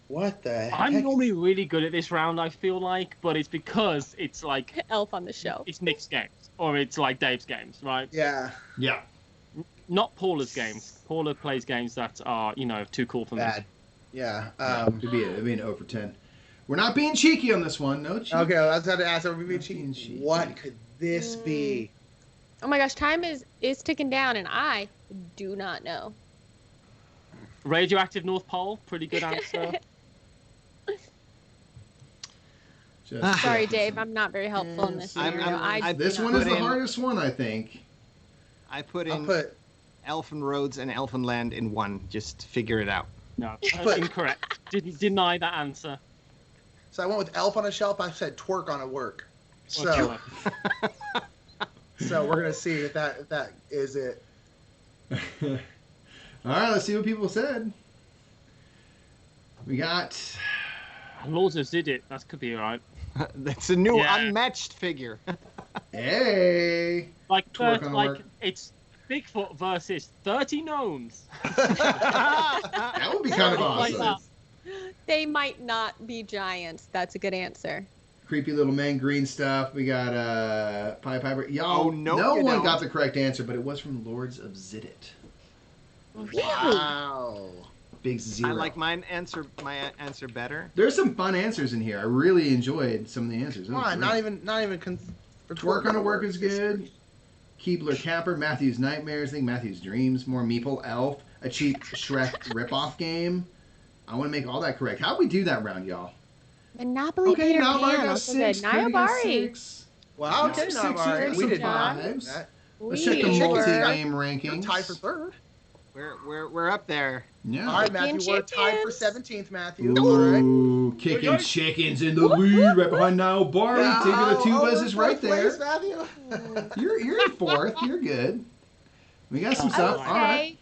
S2: What the heck?
S5: I'm normally really good at this round, I feel like, but it's because it's like
S3: Elf on the shelf.
S5: it's Nick's games or it's like Dave's games, right?
S2: Yeah.
S1: Yeah.
S5: Not Paula's games. Paula plays games that are, too cool for me.
S2: Bad. Yeah.
S1: It'd be an over 10. We're not being cheeky on this one. No cheeky.
S2: Okay, I was going to ask. Are we being
S1: Not being
S2: cheeky?
S1: cheeky.
S2: What could this be?
S3: Oh my gosh, time is ticking down, and I do not know.
S5: Radioactive North Pole, pretty good answer.
S1: Just
S3: Sorry,
S1: checking
S3: Dave,
S1: some-
S3: I'm not very helpful in this
S4: I'm-
S3: scenario.
S4: I'm-
S3: I
S1: This
S3: do
S1: one
S3: not
S1: is the
S4: put in-
S1: hardest one, I think.
S4: I put
S2: I'll
S4: in
S2: put.
S4: Elfen Roads and Elfenland in one. Just figure it out.
S5: No,
S2: But-
S5: incorrect. Didn't deny that answer.
S2: So I went with elf on a shelf. I said twerk on a work. So
S5: Whatsoever.
S2: so we're gonna see if that is it.
S1: All right, let's see what people said. We got
S5: Lords of Zidit, that could be alright.
S4: That's a new
S5: Yeah.
S4: unmatched figure.
S1: hey.
S5: Like,
S1: Twerk on a work.
S5: it's Bigfoot versus 30 gnomes.
S1: That would be kind of
S5: Like
S1: awesome.
S3: They might not be giants. That's a good answer.
S1: Creepy little men, green stuff. We got Pied Piper. Y'all,
S4: Oh, no,
S1: no
S4: you
S1: one
S4: don't.
S1: got the correct answer, but it was from Lords of Zidit.
S3: Really?
S2: Wow.
S1: Big zero.
S4: I like my answer better.
S1: There's some fun answers in here. I really enjoyed some of the answers. That
S2: Come
S1: was
S2: on,
S1: great.
S2: not even.
S1: Twerk on a work is good. Keebler Capper, Matthew's Nightmares, I think Matthew's Dreams, more Meeple, Elf, a cheap Shrek ripoff game. I want to make all that correct. How'd we do that round, y'all?
S3: Monopoly
S1: Okay,
S3: Peter
S1: now I
S3: Pan.
S1: got
S3: Also
S1: 6.
S3: good.
S1: Cody got
S3: Nayabari.
S1: 6.
S2: Wow.
S1: Got
S2: Okay,
S1: some
S2: not all right.
S1: sixes,
S2: We
S1: some
S2: did not.
S1: fives.
S2: That-
S1: Let's check the
S3: We
S1: multi-game
S2: You're
S1: rankings.
S2: tied for third.
S4: We're up there.
S1: Yeah.
S2: All right, Matthew.
S3: Chicken
S2: We're tied for
S3: chickens.
S2: 17th, Matthew. All right.
S1: Ooh, kicking chickens in the lead, right behind Niall Barry. Taking the two
S2: we're
S1: buzzes right
S2: fourth place,
S1: there.
S2: Matthew.
S1: You're in fourth. You're good. We got some
S3: I
S1: stuff.
S3: would
S1: All right.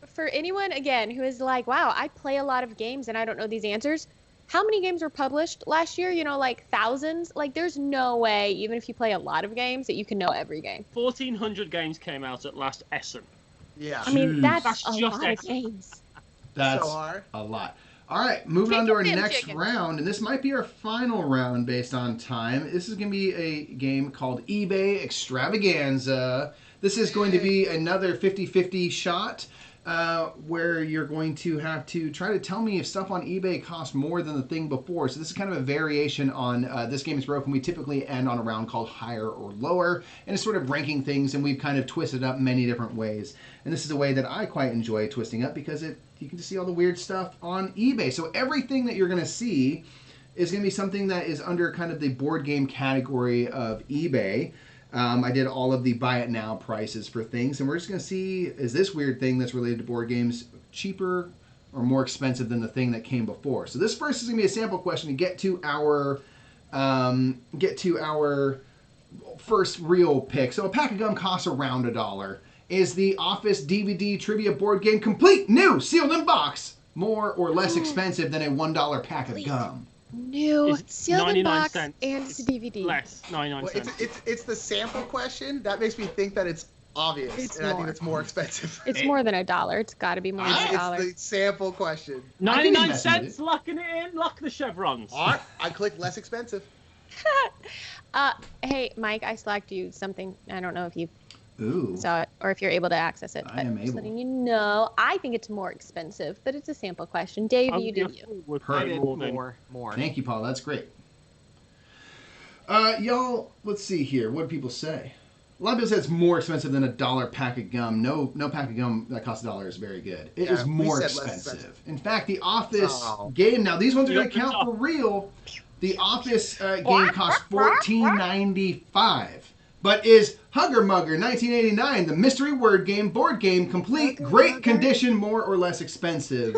S3: say, for anyone again who is like, "Wow, I play a lot of games and I don't know these answers," how many games were published last year? You know, like thousands. Like, there's no way, even if you play a lot of games, that you can know every game.
S5: 1,400 games came out at last Essen.
S2: Yeah.
S3: I mean,
S1: Jeez.
S3: that's
S5: That's
S3: a
S5: just
S3: lot of
S5: it.
S3: games.
S1: That's
S2: So hard.
S1: a lot. All right, moving on to our
S3: Chicken,
S1: next
S3: chicken.
S1: round, and this might be our final round based on time. This is going to be a game called eBay Extravaganza. This is going to be another 50-50 shot where you're going to have to try to tell me if stuff on eBay costs more than the thing before. So this is kind of a variation on This Game is Broken. We typically end on a round called higher or lower, and it's sort of ranking things, and we've kind of twisted up many different ways. And this is a way that I quite enjoy twisting up because you can just see all the weird stuff on eBay. So everything that you're going to see is going to be something that is under kind of the board game category of eBay. I did all of the buy it now prices for things, and we're just going to see, is this weird thing that's related to board games cheaper or more expensive than the thing that came before? So this first is going to be a sample question to get to our first real pick. So a pack of gum costs around $1. Is the Office DVD trivia board game complete, new, sealed in box, more or less expensive than a $1 pack of gum?
S3: New,
S5: It's
S3: sealed in
S5: 99
S3: box,
S5: cents.
S3: and it's a DVD.
S5: Less, 99
S2: Well,
S5: cents.
S2: it's the sample question that makes me think that it's obvious,
S3: It's
S2: and I think
S3: more.
S2: it's more expensive.
S3: It's more than $1. It's got to be more than
S2: It's
S3: $1.
S2: the sample question.
S5: 99
S1: messing with
S5: cents, locking it in, lock the chevrons.
S2: All right, I clicked less expensive.
S3: Hey, Mike, I slacked you something. I don't know if you
S1: Ooh.
S3: saw it or if you're able to access it.
S1: I
S3: But
S1: am
S3: just
S1: able.
S3: letting you know, I think it's more expensive, but it's a sample question. Dave, you do you.
S5: Would
S1: Perfect.
S5: pay more than
S4: More.
S1: Thank you, Paul. That's great. Y'all, let's see here. What do people say? A lot of people say it's more expensive than $1 pack of gum. No pack of gum that costs $1 is very good. It is
S2: Yeah, we
S1: more
S2: said less
S1: expensive.
S2: expensive.
S1: In fact, the Office
S2: Oh.
S1: game, now these ones are going to
S5: Yep.
S1: count for real. The Office game costs $14.95. But is Hugger Mugger 1989, the mystery word game, board game, complete,
S3: Hugger
S1: great
S3: Mugger?
S1: condition, more or less expensive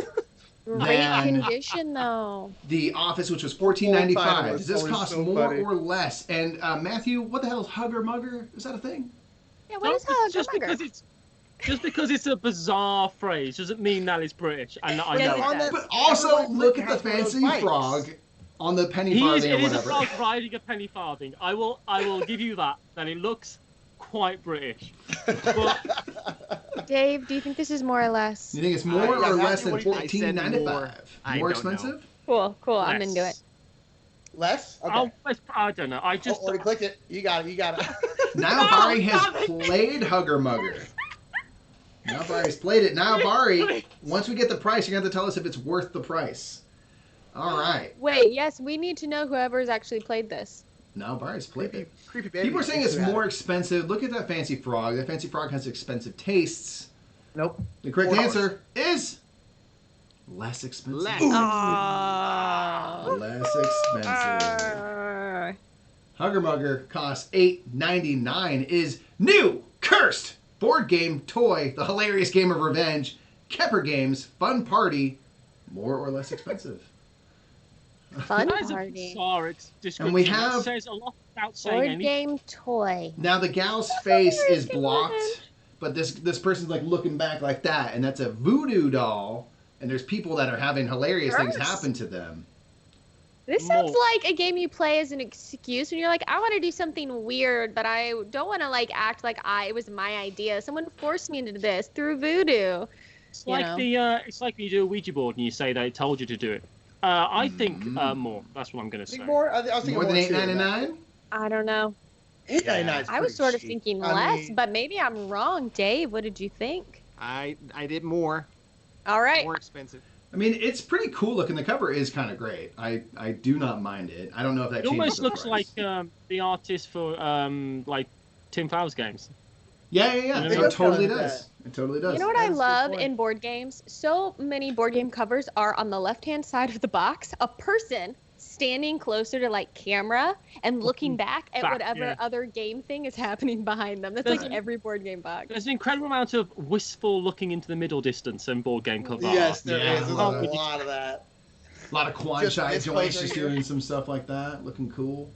S3: Great
S1: than
S3: condition, though.
S1: the Office, which was $14.95? Does this
S2: Always
S1: cost
S2: so
S1: more
S2: funny.
S1: or less? And Matthew, what the hell is Hugger Mugger? Is that a thing?
S3: Yeah, what is Hugger
S5: just
S3: Mugger?
S5: because it's a bizarre phrase doesn't mean that it's British. And I
S3: Yes,
S5: know
S3: it
S5: it.
S2: on that,
S1: But also,
S2: everyone
S1: look at the
S2: has one of those
S1: fancy
S2: bikes.
S1: frog on the penny
S5: It
S1: farthing or
S5: is a
S1: whatever.
S5: frog riding a penny farthing. I will give you that. That it looks quite British. But
S3: Dave, do you think this is more or less?
S1: You think it's more
S2: yeah,
S1: or
S2: Matthew,
S1: less than
S2: what do you think?
S4: I said more.
S1: $14.95?
S4: I
S1: More
S4: don't know.
S1: expensive?
S3: Cool, I'm
S5: less.
S3: into it.
S2: Less? Okay.
S5: I don't know. I just
S2: Already clicked it. You got it.
S1: Now Bari has played Hugger Mugger. Now Bari's played it. Now Bari, once we get the price, you're going to have to tell us if it's worth the price. All right.
S3: Wait, yes, we need to know whoever's actually played this.
S1: Now Bari's played it.
S2: Creepy baby.
S1: People are saying it's more expensive. Look at that fancy frog. That fancy frog has expensive tastes.
S2: Nope.
S1: The correct
S2: $4.
S1: answer is less expensive.
S4: Less.
S3: Oh.
S1: Less expensive. Hugger Mugger costs $8.99. Is new, cursed board game toy, the hilarious game of revenge, Kepper Games, fun party, more or less expensive.
S3: Fun
S5: that is a
S3: party.
S5: bizarre description.
S1: And we
S5: That
S1: have-
S5: says a lot without saying
S3: Board
S5: anything.
S3: game toy.
S1: Now the gal's face is
S3: hilarious game of
S1: blocked,
S3: revenge.
S1: but this person's like looking back like that, and that's a voodoo doll. And there's people that are having hilarious things
S3: Gross.
S1: happen to them.
S3: This sounds
S5: More.
S3: like a game you play as an excuse when you're like, I want to do something weird, but I don't want to like act like it was my idea. Someone forced me into this through voodoo.
S5: It's
S3: you
S5: like
S3: know.
S5: it's like when you do a Ouija board and you say they told you to do it. I think
S1: Mm.
S5: more. That's what I'm going to say.
S2: Think more? I was thinking
S1: More than
S2: too.
S1: $8.99?
S3: I don't know.
S2: $8.99 is
S3: I was
S2: pretty
S3: sort of
S2: cheap.
S3: thinking
S2: I
S3: less,
S2: mean,
S3: but maybe I'm wrong. Dave, what did you think?
S4: I did more.
S3: All right.
S4: More expensive.
S1: I mean, it's pretty cool looking. The cover is kind of great. I do not mind it. I don't know if that
S5: It
S1: changes
S5: almost
S1: the
S5: looks
S1: price.
S5: like the artist for like Tim Flowers games.
S1: Yeah.
S5: It
S1: It
S5: does
S1: totally
S2: kinda
S1: does. It totally does.
S3: You know what I
S2: That's a good
S3: love
S2: point.
S3: in board games? So many board game covers are on the left-hand side of the box, a person standing closer to like camera and looking back at
S5: back,
S3: whatever
S5: yeah.
S3: other game thing is happening behind them. That's
S5: There's-
S3: like every board game box.
S5: There's an incredible amount of wistful looking into the middle distance in board game cover
S2: Yes,
S5: art.
S2: there
S1: Yeah.
S2: is. There's
S1: Oh,
S2: a lot of that.
S1: A lot of quad
S2: Just
S1: side
S2: this
S1: joints
S2: close
S1: just
S2: right here.
S1: doing some stuff like that, looking cool.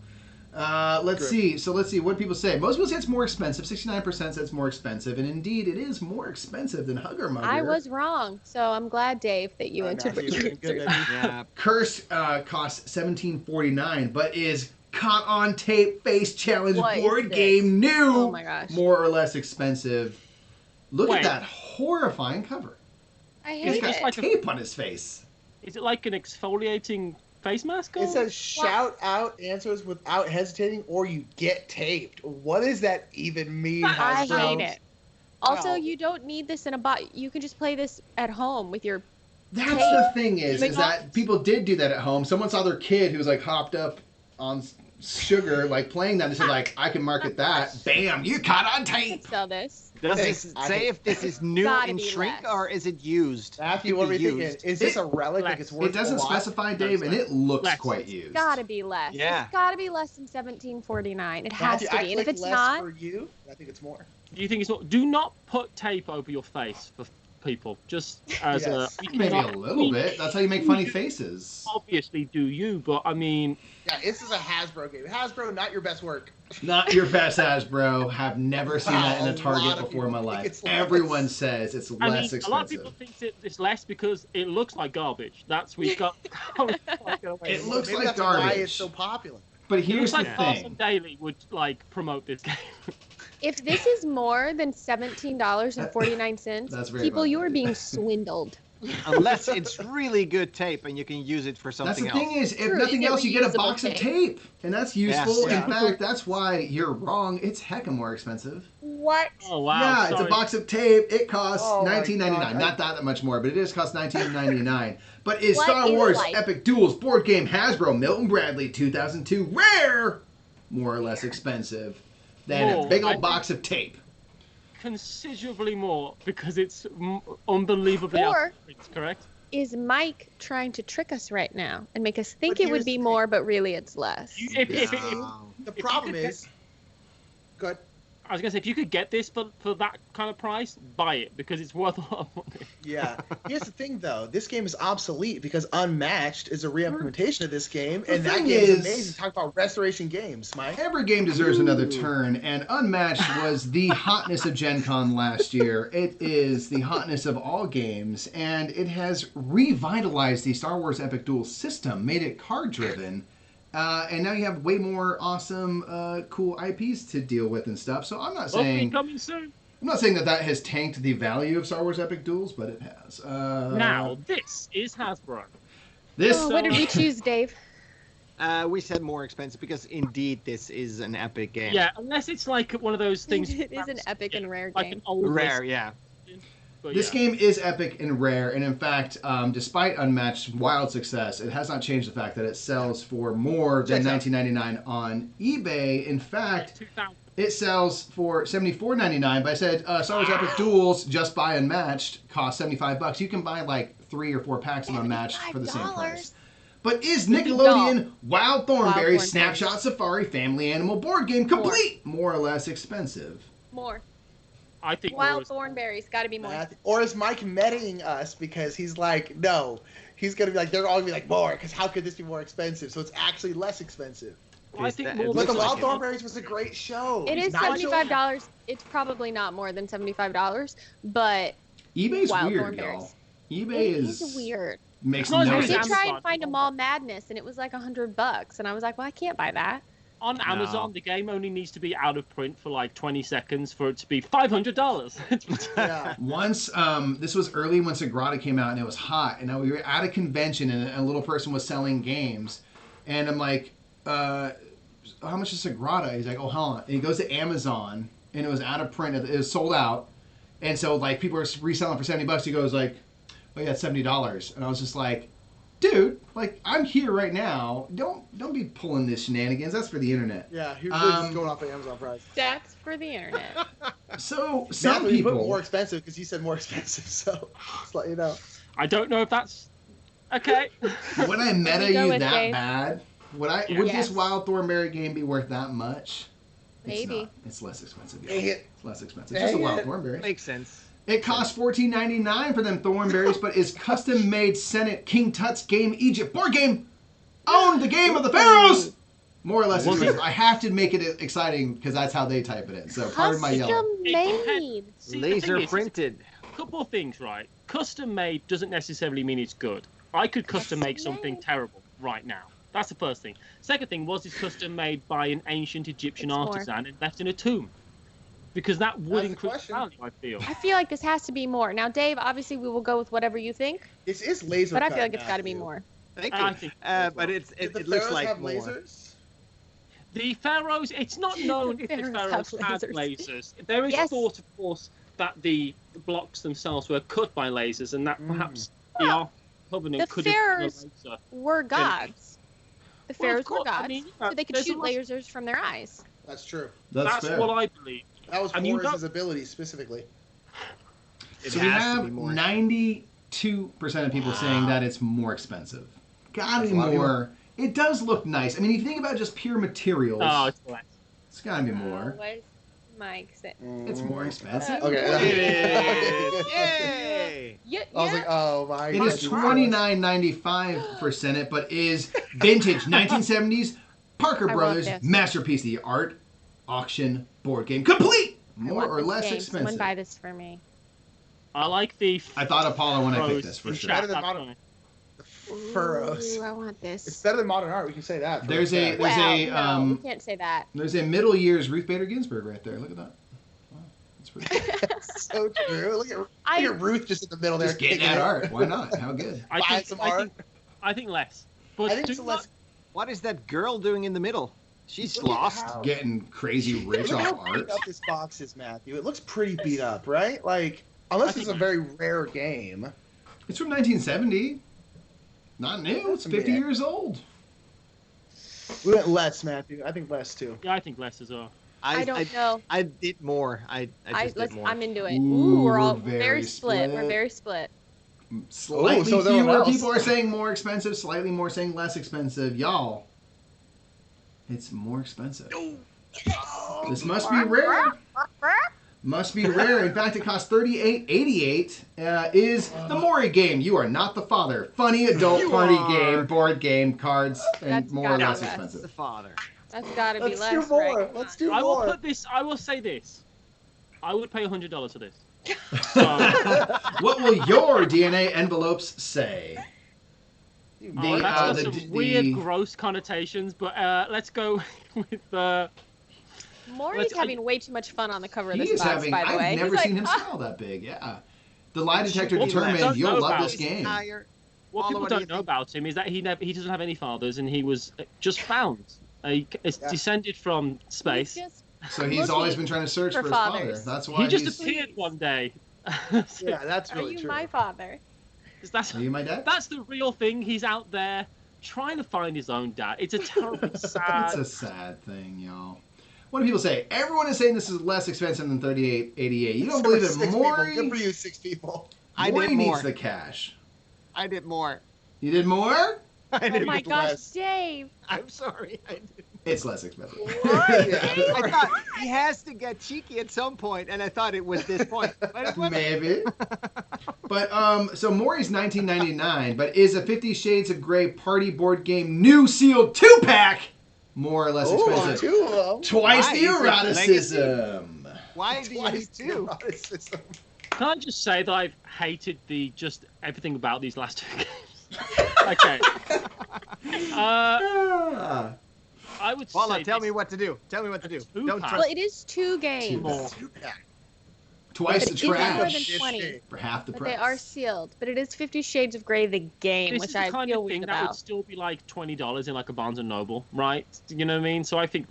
S1: Let's see. So let's see what people say. Most people say it's more expensive. 69% say it's more expensive, and indeed, it is more expensive than Hugger Mugger.
S3: I was wrong, so I'm glad, Dave, that you answered what you answered.
S4: Yeah.
S1: Curse costs $17.49, but is caught on tape face challenge
S3: What is
S1: board
S3: this?
S1: game new.
S3: Oh my gosh.
S1: More or less expensive. Look at
S5: Wait.
S1: that horrifying cover.
S3: I
S1: He's
S3: hate
S1: got
S3: it.
S5: like a-
S1: tape on his face.
S5: Is it like an exfoliating face mask?
S2: It says shout out answers without hesitating or you get taped. What does that even mean?
S3: I
S2: Hasbro?
S3: hate it. Also,
S2: Wow.
S3: you don't need this in a box. You can just play this at home with your.
S1: That's
S3: Tape.
S1: the thing is
S3: Like,
S1: that people did do that at home. Someone saw their kid who was like hopped up on sugar, like playing that. They said like, I can market that. Bam, you caught on
S3: I
S1: tape.
S3: could sell this.
S4: Does
S2: Hey,
S4: this
S2: I
S4: say
S2: think-
S4: if this is new
S3: Gotta
S4: in
S3: be
S4: shrink
S3: less.
S4: or is it used?
S2: Matthew, what are we
S4: Used.
S2: thinking? Is this a relic? Like it's worth
S1: It doesn't
S2: a lot?
S1: specify, Dave, and it looks
S5: Less.
S1: quite used.
S3: Gotta be less.
S4: Yeah.
S3: It's gotta be less than $17.49. It has
S2: Matthew,
S3: to
S2: I
S3: be. And if
S2: click
S3: it's
S2: less
S3: not,
S2: for you, I think it's more.
S5: Do you think it's not? Do not put tape over your face for people. Just as
S2: Yes.
S5: a
S1: Maybe a little bit. That's how you make funny faces.
S5: obviously do you, but I mean,
S2: Yeah, this is a Hasbro game. Hasbro, not your best work.
S1: Not your best Hasbro. Have never seen that in
S2: Wow,
S1: a
S2: a
S1: Target
S2: lot of
S1: before in my
S2: people
S1: life.
S2: think it's less.
S1: Everyone says it's
S5: I
S1: less
S5: mean, a lot of people
S1: expensive.
S5: think it's less because it looks like garbage. That's we've got.
S1: It looks
S2: Maybe
S1: like
S2: that's why
S1: garbage.
S2: it's so popular.
S1: But
S5: It
S1: here's
S5: looks
S1: the
S5: like Carson
S1: thing.
S5: Daly would like promote this game.
S3: if this is more than $17.49,
S1: That's very
S3: people, you
S1: much-
S3: are being swindled.
S4: Unless it's really good tape and you can use it for
S1: That's
S4: something
S1: the
S4: else.
S1: thing is, if
S3: True,
S1: nothing
S3: you get
S1: else, you get a
S3: reusable
S1: box of
S3: tape.
S1: tape, and that's useful.
S2: Yes.
S1: In
S2: Yeah.
S1: fact, that's why you're wrong. It's hecka more expensive.
S3: What?
S5: Oh wow!
S1: Yeah, it's a
S5: sorry.
S1: box of tape. It costs
S2: Oh my
S1: $19.99.
S2: God.
S1: Not that much more, but it is cost $19.99. But is
S3: What
S1: Star
S3: is
S1: Wars
S3: life?
S1: Epic Duels board game Hasbro Milton Bradley 2002 rare more or less expensive than a
S5: More,
S1: big
S5: I
S1: old box of tape?
S5: Considerably more because it's unbelievably.
S3: Or-
S5: It's correct.
S3: Is Mike trying to trick us right now and make us think
S2: But
S3: it would
S2: here's
S3: be
S2: the
S3: more, but really it's less?
S5: If
S4: Wow.
S2: The
S5: If you
S2: problem
S5: could get-
S2: is, good.
S5: I was gonna say, if you could get this for that kind of price, buy it because it's worth a lot of money.
S2: Yeah. Here's the thing, though. This game is obsolete because Unmatched is a re-implementation of this game, and that
S1: thing
S2: game is
S1: is-
S2: amazing. Talk about restoration games, Mike.
S1: Every game deserves another turn, and Unmatched was the hotness of Gen Con last year. It is the hotness of all games, and it has revitalized the Star Wars Epic Duel system, made it card-driven, and now you have way more awesome, cool IPs to deal with and stuff. So I'm not
S5: Hopefully
S1: saying
S5: coming soon.
S1: that has tanked the value of Star Wars Epic Duels, but it has.
S5: Now this is Hasbro.
S1: This
S3: Oh, what did we choose, Dave?
S4: We said more expensive because indeed this is an epic game.
S5: Yeah, unless it's like one of those things.
S3: It is an epic and rare
S5: like
S3: game.
S5: an old
S4: Rare,
S5: list,
S4: yeah.
S5: but
S1: This
S5: yeah.
S1: game is epic and rare, and in fact, despite Unmatched wild success, it has not changed the fact that it sells for more than
S2: Checks out.
S1: $19.99 on eBay. In fact,
S5: 2000.
S1: it sells for $74.99. But I said Star Wars Epic Duels just buy Unmatched costs $75. You can buy like 3 or 4 packs of Unmatched for the same price. But is Nickelodeon Wild Thornberry
S3: Thornberry.
S1: Snapshot Safari Family Animal Board Game complete more or less expensive?
S3: More.
S5: I think
S3: Wild
S5: more
S3: thornberries. Got to be more.
S2: Or is Mike medding us because he's like, no, he's gonna be like, they're all gonna be like more because how could this be more expensive? So it's actually less expensive.
S5: I think
S4: It
S5: more
S2: But
S4: looks
S2: the
S5: than-
S2: Wild
S4: like it.
S2: Thornberries was a great show.
S3: It is
S2: Nigel-
S3: $75. It's probably not more than $75, but
S1: eBay's
S3: Wild
S1: weird,
S3: Thornberries.
S1: y'all. eBay
S3: it
S1: is
S3: is weird.
S1: makes
S5: It's not
S1: no
S3: I
S5: as
S3: did
S1: sense.
S3: try
S5: Amazon.
S3: and find a Mall Madness, and it was like $100, and I was like, well, I can't buy that.
S5: On Amazon, the game only needs to be out of print for like 20 seconds for it to be $500.
S2: Yeah.
S1: Once, this was early when Sagrada came out and it was hot, and we were at a convention and a little person was selling games, and I'm like, how much is Sagrada? He's like, oh, hold on. And he goes to Amazon, and it was out of print. It was sold out, and so like people were reselling for $70. He goes like, oh yeah, it's $70, and I was just like, dude, like I'm here right now. Don't be pulling this shenanigans. That's for the internet.
S2: Yeah, he was really
S1: Um,
S2: just going off the Amazon price.
S3: That's for the internet.
S1: So some
S2: Matthew, you put
S1: people.
S2: more expensive because you said more expensive. So just let you know.
S5: I don't know if that's okay.
S1: Would I meta
S3: we go
S1: you
S3: with,
S1: that
S3: Dave?
S1: bad? Would
S3: Yes.
S1: this Wild Thornberry game be worth that much?
S3: Maybe.
S1: It's not. It's less expensive.
S2: Dang it.
S1: It's less expensive. It's just a
S2: Dang
S1: Wild
S2: it.
S1: Thornberry.
S4: Makes sense.
S1: It costs $14.99 for them Thornberries, but is custom-made Senate King Tut's Game Egypt board game. Own the game of the pharaohs. More or less
S5: Was
S1: expensive.
S5: it?
S1: I have to make it exciting because that's how they type it in. So pardon my yelling.
S3: Custom made.
S5: See, the
S4: Laser
S5: thing is,
S4: printed.
S5: a couple of things, right? Custom made doesn't necessarily mean it's good. I could custom make something
S3: made.
S5: terrible right now. That's the first thing. Second thing, was this custom made by an ancient Egyptian
S3: It's more.
S5: artisan and left in a tomb? Because that would
S2: That's the
S5: increase
S2: question.
S5: value, I feel.
S3: I feel like this has to be more. Now, Dave, obviously we will go with whatever you think,
S2: This is laser
S3: but I
S2: cut,
S3: feel like it's got to be
S2: Matthew.
S3: more.
S4: Thank
S5: I
S4: you.
S5: think
S4: But
S2: Did the
S4: it looks
S2: pharaohs
S4: like
S2: have
S4: more.
S2: lasers?
S5: The pharaohs, it's not known if the
S3: pharaohs
S5: pharaohs
S3: have
S5: had
S3: lasers.
S5: lasers. There is
S3: Yes.
S5: thought, of course, that the blocks themselves were cut by lasers, and that perhaps the
S3: Well,
S5: Ark Covenant
S3: the
S5: could have been a
S3: pharaohs-
S5: laser.
S3: We're gods. The
S5: Well, of
S3: pharaohs were
S5: course, I
S3: gods,
S5: mean,
S3: so they could
S5: there's a
S3: shoot
S5: lot-
S3: lasers from their eyes.
S2: That's true.
S1: That's fair.
S5: what I believe.
S2: That was
S5: And you
S2: Horus's
S5: know-
S2: ability specifically.
S4: It
S1: So we
S4: has to
S1: have
S4: be more.
S1: 92% of people saying that it's more expensive. Gotta
S2: That's
S1: be
S2: a lot of
S1: more. It does look nice. I mean, if you think about just pure materials,
S5: Oh, it's less.
S1: it's gotta be more.
S3: What's Mike said?
S1: It's more expensive.
S2: Okay.
S4: It is. Yay!
S3: Yeah,
S2: I was like, oh my.
S1: It is $29.95 for Senate, but is vintage 1970s Parker
S3: I want
S1: Brothers
S3: this.
S1: masterpiece, the art auction board game, complete.
S3: I
S1: More
S3: want
S1: or
S3: this
S1: less
S3: game.
S1: expensive.
S3: Someone buy this for me.
S5: I like the.
S1: I thought Apollo when I picked
S5: pros
S1: this for
S5: in
S1: sure.
S5: chat,
S2: Better than
S5: that's
S2: modern-
S5: fine.
S2: Furrows.
S3: Ooh, I want this.
S2: It's better than modern art. We can say that. for
S1: There's a-
S2: fact.
S1: there's
S3: Well,
S1: a,
S3: no, we
S1: um,
S3: can't say that.
S1: There's a middle years Ruth Bader Ginsburg right there. Look at that. Wow, that's pretty cool.
S2: so true. Look at
S3: I
S2: Ruth just in the middle there.
S1: Just getting
S2: kicking
S1: at
S2: it.
S1: art. Why not? How good.
S5: I
S2: Buy
S5: think,
S2: some
S5: I
S2: art.
S5: think, I think less. But
S2: I think
S5: do
S2: it's
S5: not-
S2: less.
S4: What is that girl doing in the middle? She's
S2: Look at
S4: lost.
S2: how-
S1: Getting crazy rich
S2: Look
S1: off
S2: how
S1: art.
S2: beat up this box is, Matthew. It looks pretty beat up, right? Like, unless
S5: I
S2: it's a
S5: think-
S2: very rare game.
S1: It's from 1970. Not new. It's 50
S2: Yeah.
S1: years old.
S2: We went less, Matthew. I think less too.
S5: Yeah, I think less as well.
S3: I don't know.
S4: I did more. I just did more.
S3: I'm into it.
S1: Ooh,
S3: Ooh, we're all
S1: we're very
S3: very split. We're
S1: split.
S3: very split.
S1: Slightly
S2: so is everyone
S1: fewer
S2: else.
S1: people are saying more expensive, slightly more saying less expensive. Y'all, it's more expensive. This must be rare. Must be rare. In fact, it costs $38.88. Is the Mori game? You are not the father. Funny adult
S4: You
S1: party
S4: are.
S1: game, board game, cards, and
S3: That's
S1: more or
S3: gotta
S1: less
S3: be less.
S4: the
S1: expensive.
S4: father.
S3: That's got to be
S2: Let's
S3: less.
S2: do more.
S3: Right?
S2: Let's do
S5: I will
S2: more.
S5: put this. I will say this. I would pay $100 for this. So,
S1: What will your DNA envelopes say?
S5: oh,
S1: The,
S5: that's got
S1: the-
S5: some
S1: the-
S5: weird, gross connotations. But let's go with
S3: Maury's
S5: Let's-
S3: having way too much fun on the cover of
S1: He
S3: this
S1: is
S3: box,
S1: having.
S3: by the way.
S1: I've never
S3: He's
S1: seen
S3: like,
S1: him
S3: "Ah."
S1: smile that big. Yeah. The lie detector
S5: Well,
S1: determined
S5: don't
S1: you'll
S5: know
S1: love
S5: about
S1: this
S5: his
S1: game.
S5: What
S4: Paula,
S5: people
S4: what do you
S5: don't know
S4: think?
S5: about him is that he doesn't have any fathers, and he was just found. It's
S2: Yeah.
S5: descended from
S3: He's
S5: space.
S3: just-
S1: So he's always
S3: looking
S1: been trying to search
S3: for
S1: for his father.
S3: fathers.
S1: That's why
S5: He just
S1: he's.
S5: appeared one day.
S2: Yeah, that's
S3: Are
S2: really
S3: you
S2: true.
S3: my father?
S5: that's
S1: Are you my dad?
S5: that's the real thing. He's out there trying to find his own dad. It's a terribly
S1: It's
S5: sad.
S1: a sad thing, y'all. What do people say? Everyone is saying this is less expensive than $38.88. You don't believe it,
S2: Six
S1: Maury?
S2: people. Good for you, 6 people.
S4: I
S1: Maury
S4: did
S1: needs
S4: more.
S1: the cash.
S4: I did more.
S1: You did more?
S4: I
S3: Oh
S4: did
S3: my
S2: with
S3: gosh,
S2: less.
S3: Dave!
S4: I'm sorry. I did.
S1: It's less expensive.
S4: I thought he has to get cheeky at some point, and I thought it was this point. But it wasn't.
S1: Maybe. But so Maury's $19.99, but is a 50 Shades of Grey party board game new sealed 2-pack more or less
S2: Oh,
S1: expensive?
S2: 2 of them.
S1: Twice
S4: Why?
S1: the
S4: Is it
S1: eroticism.
S4: Why do you need
S2: Twice the
S4: two?
S2: eroticism.
S5: Can I just say that I've hated just everything about these last two games? Okay.
S1: Ah.
S5: I would
S4: Paula,
S5: say
S4: tell
S5: this-
S4: me what to do. Tell me what to do.
S5: Two
S4: Don't
S5: packs.
S3: Well,
S4: trust.
S3: it is 2 games,
S5: More.
S2: 2-pack.
S1: Twice
S3: But
S1: the
S3: it is more
S1: trash
S3: than 20.
S1: for half the
S3: but
S1: price.
S3: they are sealed. But it is 50 Shades of Grey, the game,
S5: This
S3: which
S5: is the
S3: I
S5: kind
S3: feel
S5: of thing
S3: weird
S5: that would
S3: about.
S5: still be like $20 in like a Barnes and Noble, right? You know what I mean? So I think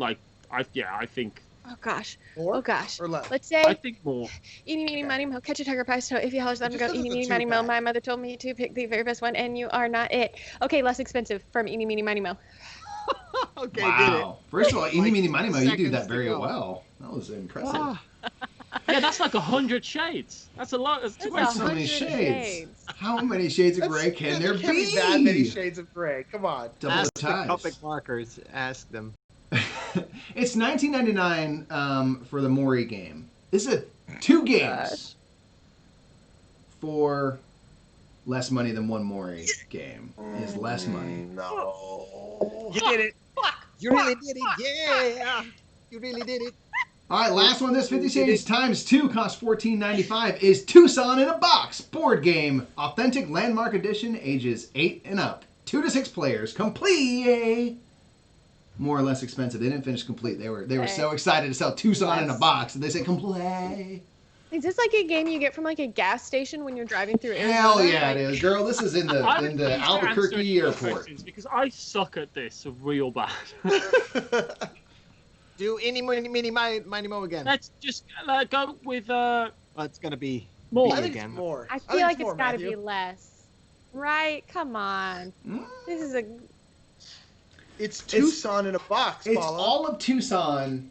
S5: I think
S3: Oh gosh,
S2: More
S3: oh gosh.
S2: or less?
S3: Let's say,
S5: I think more.
S3: eeny, meeny, miny, mo, catch a tiger by its toe. If you holler, let him
S2: Just
S3: go.
S2: because
S3: Eeny,
S2: it's
S3: meeny,
S2: a
S3: miny, mo.
S2: 2-pack.
S3: My mother told me to pick the very best one, and you are not it. Okay, less expensive from Eeny, meeny, miny, mo.
S4: Okay,
S1: Wow. First of all, Eeny,
S4: Like
S1: Meeny, Miny, Mo, you do
S4: seconds
S1: that
S4: to
S1: very
S4: go.
S1: well. That was impressive.
S4: did it.
S5: Yeah, that's like 100 shades. That's a lot. That's too
S3: That's
S5: much.
S1: so many
S3: 100
S1: shades. How many shades of gray can there
S2: can't
S1: be?
S2: that many shades of gray. Come on.
S1: Double
S4: Ask
S1: the
S4: the
S1: ties.
S4: Copic markers. Ask them.
S1: It's $19.99 for the Mori game. This is 2 games for less money than one Mori game. Is less money.
S2: No.
S4: You did it. You really did it. Yeah. You really did it.
S1: All right, last one. This 50 Shades times 2 costs $14.95. Is Tucson in a Box board game, authentic landmark edition, ages 8 and up, 2 to 6 players, complete. More or less expensive. They didn't finish complete. They were so excited to sell Tucson in a box that they said complete.
S3: Is this like a game you get from like a gas station when you're driving through Arizona?
S1: Hell yeah, it is, girl. This is in the Albuquerque airport.
S5: Because I suck at this real bad.
S4: Do any mini mo again.
S5: Let's just go with
S4: It's gonna be
S5: more.
S2: I think
S4: again.
S2: it's more.
S3: I feel like it's got to
S2: Matthew.
S3: be less. Right? Come on. This is a...
S2: It's Tucson in a box,
S1: It's
S2: Paula.
S1: all of Tucson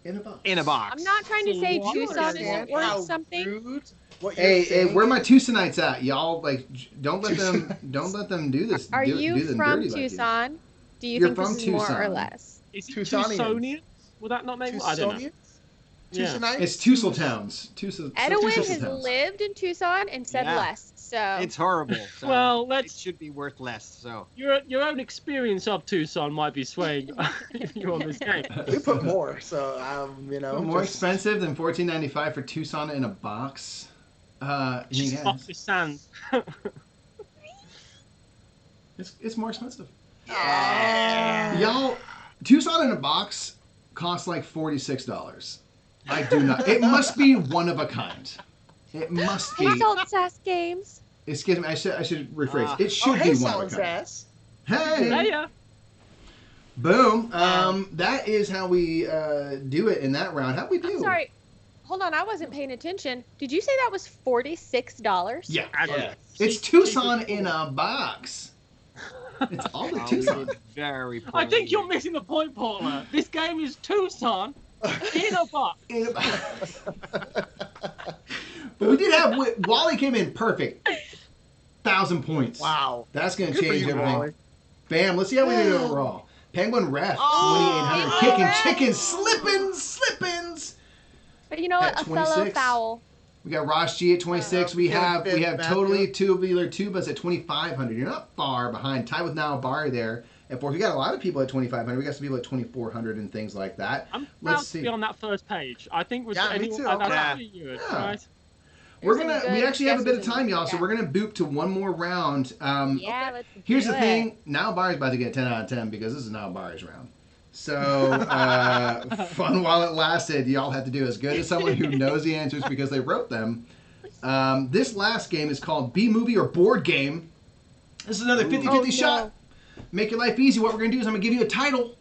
S1: in a box.
S4: In a box.
S3: I'm not trying to say
S5: What?
S3: Tucson isn't
S2: How
S3: worth something.
S2: rude what you're
S1: Hey,
S2: saying.
S1: where my Tucsonites at? Y'all don't let them do this.
S3: Are
S1: do
S3: you
S1: them
S3: from
S1: dirty like you.
S3: Tucson? Do you
S1: You're
S3: think this
S1: from
S3: is more or
S1: Tucson.
S3: less?
S5: Is it
S2: Tucsonians.
S5: Tucsonians? Would that not make? I don't know.
S2: Tucsonians?
S5: Yeah.
S2: Tucsonites?
S1: It's Tussle Towns.
S3: Edwin has
S1: Towns.
S3: lived in Tucson and said
S4: Yeah.
S3: less. So
S4: It's horrible. So
S5: Well,
S4: it
S5: let's.
S4: should be worth less. So
S5: Your own experience of Tucson might be swaying you on this game.
S2: We put more, so
S1: More
S2: just-
S1: expensive than $14.95 for Tucson in a box.
S5: Just
S1: Yes.
S5: off the sand.
S1: It's more expensive.
S2: Yeah.
S1: Y'all, Tucson in a box costs like $46. I do not. It must be one of a kind. It must be.
S3: Insult Sass Games.
S1: Excuse me. I should rephrase. It
S2: Oh,
S1: should
S2: hey,
S1: be one of a
S2: Silent
S1: kind.
S2: Sass.
S1: Hey.
S5: Yeah.
S1: Boom. That is how we do it in that round. How we do?
S3: I'm sorry. Hold on, I wasn't paying attention. Did you say that was $46?
S1: Yeah.
S2: Yeah.
S1: It's Tucson in a box. It's all the
S4: we
S1: Tucson.
S4: did very
S5: I think
S4: poorly.
S5: you're missing the point, Paula. This game is Tucson in a box.
S1: In a box. But we did have Wally came in perfect. 1,000 points.
S2: Wow.
S1: That's gonna
S2: Good for
S1: change
S2: you,
S1: everything.
S2: Wally.
S1: Bam. Let's see how we did overall. Penguin Ref,
S4: Oh,
S1: 2,800. Kicking
S3: Ref.
S1: chickens, slippins.
S3: But you know what?
S1: At
S3: A fellow
S1: 26.
S3: foul.
S1: We got Ross G at 26. We have
S2: Matthew.
S1: Totally Tubular Tubas at 2,500. You're not far behind. Tied with Now Bar there at 4. We got a lot of people at 2,500. We got some people at 2,400 and things like that.
S5: I'm proud
S1: Let's
S5: to
S1: see.
S5: be on that first page. I think with
S2: Yeah, me
S5: anyone,
S2: too.
S5: that's
S4: Yeah.
S5: pretty good,
S1: Yeah.
S5: right?
S1: We
S3: There's some
S1: actually have a bit of
S3: guesses in
S1: time,
S3: there,
S1: y'all, so
S3: yeah.
S1: we're gonna boop to one more round.
S3: Yeah, let's
S1: Here's
S3: do
S1: the
S3: it.
S1: thing. Now Bar's about to get 10 out of 10 because this is Now Bar's round. So fun while it lasted. Y'all have to do as good as someone who knows the answers because they wrote them. This last game is called B Movie or Board Game. This is another 50-50
S3: Oh, no.
S1: shot. Make your life easy. What we're going to do is I'm going to give you a title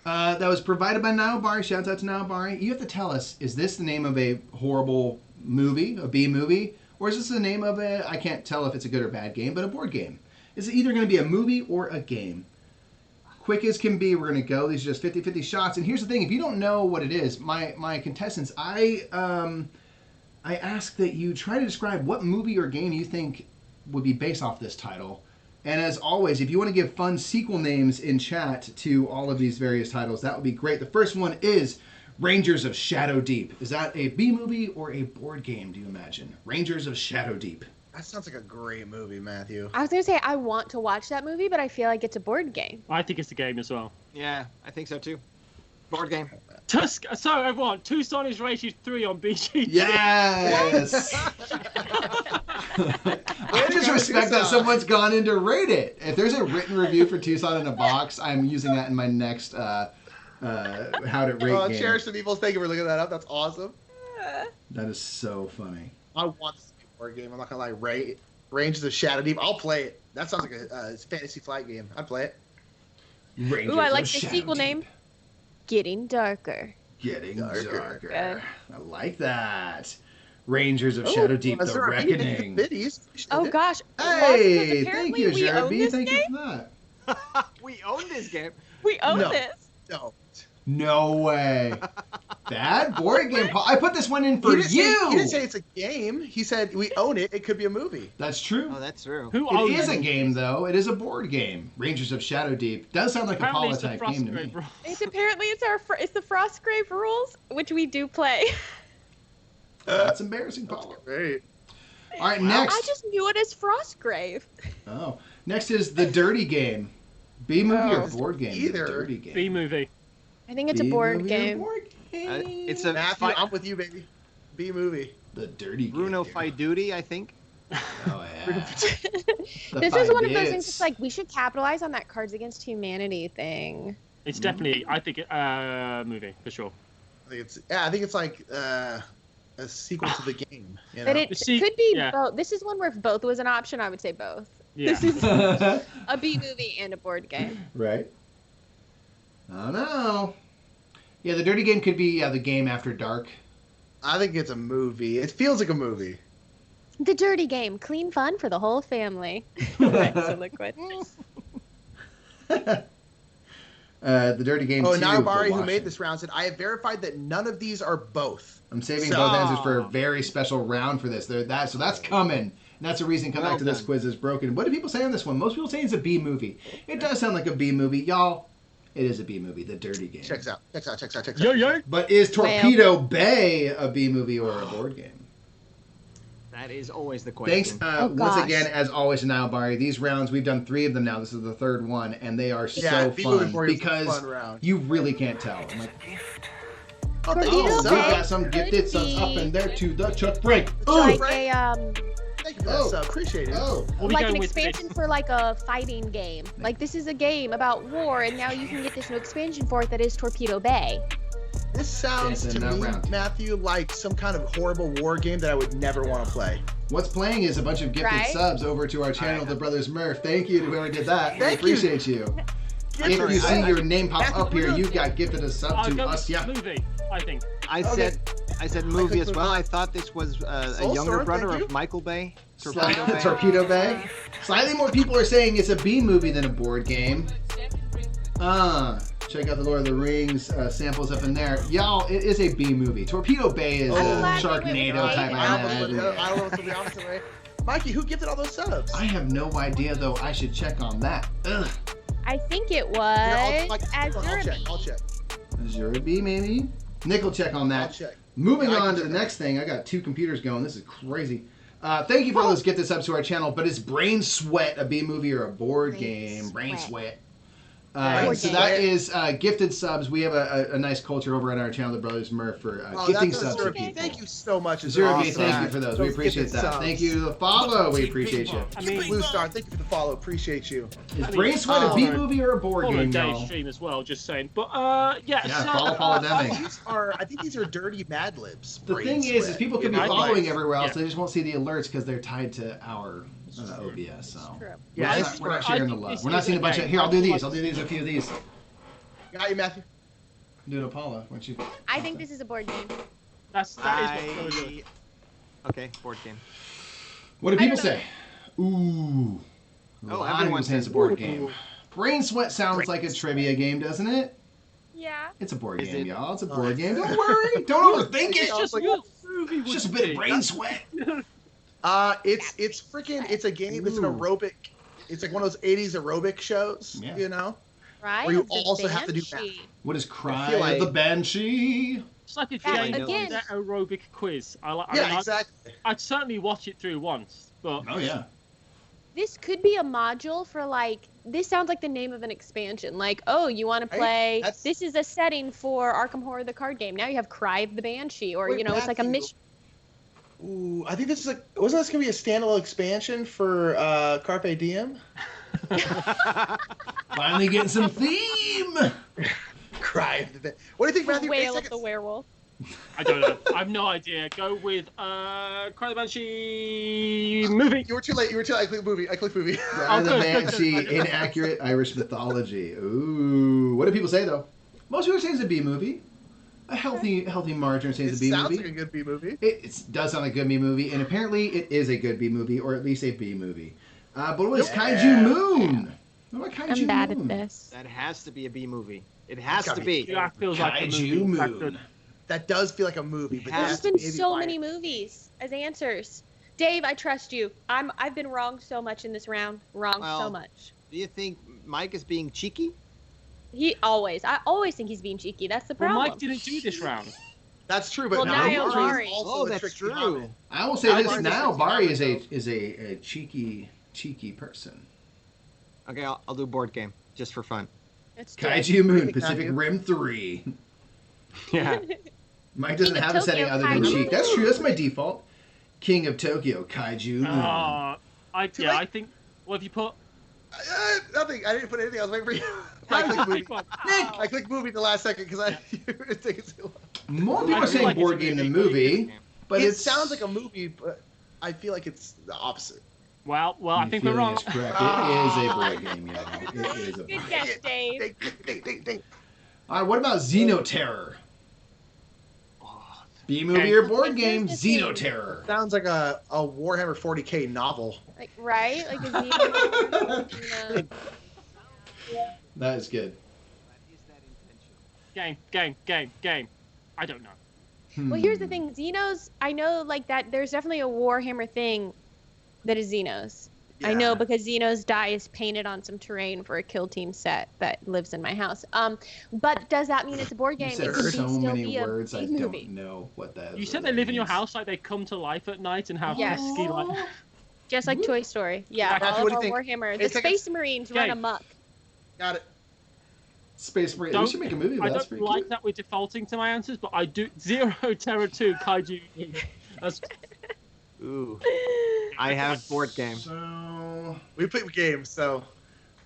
S1: that was provided by Now Bar. Shouts out to Now Bar. You have to tell us, is this the name of a horrible movie, a B movie, or is this the name of a, I can't tell if it's a good or bad game, but a board game? Is it either going to be a movie or a game? Quick as can be, we're going to go. These are just 50-50 shots. And here's the thing. If you don't know what it is, my contestants, I ask that you try to describe what movie or game you think would be based off this title. And as always, if you want to give fun sequel names in chat to all of these various titles, that would be great. The first one is Rangers of Shadow Deep. Is that a B movie or a board game, do you imagine? Rangers of Shadow Deep.
S2: That sounds like a great movie, Matthew.
S3: I was going to say, I want to watch that movie, but I feel like it's a board game.
S5: I think it's the game as well.
S4: Yeah, I think so too. Board game.
S5: So everyone, Tucson is rated 3 on BG.
S1: Yes! I just respect that someone's gone in to rate it. If there's a written review for Tucson in a box, I'm using that in my next How to Rate game.
S2: Cherish the Evils, thank you for looking that up. That's awesome.
S1: That is so funny.
S2: I want this board game. I'm not going to lie. Rangers of Shadow Deep. I'll play it. That sounds like a fantasy flight game. I'd play it.
S1: Rangers
S3: Ooh, I
S1: of
S3: like the
S1: Shadow
S3: sequel
S1: Deep.
S3: name. Getting Darker.
S1: Getting darker.
S3: Good.
S1: I like that. Rangers of Shadow Deep, The Reckoning.
S3: Oh gosh.
S1: Hey,
S3: Because
S1: thank you,
S3: apparently we own
S1: Jeremy.
S3: this
S1: Thank
S3: game.
S1: you for that.
S4: We own this game.
S3: We own
S2: No.
S3: this.
S2: No.
S1: No way. Bad board game. I put this one in for
S2: He didn't
S1: you.
S2: say it's a game. He said we own it. It could be a movie.
S1: That's true.
S4: Oh, that's true.
S5: Who
S1: It
S5: owns
S1: is a
S5: it?
S1: game, though. It is a board game. Rangers of Shadow Deep. Does sound like
S5: Apparently
S1: a
S5: it's the
S1: Paula type game to me.
S5: Frostgrave rule.
S3: It's apparently it's the Frostgrave rules, which we do play.
S1: That's embarrassing, Paula.
S2: Great.
S1: All right,
S3: I
S1: next.
S3: just knew it as Frostgrave.
S1: Oh, next is the Dirty Game. B movie or
S2: Oh,
S1: board game?
S2: either.
S1: The dirty game.
S5: B movie.
S3: I think it's a
S1: B
S3: board
S1: movie or
S3: game.
S1: board game?
S4: It's a
S2: Matthew, I'm with you, baby. B movie.
S1: The dirty game.
S4: Bruno
S1: here.
S4: Faiduti, I think.
S1: Oh yeah. The
S3: This is one of those
S1: Five
S3: things. It's like we should capitalize on that Cards Against Humanity thing.
S5: It's definitely, I think, movie for sure.
S2: I think it's like a sequel to the game. You know?
S3: But it
S5: See,
S3: could be
S5: yeah.
S3: both. This is one where if both was an option, I would say both.
S5: Yeah.
S3: This is a B movie and a board game.
S1: Right. I don't know. Yeah, the dirty game could be the game after dark.
S2: I think it's a movie. It feels like a movie.
S3: The Dirty Game, clean fun for the whole family. Right, so liquid.
S1: The dirty game.
S2: Oh,
S1: 2
S2: Narabari,
S1: for
S2: who made
S1: Washington.
S2: this round, said, I have verified that none of these are both.
S1: I'm saving
S2: So-
S1: both answers for a very special round for this. So that's coming. And that's the reason come
S4: Well
S1: back to this
S4: done.
S1: quiz is broken. What do people say on this one? Most people say it's a B movie. It does sound like a B movie, y'all. It is a B movie, The Dirty Game.
S2: Checks out.
S5: Yo, yo.
S1: But is Torpedo Bay a B movie or a board game?
S4: That is always the question.
S1: Thanks
S3: Oh,
S1: once
S3: gosh.
S1: again, as always, to Niall Barry. These rounds, we've done 3 of them now. This is the 3rd one, and they are
S2: Yeah,
S1: so
S2: B movie
S1: fun
S2: for you is a
S1: because
S2: fun round.
S1: you really can't tell. I'm like,
S2: Oh, thank
S3: Torpedo
S2: you
S1: we
S2: so
S3: Bay.
S2: much.
S1: got some gifted subs up in there to the Chuck Break.
S3: Like
S2: Frank.
S3: a
S2: Thank you for that
S1: Oh.
S2: sub. Appreciate it.
S1: Oh,
S5: What are we
S3: like
S5: going
S3: an
S5: with today?
S3: expansion for like a fighting game. Like this is a game about war, and now you can get this new expansion for it that is Torpedo Bay.
S2: This sounds
S1: It's
S2: to
S1: in that
S2: me,
S1: round.
S2: Matthew, like some kind of horrible war game that I would never want to play.
S1: what's playing is a bunch of gifted
S3: Right?
S1: subs over to our channel, The Brothers Murph. Thank you to whoever did that. We
S2: Thank you.
S1: appreciate you.
S2: Thank
S1: If
S2: you.
S1: you see your name pop
S2: Matthew,
S1: up here,
S2: we're
S1: you
S2: not-
S1: got gifted a sub
S5: I'll
S1: to
S5: go
S1: us.
S5: with
S1: Yeah.
S5: movie, I think.
S4: I
S2: Okay.
S4: said movie as
S2: click
S4: well.
S2: movie.
S4: I thought this was a
S2: Soul
S4: younger
S2: Sword,
S4: brother
S2: thank you.
S4: of Michael Bay.
S1: Torpedo Bay. Slightly more people are saying it's a B movie than a board game. Check out the Lord of the Rings samples up in there. Y'all, it is a B movie. Torpedo Bay is
S2: I'm
S1: a
S3: glad you went
S1: Sharknado
S3: with
S1: type
S3: me.
S2: I
S1: of
S2: don't know what's the opposite way. Mikey, who gifted all those subs?
S1: I have no idea, though. I should check on that. Ugh.
S3: I think it was
S2: I'll check.
S1: Azure B, maybe? Nick will check on
S2: I'll
S1: that.
S2: check.
S1: Moving
S2: Yeah, I
S1: on
S2: can
S1: to the
S2: check
S1: next thing, I got 2 computers going. This is crazy. Thank you for all those gifted subs to our channel. But is Brain Sweat a B movie or a board game? Brain Sweat.
S3: Board
S1: So
S3: game.
S1: that is gifted subs. We have a nice culture over on our channel, The Brothers Murph, for
S2: Oh,
S1: gifting
S2: that's
S1: subs to
S2: Zero
S1: people.
S2: B. Thank you so much. It's
S1: Zero B,
S2: awesome.
S1: thank you for those. We
S2: Those
S1: appreciate
S2: gifted
S1: that.
S2: subs.
S1: Thank you to the follow. We appreciate you.
S5: I mean,
S2: Blue Star, thank you for the follow. Appreciate you.
S1: Is Brain Sweat a B movie or a board
S5: follow
S1: game,
S5: Dave's
S1: y'all?
S5: stream as well, just saying. But, yeah.
S1: Yeah,
S5: so,
S1: follow Deming.
S2: I think these are dirty Mad Libs.
S1: The
S2: Brain
S1: thing is
S2: Sweat.
S1: people could be
S5: Yeah,
S1: following everywhere else.
S5: Yeah.
S1: They just won't see the alerts because they're tied to our OBS. So
S3: True.
S2: Yeah,
S1: we're not sharing the
S5: I
S1: love.
S5: think
S1: We're not
S5: this
S1: seeing a
S5: is
S1: bunch
S5: okay.
S1: of. Here, I'll do these. I'll do these. A few of these.
S2: Got you, Matthew.
S1: Do it, Apollo. Why don't you?
S3: I think this is a board game.
S5: that is what we're doing.
S4: Okay, board game.
S1: What do
S3: I
S1: people
S3: don't know.
S1: say? Ooh.
S4: Oh,
S1: A lot of
S4: everyone
S1: people say it's a
S4: says
S1: board
S4: ooh.
S1: game. Brain Sweat sounds like a trivia game, doesn't it?
S3: Yeah.
S1: It's a board
S4: Is
S1: game,
S4: it?
S1: y'all. It's a
S2: Oh,
S1: board game.
S2: it's-
S1: Don't worry. Don't overthink
S5: It's
S1: it.
S5: just
S2: like-
S5: what movie
S1: It's
S5: would
S1: just a
S5: it
S1: bit
S5: be?
S1: of brain sweat.
S2: It's freaking. It's a game. It's an
S1: Ooh.
S2: aerobic. It's like one of those '80s aerobic shows.
S1: Yeah.
S2: You know.
S3: Right.
S2: Or you
S3: The
S2: also have to do
S3: Banshee.
S1: What is Cry
S2: feel
S1: of
S2: like-
S1: the Banshee?
S5: It's like a
S3: Yeah,
S5: Jane
S3: again-
S5: that aerobic quiz. I mean,
S2: Yeah, exactly.
S5: I'd certainly watch it through once, but
S1: Oh yeah.
S3: This could be a module for like. This sounds like the name of an expansion. Like, oh, you want to
S2: Right?
S3: play?
S2: That's-
S3: This is a setting for Arkham Horror the card game. Now you have Cry of the Banshee, or
S2: Wait,
S3: you know, it's like a
S2: Matthew.
S3: mission.
S2: Ooh, I think this is like. Wasn't this gonna be a standalone expansion for Carpe Diem?
S1: Finally getting some theme.
S2: Cry. What do you think, Matthew? 8
S3: Whale of
S2: seconds.
S3: the Werewolf.
S5: I don't know. I have no idea. Go with Cry of the Banshee movie.
S2: You were too late. I clicked movie.
S1: Cry of the
S5: good,
S1: Banshee, inaccurate Irish mythology. Ooh. What do people say though? Most people say it's a B movie. A healthy margin says
S2: It
S1: it's a B
S2: sounds
S1: movie.
S2: like a good B movie.
S1: It does sound like a good B movie, and apparently it is a good B movie, or at least a B movie. But what was
S2: Yeah.
S1: Kaiju Moon? What about Kaiju
S3: I'm bad
S1: Moon?
S3: at this.
S4: That has to be a B movie. It has
S2: gotta
S4: to
S2: be.
S4: be.
S5: Yeah, feels like a
S1: Kaiju
S5: movie. That
S1: Moon.
S5: could-
S2: That does feel like a movie, but
S4: There's
S3: There's
S2: that's
S3: been
S2: maybe
S3: so
S2: why-
S3: many movies as answers. Dave, I trust you. I've been wrong so much in this round. Wrong so
S4: Well-
S3: much.
S4: Do you think Mike is being cheeky?
S3: I always think he's being cheeky. That's the
S5: Well,
S3: problem.
S5: Mike didn't do this round.
S2: That's true, but
S3: Well,
S2: now
S3: Niall
S2: Mari
S3: Mari.
S2: is also
S4: Oh,
S2: a
S4: that's
S2: tricky
S4: true.
S2: comment.
S1: I will say
S2: Now
S1: this
S2: Bari's a
S1: now.
S2: tricky
S1: Bari is
S2: comment,
S1: a cheeky person.
S4: Okay, I'll do board game. just for fun.
S3: It's good.
S1: Kaiju Moon,
S2: Thank you,
S1: Pacific
S2: Matthew.
S1: Rim 3.
S4: Yeah.
S1: Mike doesn't
S3: King of
S1: have a setting
S3: Tokyo,
S1: other than
S3: Kaiju
S1: cheek. That's
S3: Moon.
S1: true. That's my default. King of Tokyo, Kaiju Moon.
S5: I
S2: Too late.
S5: I think. What have you put?
S2: Nothing. I didn't put anything else. Wait for you.
S5: No,
S2: I clicked movie.
S5: pick one.
S2: I clicked movie the last second because I it's taking too long.
S1: More people
S5: I
S1: are
S5: feel
S1: saying
S5: like it's
S1: board
S5: a
S1: game than
S5: movie.
S1: movie, but
S2: It
S1: it
S2: sounds like a movie, but I feel like it's the opposite.
S5: Well, I think we're wrong.
S1: Correct. It is a board game, y'all. It is a board
S3: Good
S1: game.
S3: guess, Dave.
S2: Ding.
S1: All right, what about Xenoterror?
S5: Oh,
S1: B-movie
S5: Okay.
S1: or board
S3: Here's
S1: game?
S3: the thing.
S1: Xenoterror.
S2: Sounds like a Warhammer 40K novel.
S3: Like, right? Like a Xeno.
S1: That is good.
S4: Is that intentional?
S5: Game. I don't know.
S3: Well, here's the thing. Xenos, I know like that there's definitely a Warhammer thing that is Xenos. I know
S2: Yeah.
S3: because Xenos die is painted on some terrain for a kill team set that lives in my house. But does that mean it's a board
S1: You
S3: game?
S1: said
S3: It could
S1: so
S3: still
S1: many
S3: be a
S1: words, I
S3: movie.
S1: don't know what that is.
S5: You said they live in your house, like they come to life at night and have
S3: Yes.
S5: ski like.
S3: Just like Toy Story. Yeah,
S5: Matthew,
S3: all
S2: what
S3: of
S2: do you
S3: our
S2: think?
S3: Warhammer.
S2: Hey,
S3: The
S2: take a-
S3: Space Marines run
S5: Okay.
S3: amok.
S2: Got it.
S1: Space Marine. We
S5: Don't-
S1: should make a movie.
S5: I
S1: That's
S5: don't
S1: pretty
S5: like
S1: cute.
S5: that we're defaulting to my answers, but I do. Zero Terror 2 Kaiju. That's
S4: Ooh. I have board game.
S1: So,
S2: We play games, so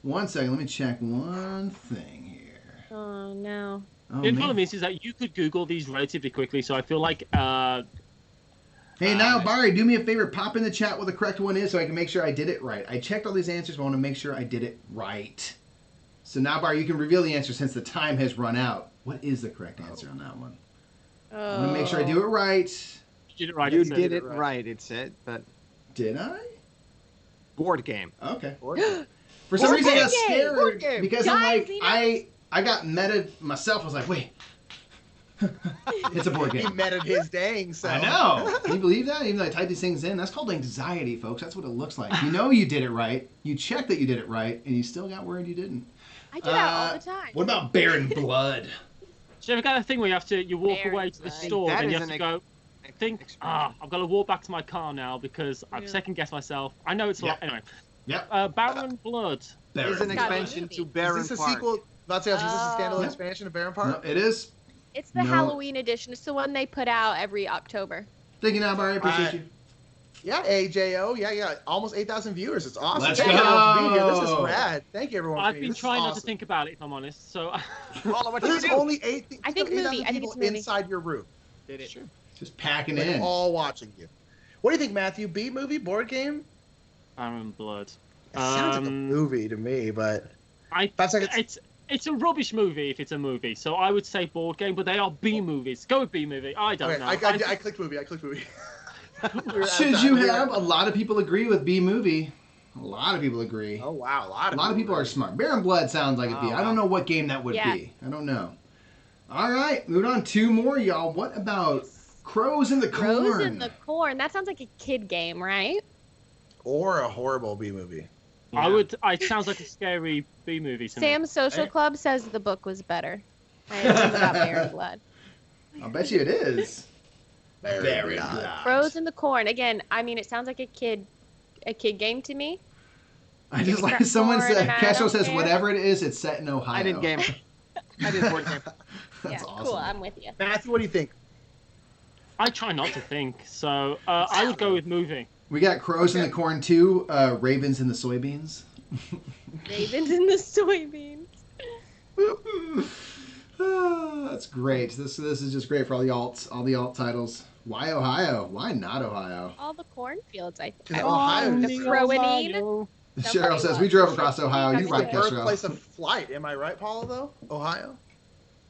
S1: one second. Let me check one thing here.
S3: Oh no.
S1: Oh,
S5: the
S1: man.
S5: problem is that you could Google these relatively quickly, so I feel like
S1: Hey, now, Barry, do me a favor. Pop in the chat what the correct one is so I can make sure I did it right. I checked all these answers, but I want to make sure I did it right. So now, Barry, you can reveal the answer since the time has run out. What is the correct answer on that one? I want to make sure I do it right.
S5: you did it right.
S4: You
S5: it said.
S4: did it right, it said, but
S1: Did I?
S4: board game.
S1: Okay.
S2: board game.
S1: For some
S3: Board
S1: reason, I got
S3: game,
S1: scared
S3: board game.
S1: because I'm
S3: Guys,
S1: like,
S3: you know-
S1: I got meta myself. I was like, wait, it's a board
S2: He
S1: game.
S2: meted his dang self.
S1: I know. Can you believe that? Even though I typed these things in, that's called anxiety, folks. That's what it looks like. You know you did it right. You checked that you did it right, and you still got worried you didn't.
S3: I do that all the time.
S1: What about Baron Blood?
S5: So you've got a thing where you walk
S3: Very
S5: away to the
S3: right.
S5: store
S4: That
S5: and you
S4: is
S5: have to
S4: an
S5: go. Think, I've got to walk back to my car now because I've
S3: Yeah.
S5: second guessed myself. I know it's a lot.
S1: Yeah.
S5: Anyway,
S1: Yep.
S5: Baron Blood.
S1: Baron
S4: Is an
S1: Blood.
S3: Got it.
S4: expansion to
S3: Movie.
S4: Baron
S2: Is this a
S4: Park.
S2: sequel? About to ask, is this a standalone
S3: Oh.
S2: expansion of Baron
S1: No,
S2: Park?
S1: it is.
S3: It's the
S1: No.
S3: Halloween edition. It's the one they put out every October.
S1: Thank you now, Barry. Appreciate you.
S2: Yeah, AJO. Yeah. Almost 8,000 viewers. It's awesome.
S1: Let's
S2: Thank you everyone for being here. This is
S1: go.
S2: rad. Thank you, everyone. for
S5: I've
S2: being
S5: been
S2: here. This is
S5: trying not to
S2: awesome.
S5: think about it, if I'm honest. So,
S4: Paula, what did you
S2: There's
S4: do?
S2: only 8
S3: I think movie.
S2: 8,000
S3: I think
S2: people
S3: it's movie.
S2: inside your room.
S4: Did it?
S1: Just packing
S2: Like,
S1: in.
S2: all watching you. What do you think, Matthew? B movie, board game?
S5: Baron Blood.
S2: It sounds like a
S5: Um,
S2: movie to me, but
S5: I
S2: that's like
S5: it's a rubbish movie if it's a movie. So I would say board game, but they are B movies. Go with B movie. I don't
S2: okay.
S5: know.
S2: I clicked movie. We were out of
S1: Should
S2: time.
S1: you
S2: We were-
S1: have? A lot of people agree with B movie. A lot of people agree.
S2: Oh wow,
S1: A lot of people are smart. Baron Blood sounds like a B.
S4: Oh,
S1: I don't know what game that would
S3: Yeah.
S1: be. I don't know. All right, moving on. 2 more, y'all. What about Crows in the Corn?
S3: Crows in the Corn. That sounds like a kid game, right?
S2: Or a horrible B movie.
S5: I would. It sounds like a scary B movie to me.
S3: Sam's Social
S2: Hey.
S3: Club says the book was better. I assume about Baron Blood.
S1: I'll bet you it is.
S2: Very
S1: Blood.
S3: Crows in the Corn. Again, I mean, it sounds like a kid game to me.
S1: I just like
S3: Except
S1: someone
S3: for
S1: said.
S3: an
S1: Castro
S3: adult
S1: says
S3: game.
S1: whatever it is, it's set in Ohio.
S4: I did game. I did board game.
S1: That's
S3: Yeah,
S1: awesome.
S3: cool. I'm with you.
S2: Matthew, what do you think?
S5: I try not to think. So I would go with movie.
S1: We got Crows in the Corn 2, Ravens in the Soybeans.
S3: Ravens in the soybeans.
S1: That's great. This is just great for all the alt titles. Why Ohio? Why not Ohio?
S3: All the cornfields, I think.
S2: 'Cause Ohio-
S3: The Crowanine.
S1: Cheryl
S3: Somebody
S1: says we
S3: loves
S1: drove
S3: it.
S1: across Ohio.
S3: It's
S1: You're
S2: It's
S1: right,
S2: the
S1: Cheryl.
S2: birthplace of flight. Am I right, Paula? Though Ohio,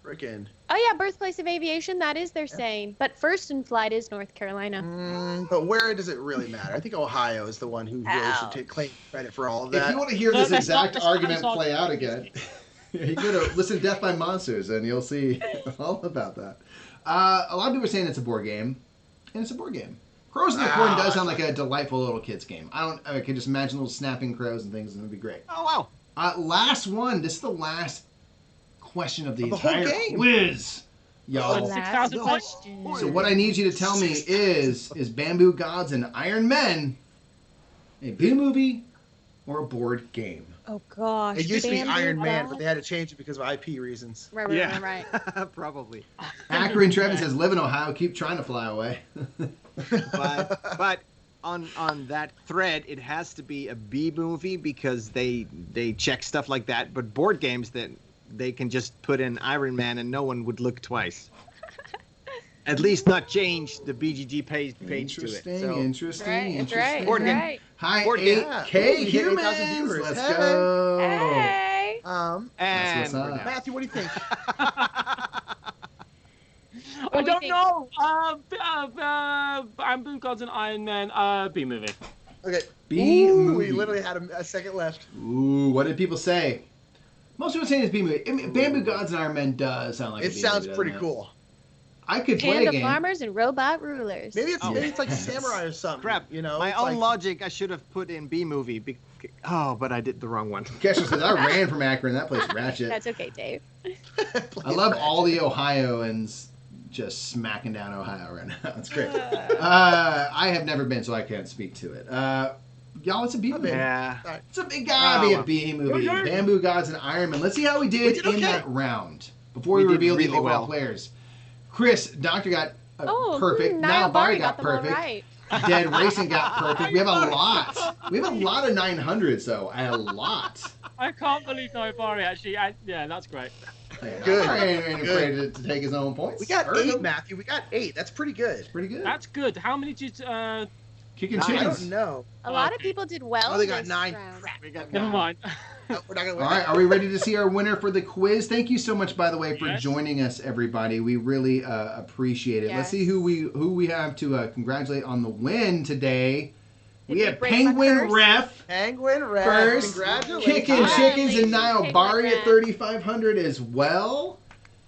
S2: freaking.
S3: Oh yeah, birthplace of aviation. That is their saying. But first in flight is North Carolina.
S2: But where does it really matter? I think Ohio is the one who really should claim credit for all of
S1: If
S2: that.
S1: you want to hear
S5: No,
S1: this
S5: that's not-
S1: exact
S5: that's not
S1: argument
S5: his
S1: play out
S5: argument.
S1: again, you go to listen to Death by Monsters and you'll see all about that. A lot of people are saying it's a board game, and it's a board game. Crows in the Corn does sound like a delightful little kid's game. I can just imagine little snapping crows and things, and it'd be great.
S4: Oh wow.
S1: Last one. This is the last question of the
S2: Of the whole
S1: entire
S2: game.
S1: quiz, y'all.
S3: Last
S5: 6,000 points.
S3: question.
S1: So what I need you to tell me is Bamboo Gods and Iron Men a B movie or a board game?
S3: Oh gosh.
S2: It used to be
S3: Bamboo
S2: Iron Man,
S3: God.
S2: but they had to change it because of IP reasons.
S3: Right.
S4: Probably.
S1: Akron Trevin says, live in Ohio, keep trying to fly away.
S4: But on that thread, it has to be a B movie because they check stuff like that. But board games, that they can just put in Iron Man and no one would look twice. At least not change the BGG page to it. So,
S1: Interesting.
S3: Right.
S4: Board game.
S3: Right.
S1: Hi,
S4: Board
S1: 8K
S2: game. We hit 8,000
S1: humans.
S2: viewers.
S1: Let's
S2: Hey.
S1: go.
S3: Hey.
S4: And
S1: That's what's
S4: we're
S1: up.
S4: down.
S2: Matthew, what do you think?
S5: I
S3: do you
S5: don't
S3: think?
S5: know. Bamboo Gods and Iron Man. B movie.
S2: Okay.
S1: B
S2: Ooh,
S1: movie.
S2: we literally had a second left.
S1: Ooh, what did people say? Most people saying it's B movie. I mean, Bamboo Gods and Iron Man does sound like a
S2: It
S1: B
S2: sounds
S1: movie,
S2: pretty
S1: doesn't it?
S2: cool.
S1: I could play a
S3: Panda
S1: game.
S3: farmers and robot rulers.
S2: Maybe it's
S4: Oh.
S2: maybe it's like samurai or something.
S4: Crap.
S2: You know,
S4: My
S2: it's
S4: own
S2: like,
S4: logic, I should have put in B movie. But I did the wrong one.
S1: Kesha says, I ran from Akron. That place ratchet.
S3: That's okay, Dave.
S1: I love all the Ohioans just smacking down Ohio right now. It's great. I have never been, so I can't speak to it. Y'all, it's a B movie.
S4: Yeah.
S1: It gotta be a B movie.
S5: Okay.
S1: Bamboo Gods and Iron Man. Let's see how we did,
S2: did
S1: in
S2: okay.
S1: that round before we
S4: We did
S1: reveal the
S4: really
S1: overall
S4: well.
S1: players. Chris, Doctor got
S3: Oh,
S1: perfect.
S3: Niall
S1: Now Barry got
S3: them all
S1: perfect.
S3: right.
S1: Dead Racing got perfect. We have a lot. We have a lot of 900s though. A lot.
S5: I can't believe Nobari actually. Yeah, that's great.
S2: Good.
S1: I ain't afraid to take his own points.
S2: We got
S1: Earn
S2: 8,
S1: them.
S2: Matthew. We got 8. That's pretty good.
S1: Pretty good.
S5: That's good. How many did?
S1: Kicking
S2: I
S1: chickens.
S2: don't know.
S3: A lot of people did well.
S2: Oh, they got
S3: this
S2: 9.
S3: round.
S2: Crap.
S4: We got
S5: Never mind.
S2: No, we're not gonna win.
S1: All right, are we ready to see our winner for the quiz? Thank you so much, by the way, for
S5: Yes.
S1: joining us, everybody. We really appreciate it. Let's
S3: Yes.
S1: see who we have to congratulate on the win today.
S3: Did
S1: We
S3: we
S1: have
S3: break my
S1: Penguin
S3: curse?
S1: Ref
S2: Penguin Red.
S1: first,
S2: Congratulations.
S1: Kicking
S3: Hi.
S1: Chickens and Niall
S3: Penguin
S1: Bari at
S3: Ref.
S1: 3,500 as well.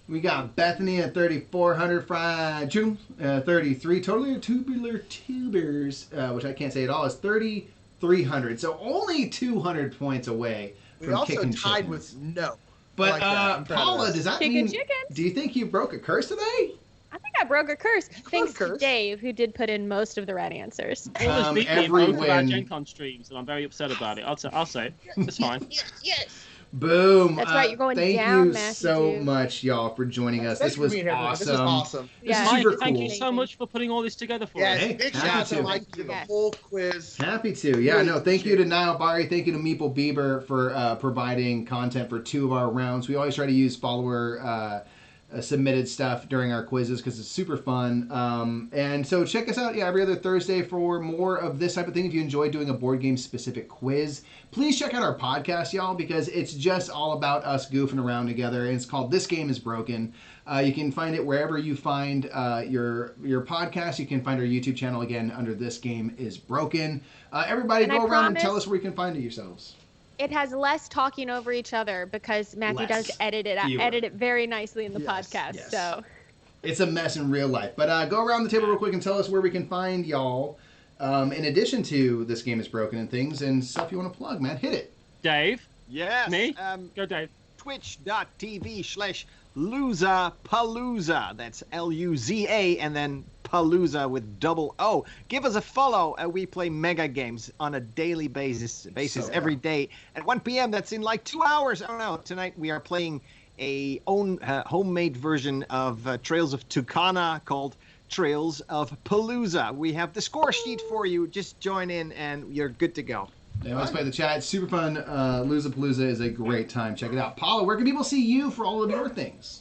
S1: We got Bethany at 3,400, Fried June 33. Totally Tubular Tubers, which I can't say at all, is 3,300. So only 200 points away
S2: We
S1: from
S2: also
S1: Kicking
S2: tied
S1: Chickens.
S2: with no.
S1: But
S2: I like that. I'm proud of
S1: Paula,
S2: us.
S1: does that
S3: Kicking
S1: mean?
S3: chickens.
S1: Do you think you broke a curse today?
S3: I think I broke a curse. Thanks to
S2: curse.
S3: Dave, who did put in most of the right answers.
S5: Almost beat me in
S1: every
S5: both of our
S1: win.
S5: Gen Con streams, and I'm very upset about it. I'll say it. It's fine.
S3: Yes.
S1: Boom!
S3: That's right, you're going
S1: thank
S3: down,
S1: you
S3: Matthew,
S1: so
S3: dude.
S1: much, y'all, for joining us.
S2: Thanks
S1: This
S2: for
S1: was
S2: being here, man.
S1: awesome.
S2: This was awesome.
S1: This is
S3: Yeah.
S1: super
S5: Mike, thank
S1: cool.
S5: you so much for putting all this together for
S2: Yes,
S5: us.
S1: Hey,
S2: big
S1: happy
S2: shout out to
S1: to.
S2: Mike for the
S3: Yes.
S2: whole quiz.
S1: Happy to. Yeah,
S2: Really
S1: no, thank you
S2: appreciate
S1: to Niall Bari. Thank you to Meeple Bieber for providing content for 2 of our rounds. We always try to use follower submitted stuff during our quizzes because it's super fun. And so check us out every other Thursday for more of this type of thing. If you enjoy doing a board game specific quiz, please check out our podcast, y'all, because it's just all about us goofing around together. And it's called This Game Is Broken. You can find it wherever you find your podcast. You can find our YouTube channel again under This Game Is Broken. Everybody,
S3: And
S1: go
S3: I
S1: around and tell
S3: promise-
S1: us where you can find it yourselves.
S3: It has less talking over each other because Matthew
S1: Less.
S3: does edit it. I
S1: Fewer.
S3: edit it very nicely in the
S2: Yes,
S3: podcast.
S1: yes.
S3: So
S1: It's a mess in real life. But go around the table real quick and tell us where we can find y'all. In addition to This Game Is Broken and things and stuff you want to plug, man. Hit it.
S5: Dave,
S4: Yes.
S5: Me? Go Dave.
S4: Twitch.tv/Luzapalooza. That's Luza and then Palooza with double O. Give us a follow. We play mega games on a daily basis
S1: So
S4: every day at 1 p.m. That's in like 2 hours. I don't know. Tonight we are playing a own homemade version of Trails of Tucana called Trails of Palooza. We have the score sheet for you. Just join in and you're good to go.
S1: They always play the chat. It's super fun. Luzapalooza is a great time. Check it out. Paula, where can people see you for all of your things?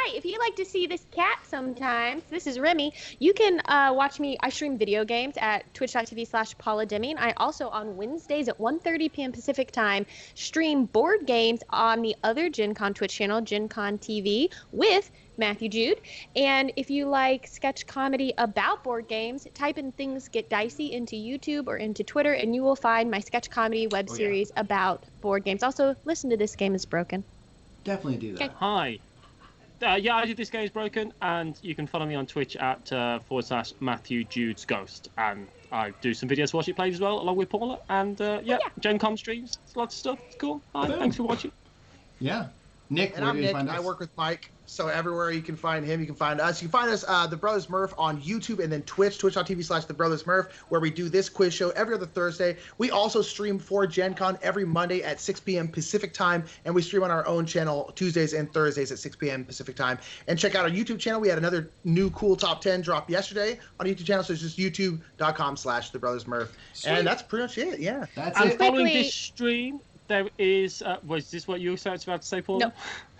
S3: hi, if you like to see this cat sometimes, this is Remy. You can watch me. I stream video games at twitch.tv/Paula Deming. I also on Wednesdays at 1:30 p.m. Pacific time stream board games on the other Gen Con Twitch channel, Gen Con TV, with Matthew Jude. And if you like sketch comedy about board games, type in Things Get Dicey into YouTube or into Twitter, and you will find my sketch comedy web series about board games. Also, listen to This Game Is Broken.
S1: Definitely do that.
S3: Okay.
S5: Hi. Yeah, I did This Game Is Broken, and you can follow me on Twitch at /Matthew Jude's Ghost. And I do some videos for Watch It Plays as well, along with Paula. And
S3: yeah.
S5: Gen Con streams, lots of stuff. It's cool. Hi,
S1: Boom.
S5: thanks for watching.
S1: Yeah. Nick,
S2: And
S1: where
S2: I'm
S1: do you
S2: Nick.
S1: find
S2: I
S1: us?
S2: work with Mike So everywhere you can find him, you can find us. You can find us, The Brothers Murph, on YouTube and then Twitch, twitch.tv/The Brothers Murph, where we do this quiz show every other Thursday. We also stream for Gen Con every Monday at 6 p.m. Pacific time, and we stream on our own channel Tuesdays and Thursdays at 6 p.m. Pacific time. And check out our YouTube channel. We had another new cool top 10 drop yesterday on YouTube channel, so it's just youtube.com/The Brothers Murph. And that's pretty much it, yeah.
S1: That's
S5: And
S1: it.
S5: following this stream, there is. Was this what you were about to say, Paul?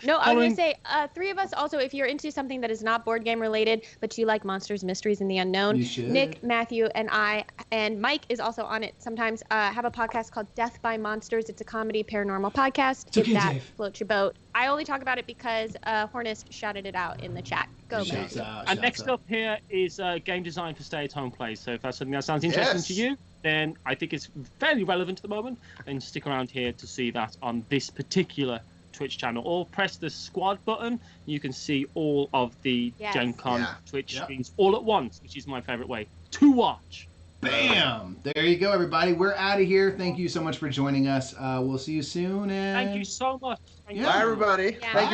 S3: No, I was going to say, three of us also, if you're into something that is not board game related, but you like monsters, mysteries, and the unknown,
S1: You should.
S3: Nick, Matthew, and I, and Mike is also on it sometimes, have a podcast called Death by Monsters. It's a comedy paranormal podcast.
S1: It's okay,
S3: if that
S1: Dave.
S3: floats your boat. I only talk about it because Hornist shouted it out in the chat. Go,
S1: Shouts
S3: Matthew.
S1: out,
S5: And
S1: shouts
S5: next
S1: out.
S5: up here is game design for stay-at-home play. So if that's something that sounds interesting
S2: Yes.
S5: to you, then I think it's fairly relevant at the moment. And stick around here to see that on this particular Twitch channel. Or press the squad button. You can see all of the
S3: Yes.
S5: Gen Con
S2: Yeah.
S5: Twitch
S1: Yep.
S5: streams all at once, which is my favorite way to watch.
S1: Bam! There you go, everybody. We're out of here. Thank you so much for joining us. We'll see you soon. And
S5: Thank you so much. Thank
S1: Yeah.
S5: you.
S2: Bye, everybody.
S3: Yeah.
S2: Thank you.